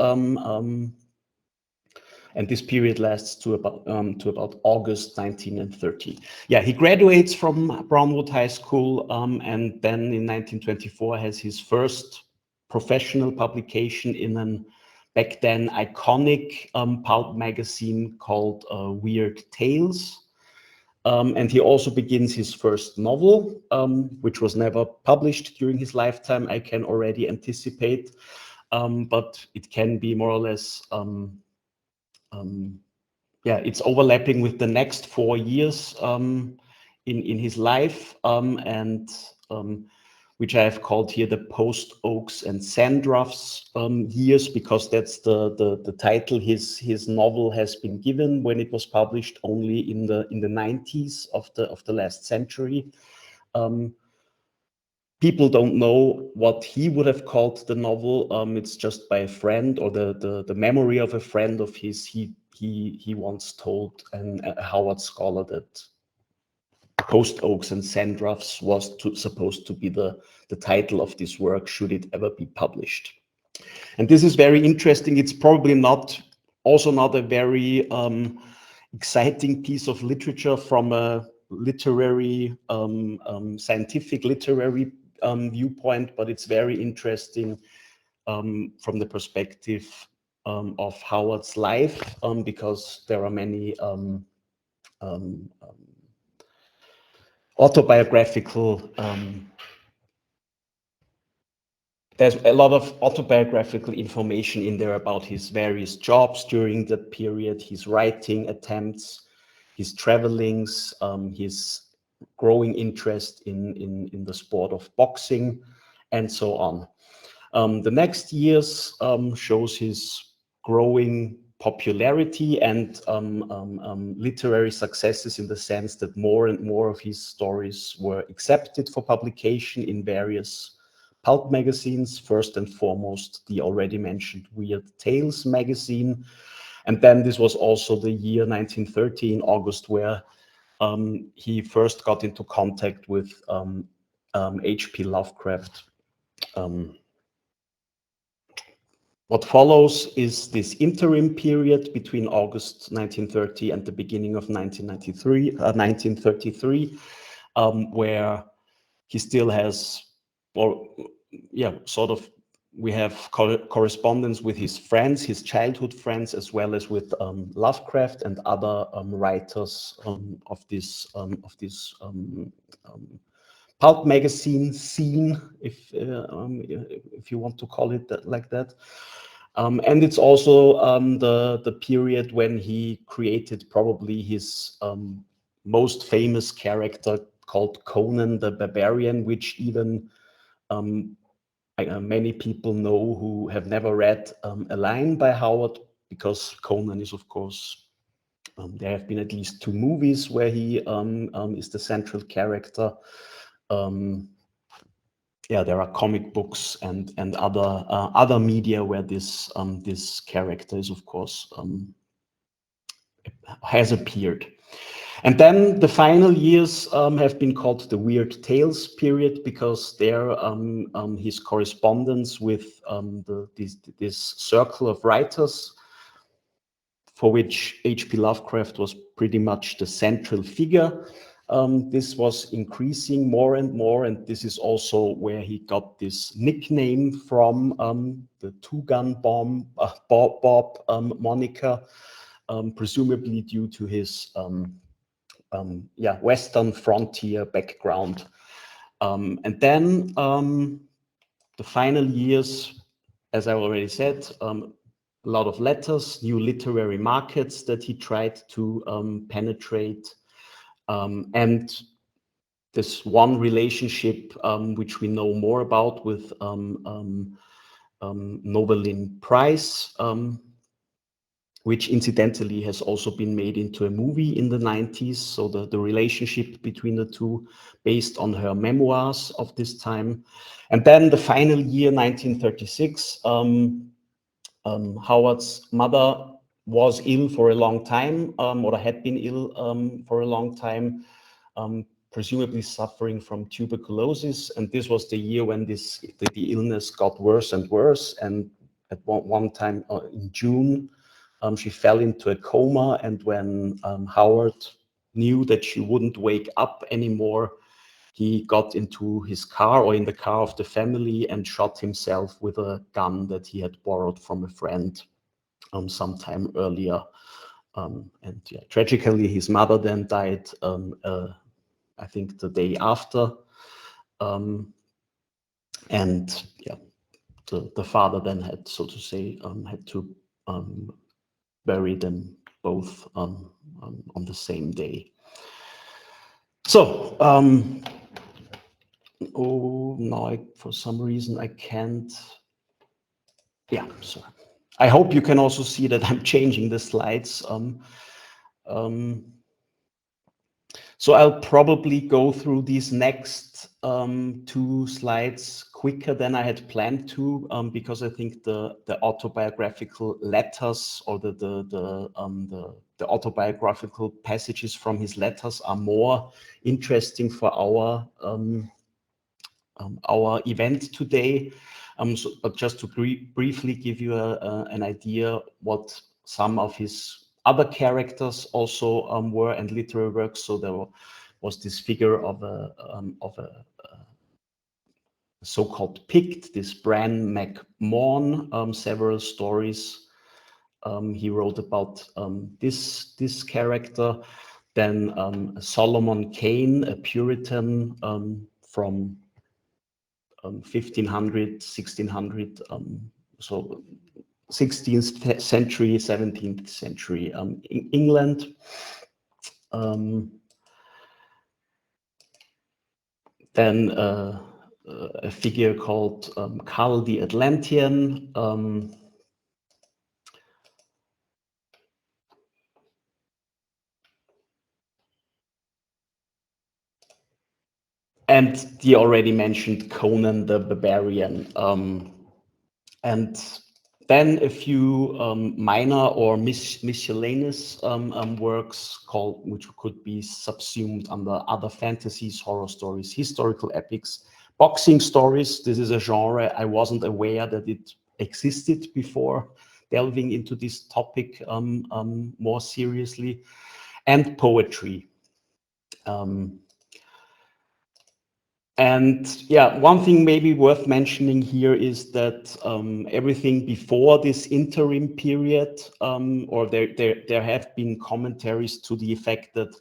Speaker 8: and this period lasts to about August 1930. Yeah, he graduates from Brownwood High School, and then in 1924 has his first professional publication in an back then iconic pulp magazine called Weird Tales. And he also begins his first novel, which was never published during his lifetime, I can already anticipate, but it can be more or less, yeah, it's overlapping with the next 4 years in his life, and which I have called here the post-Oaks and Sandruffs years, because that's the title his novel has been given when it was published only in the 90s of the last century. People don't know what he would have called the novel. It's just by a friend, or the memory of a friend of his. He once told a Howard scholar that Post-Oaks and Sandruffs was supposed to be the title of this work, should it ever be published. And this is very interesting. It's probably also not a very exciting piece of literature from a literary, scientific literary viewpoint, but it's very interesting from the perspective of Howard's life, because there are many autobiographical, there's a lot of autobiographical information in there about his various jobs during that period, his writing attempts, his travelings, his growing interest in the sport of boxing, and so on. The next years shows his growing popularity and literary successes, in the sense that more and more of his stories were accepted for publication in various pulp magazines, first and foremost the already mentioned Weird Tales magazine. And then this was also the year 1930 in August, where he first got into contact with H.P. Lovecraft. What follows is this interim period between August 1930 and the beginning of 1933, where he still has, or yeah, sort of, we have correspondence with his friends, his childhood friends, as well as with Lovecraft and other writers of this pulp magazine scene, if you want to call it like that. And it's also the period when he created probably his most famous character, called Conan the Barbarian, which even many people know who have never read a line by Howard, because Conan is, of course, there have been at least 2 movies where he is the central character. Yeah, there are comic books and other media where this character is, of course, has appeared. And then the final years have been called the Weird Tales period, because there his correspondence with this circle of writers, for which H.P. Lovecraft was pretty much the central figure, this was increasing more and more, and this is also where he got this nickname from, the two-gun bomb Bob moniker, presumably due to his Western frontier background. And then the final years, as I already said, a lot of letters, new literary markets that he tried to penetrate, and this one relationship which we know more about with Novelin Price, which incidentally has also been made into a movie in the 90s. So the relationship between the two, based on her memoirs of this time. And then the final year, 1936, Howard's mother was ill for a long time, or had been ill for a long time, presumably suffering from tuberculosis. And this was the year when the illness got worse and worse. And at one time in June She fell into a coma, and when Howard knew that she wouldn't wake up anymore, he got into his car, or in the car of the family, and shot himself with a gun that he had borrowed from a friend sometime earlier. And yeah, tragically, his mother then died, I think the day after. And yeah, the father then had, so to say, had to bury them both on the same day. So, oh, now for some reason I can't. Yeah, so I hope you can also see that I'm changing the slides. So I'll probably go through these next 2 slides quicker than I had planned to, because I think the autobiographical letters, or the autobiographical passages from his letters are more interesting for our event today. But just to briefly give you an idea what some of his other characters also were, and literary works. So there was this figure of a so-called Pict, this Bran MacMahon, several stories he wrote about this character. Then Solomon Kane, a Puritan from 1500, 1600, so 16th century, 17th century England. Then a figure called Karl the Atlantean. And the already mentioned Conan the Barbarian. And then a few minor or miscellaneous works which could be subsumed under other fantasies, horror stories, historical epics, boxing stories. This is a genre I wasn't aware that it existed before delving into this topic more seriously, and poetry. And yeah, one thing maybe worth mentioning here is that everything before this interim period, or there have been commentaries to the effect that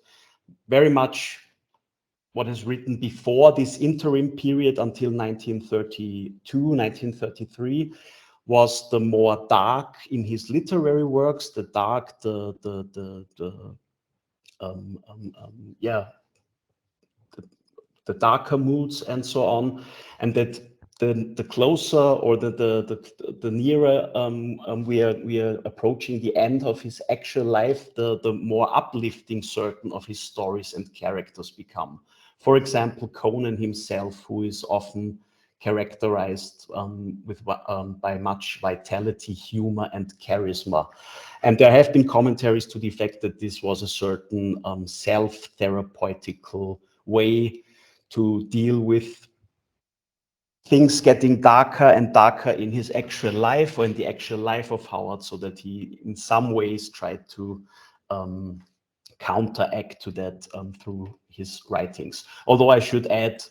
Speaker 8: very much what is written before this interim period until 1932, 1933 was the more dark in his literary works, the dark, the darker moods and so on, and that the closer or the nearer we are approaching the end of his actual life, the more uplifting certain of his stories and characters become. For example, Conan himself, who is often characterized by much vitality, humor, and charisma. And there have been commentaries to the effect that this was a certain self-therapeutical way to deal with things getting darker and darker in his actual life, or in the actual life of Howard, so that he in some ways tried to counteract to that through his writings. Although I should add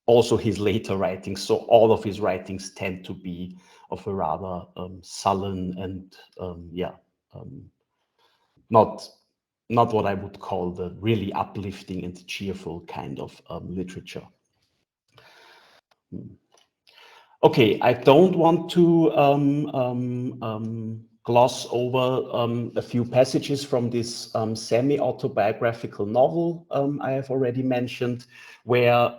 Speaker 8: also his later writings, so all of his writings tend to be of a rather sullen and not what I would call the really uplifting and cheerful kind of literature. Okay, I don't want to gloss over a few passages from this semi-autobiographical novel I have already mentioned, where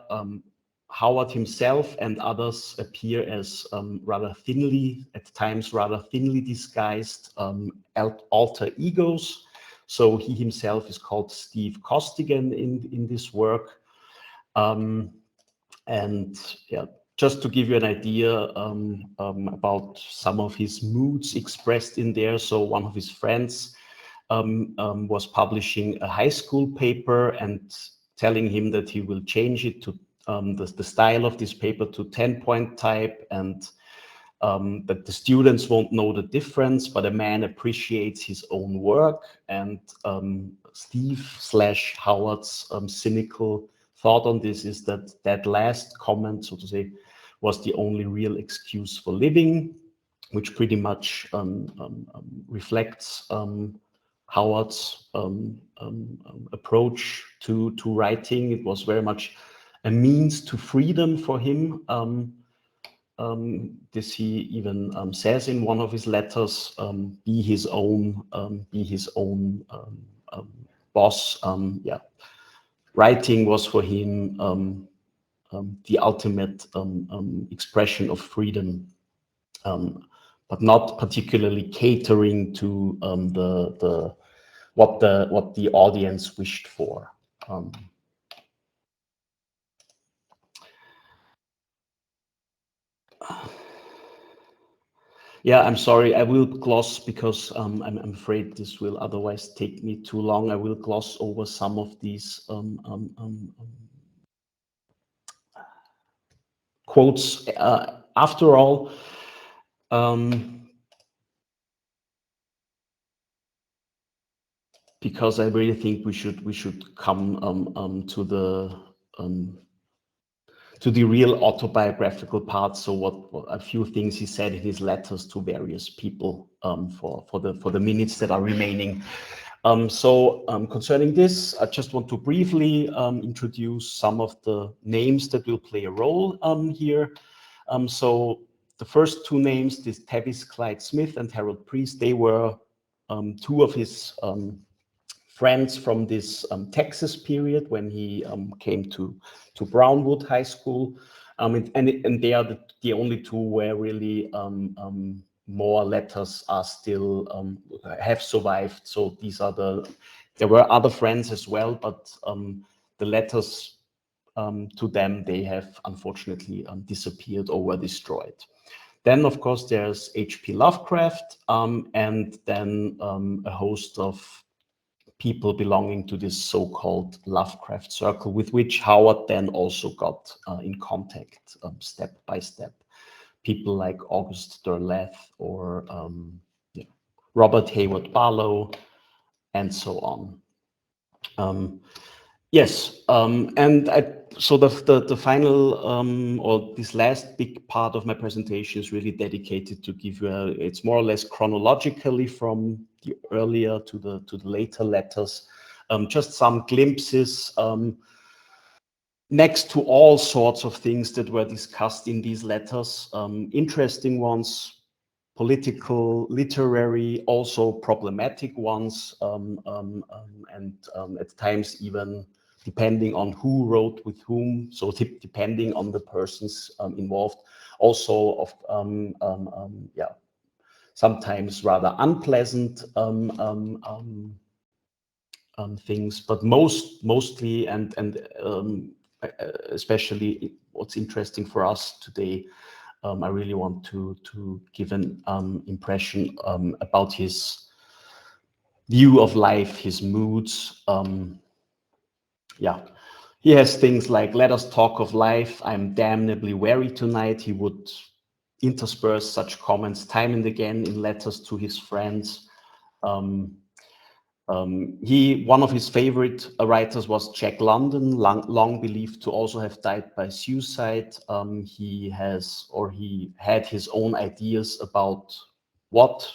Speaker 8: Howard himself and others appear as rather thinly, at times rather thinly disguised alter egos. So he himself is called Steve Costigan in this work. And yeah, just to give you an idea about some of his moods expressed in there. So one of his friends was publishing a high school paper and telling him that he will change it to the style of this paper to 10-point type, and that the students won't know the difference, but a man appreciates his own work. And Steve/Howard's cynical thought on this is that that last comment, so to say, was the only real excuse for living, which pretty much reflects Howard's approach to writing. It was very much a means to freedom for him. This he even says in one of his letters, be his own boss. Yeah, writing was for him the ultimate expression of freedom, but not particularly catering to what the audience wished for. Yeah, I'm sorry, I will gloss because I'm afraid this will otherwise take me too long. I will gloss over some of these quotes. After all, because I really think we should come to the real autobiographical part. So what a few things he said in his letters to various people for the minutes that are remaining. Concerning this, I just want to briefly introduce some of the names that will play a role here. So the first two names, this Tavis Clyde Smith and Harold Priest, they were two of his friends from this Texas period when he came to Brownwood High School, and they are the only two where really more letters are still have survived. So these are there were other friends as well, but the letters to them, they have unfortunately disappeared or were destroyed. Then, of course, there's H.P. Lovecraft, and then a host of people belonging to this so-called Lovecraft circle, with which Howard then also got in contact step by step. People like August Derleth or Robert Hayward Barlow, and so on. Yes, and so the final or this last big part of my presentation is really dedicated to give you it's more or less chronologically from the earlier to the later letters, just some glimpses next to all sorts of things that were discussed in these letters, interesting ones, political, literary, also problematic ones, and at times even depending on who wrote with whom, so depending on the persons involved, also of sometimes rather unpleasant things, but mostly and especially what's interesting for us today, I really want to give an impression about his view of life, his moods. Yeah, he has things like, let us talk of life, I'm damnably weary tonight. He would intersperse such comments time and again in letters to his friends. One of his favorite writers was Jack London, long believed to also have died by suicide. He had his own ideas about what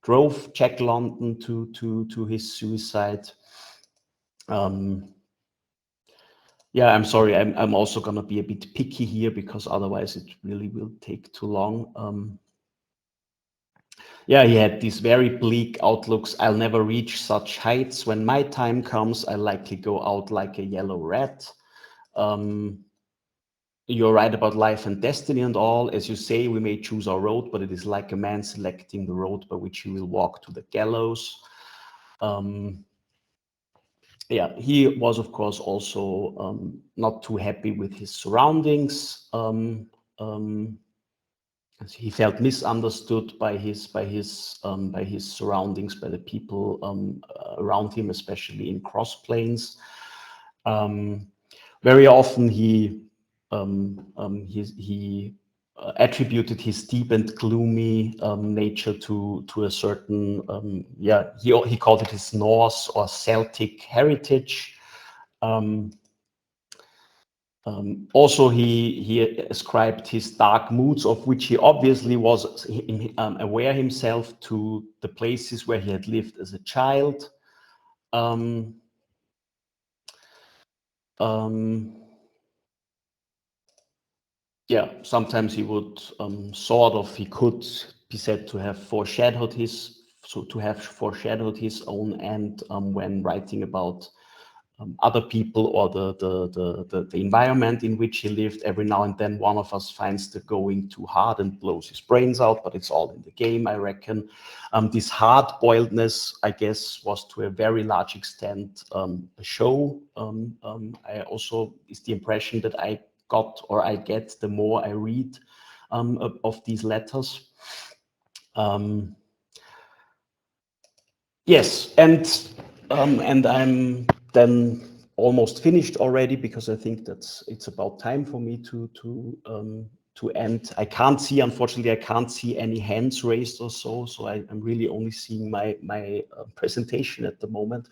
Speaker 8: drove Jack London to his suicide. Yeah, I'm sorry. I'm also gonna be a bit picky here because otherwise it really will take too long. Yeah, he had these very bleak outlooks. I'll never reach such heights. When my time comes, I'll likely go out like a yellow rat. You're right about life and destiny and all. As you say, we may choose our road, but it is like a man selecting the road by which he will walk to the gallows. Yeah, he was, of course, also not too happy with his surroundings. He felt misunderstood by his surroundings, by the people around him, especially in cross planes. Very often he attributed his deep and gloomy nature to a certain, he called it his Norse or Celtic heritage. Also, he ascribed his dark moods, of which he obviously was aware himself, to the places where he had lived as a child. Sometimes he would he could be said to have foreshadowed his own end when writing about other people or the environment in which he lived. Every now and then one of us finds the going too hard and blows his brains out, but it's all in the game, I reckon. This hard-boiledness, I guess, was to a very large extent a show. I also, is the impression that I got, or I get, the more I read of these letters. Yes, and I'm then almost finished already, because I think it's about time for me to end. I can't see, unfortunately, I can't see any hands raised or so I'm really only seeing my presentation at the moment.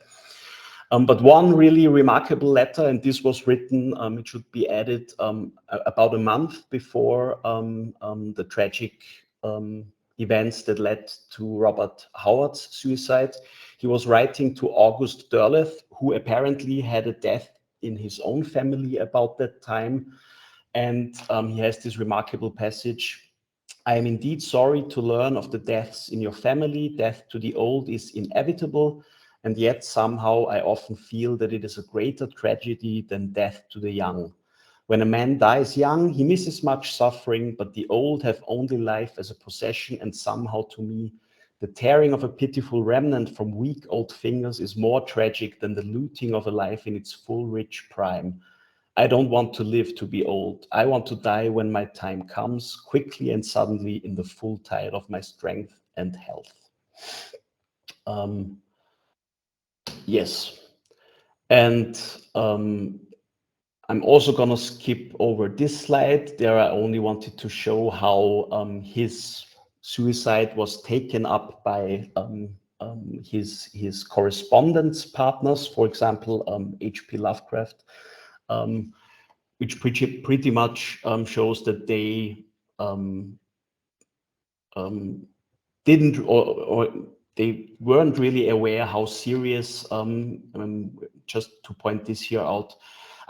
Speaker 8: But one really remarkable letter, and this was written, it should be added, about a month before the tragic events that led to Robert Howard's suicide. He was writing to August Derleth, who apparently had a death in his own family about that time. And he has this remarkable passage: "I am indeed sorry to learn of the deaths in your family. Death to the old is inevitable, and yet somehow I often feel that it is a greater tragedy than death to the young. When a man dies young, he misses much suffering, but the old have only life as a possession, and somehow to me, the tearing of a pitiful remnant from weak old fingers is more tragic than the looting of a life in its full rich prime. I don't want to live to be old. I want to die when my time comes, quickly and suddenly, in the full tide of my strength and health." Yes, and I'm also going to skip over this slide. There I only wanted to show how his suicide was taken up by his correspondence partners, for example, H.P. Lovecraft, which pretty much shows that they didn't, or they weren't really aware how serious, just to point this here out,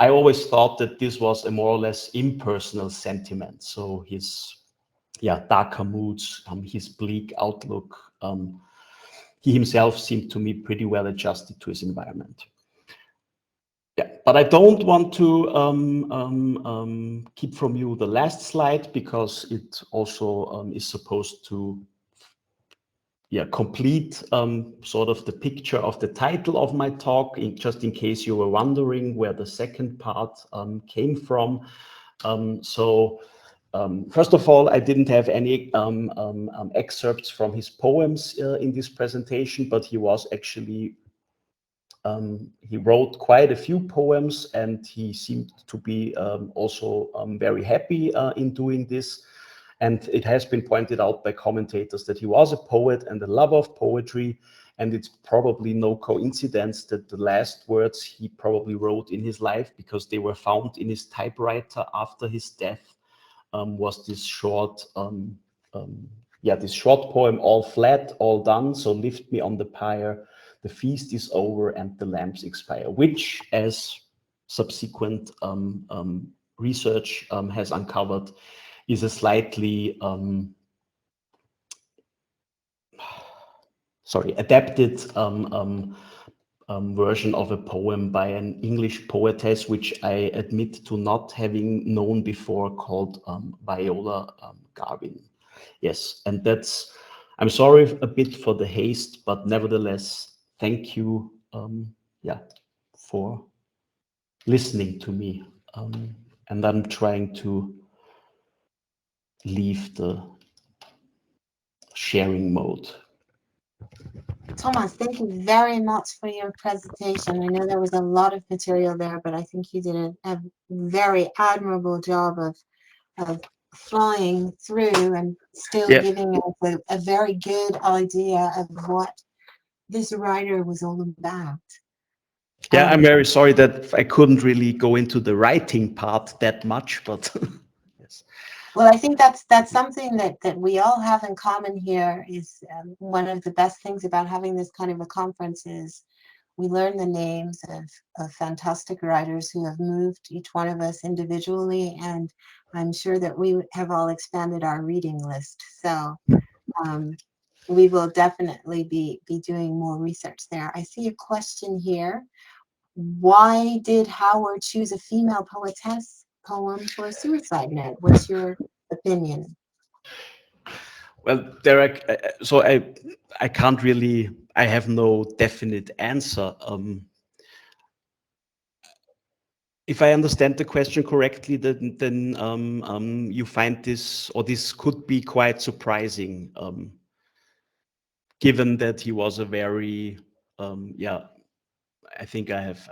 Speaker 8: I always thought that this was a more or less impersonal sentiment. So his darker moods, his bleak outlook, he himself seemed to me pretty well adjusted to his environment. Yeah, but I don't want to keep from you the last slide, because it also is supposed to complete sort of the picture of the title of my talk, just in case you were wondering where the second part came from. First of all, I didn't have any excerpts from his poems in this presentation, but he was actually, he wrote quite a few poems, and he seemed to be also very happy in doing this. And it has been pointed out by commentators that he was a poet and a lover of poetry, and it's probably no coincidence that the last words he probably wrote in his life, because they were found in his typewriter after his death, was this short poem, "All fled, all done, so lift me on the pyre, the feast is over and the lamps expire," which, as subsequent research has uncovered, is a slightly adapted version of a poem by an English poetess, which I admit to not having known before, called Viola Garvin. Yes, and that's, I'm sorry a bit for the haste, but nevertheless, thank you for listening to me. And I'm trying to leave the sharing mode.
Speaker 1: Thomas, thank you very much for your presentation. I know there was a lot of material there, but I think you did a very admirable job of flying through and still
Speaker 8: Yeah.
Speaker 1: giving us a very good idea of what this writer was all about.
Speaker 8: Yeah, I'm very sorry that I couldn't really go into the writing part that much, but yes.
Speaker 1: Well, I think that's something that we all have in common here. Is one of the best things about having this kind of a conference is we learn the names of fantastic writers who have moved each one of us individually, and I'm sure that we have all expanded our reading list. So we will definitely be doing more research there. I see a question here. Why did Howard choose a female poetess poem for a suicide note? What's your opinion?
Speaker 8: Well, Derek, so I can't really, I have no definite answer. If I understand the question correctly, then you find this, or this could be quite surprising, given that he was a very, yeah, I think I've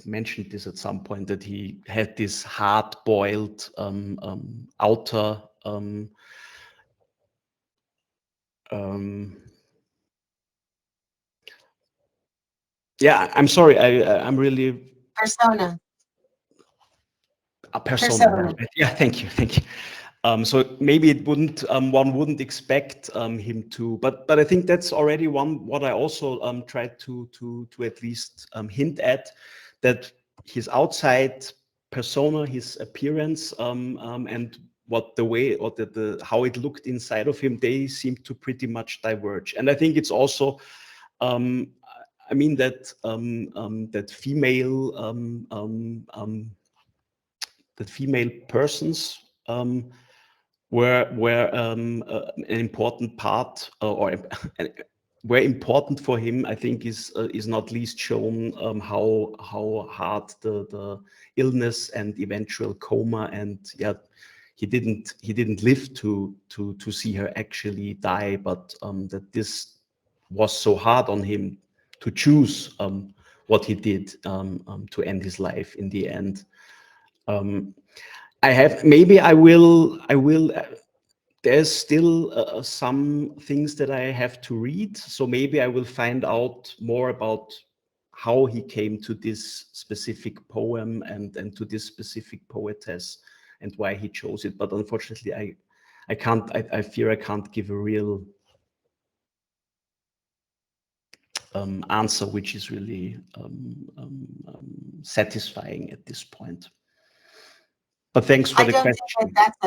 Speaker 8: mentioned this at some point, that he had this hard-boiled outer yeah, I'm sorry. I'm really
Speaker 1: Persona.
Speaker 8: a persona. Right? Yeah, thank you. So maybe it wouldn't one wouldn't expect him to, but I think that's already what I also tried to at least hint at, that his outside persona, his appearance, and what the way or the how it looked inside of him, they seem to pretty much diverge. And I think it's also I mean that that female persons were an important part or were important for him. I think is not least shown how hard the illness and eventual coma, and yeah, he didn't live to see her actually die, but that this was so hard on him to choose what he did to end his life in the end. I will there's still some things that I have to read, so maybe I will find out more about how he came to this specific poem and to this specific poetess and why he chose it. But unfortunately, I can't. I fear I can't give a real answer which is really satisfying at this point. But thanks for the question.
Speaker 1: I don't think that's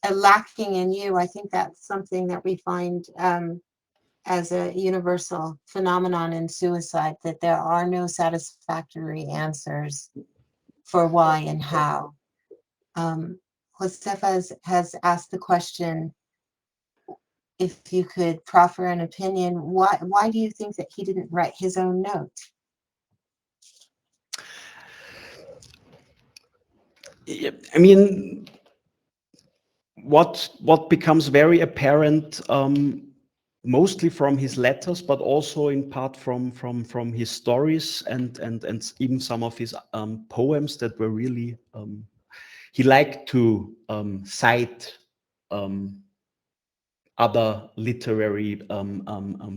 Speaker 1: a lacking in you. I think that's something that we find as a universal phenomenon in suicide, that there are no satisfactory answers for why and how. Josefa has asked the question, if you could proffer an opinion, why do you think that he didn't write his own note?
Speaker 8: I mean, what becomes very apparent, mostly from his letters, but also in part from his stories and even some of his poems that were really he liked to cite other literary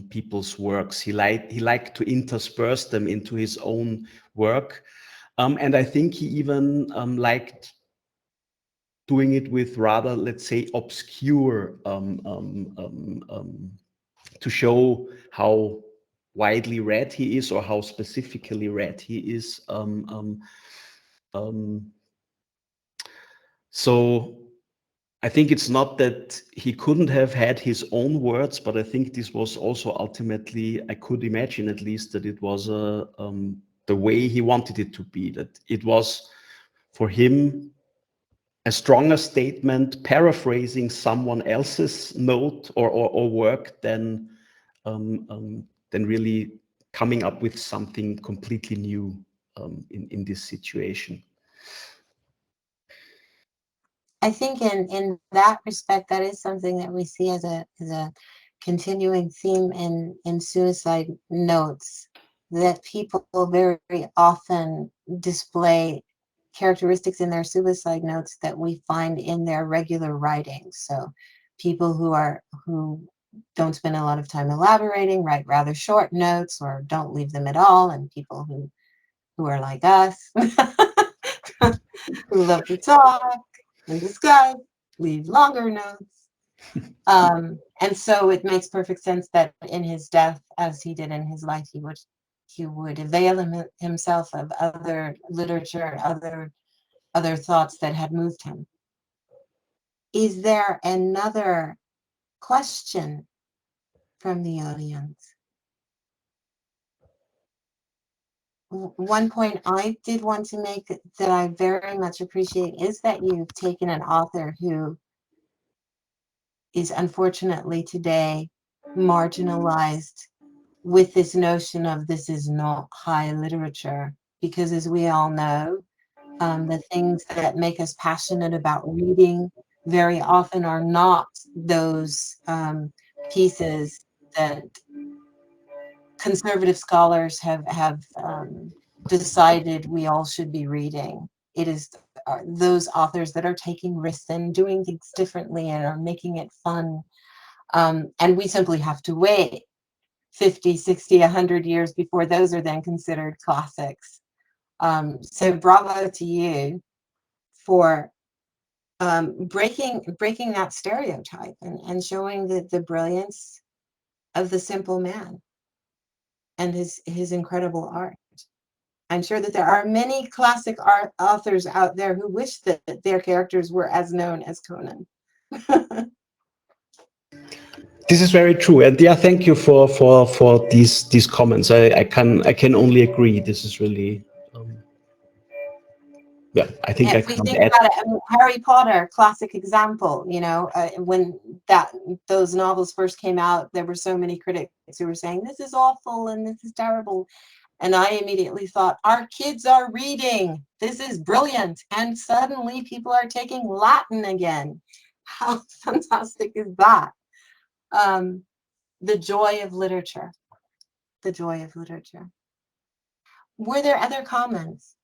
Speaker 8: people's works. He liked to intersperse them into his own work, and I think he even liked doing it with rather, let's say, obscure to show how widely read he is or how specifically read he is. So I think it's not that he couldn't have had his own words, but I think this was also ultimately, I could imagine at least, that it was the way he wanted it to be, that it was for him a stronger statement paraphrasing someone else's note or work than really coming up with something completely new in this situation.
Speaker 1: I think in that respect, that is something that we see as a continuing theme in suicide notes, that people very often display characteristics in their suicide notes that we find in their regular writings. So people who don't spend a lot of time elaborating, write rather short notes or don't leave them at all, and people who are like us, who love to talk and discuss, leave longer notes. And so it makes perfect sense that in his death, as he did in his life, he would avail himself of other literature, other thoughts that had moved him. Is there another question from the audience? One point I did want to make that I very much appreciate is that you've taken an author who is unfortunately today marginalized with this notion of this is not high literature, because as we all know, the things that make us passionate about reading very often are not those pieces that conservative scholars have decided we all should be reading. It is those authors that are taking risks and doing things differently and are making it fun. And we simply have to wait 50, 60, 100 years before those are then considered classics. So bravo to you for breaking that stereotype and showing the brilliance of the simple man and his incredible art. I'm sure that there are many classic authors out there who wish that their characters were as known as Conan.
Speaker 8: This is very true, and yeah, thank you for these comments. I can only agree. This is really yeah. I think
Speaker 1: If we think about it, I mean, Harry Potter, classic example. You know, when those novels first came out, there were so many critics who were saying this is awful and this is terrible, and I immediately thought our kids are reading. This is brilliant, and suddenly people are taking Latin again. How fantastic is that? The joy of literature. The joy of literature. Were there other comments?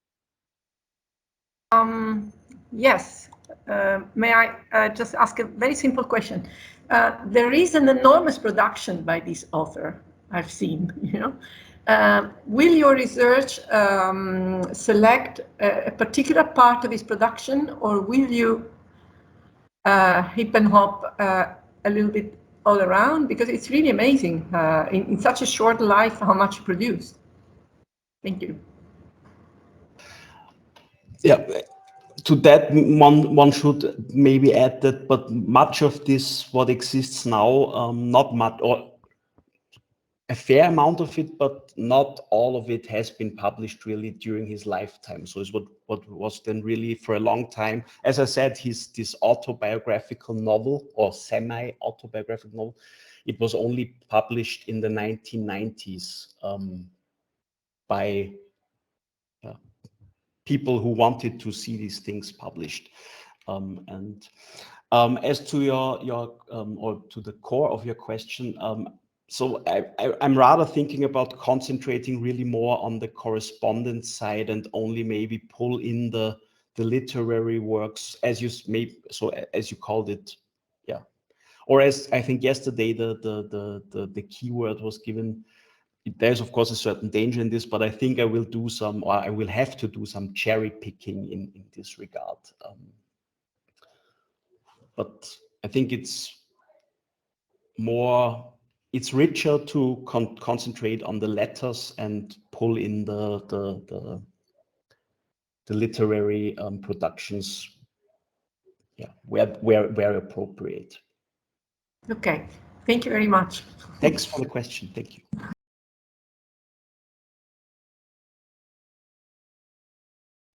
Speaker 9: Yes. May I just ask a very simple question? There is an enormous production by this author, I've seen, you know. Will your research select a particular part of his production, or will you hip and hop a little bit all around? Because it's really amazing in such a short life how much he produced. Thank you.
Speaker 8: Yeah, to that one should maybe add that, but much of this what exists now, not much or a fair amount of it, but not all of it has been published really during his lifetime. So it's what was then really for a long time, as I said, this autobiographical novel or semi-autobiographical novel, it was only published in the 1990s by people who wanted to see these things published. As to your or to the core of your question, so I'm rather thinking about concentrating really more on the correspondence side and only maybe pull in the literary works as you called it, yeah. Or as I think yesterday the keyword was given. There's of course a certain danger in this, but I think I will do some, or I will have to do some cherry picking in this regard. But I think it's richer to concentrate on the letters and pull in the literary productions, yeah, where appropriate.
Speaker 9: Okay, thank you very much.
Speaker 8: Thanks for the question. Thank you.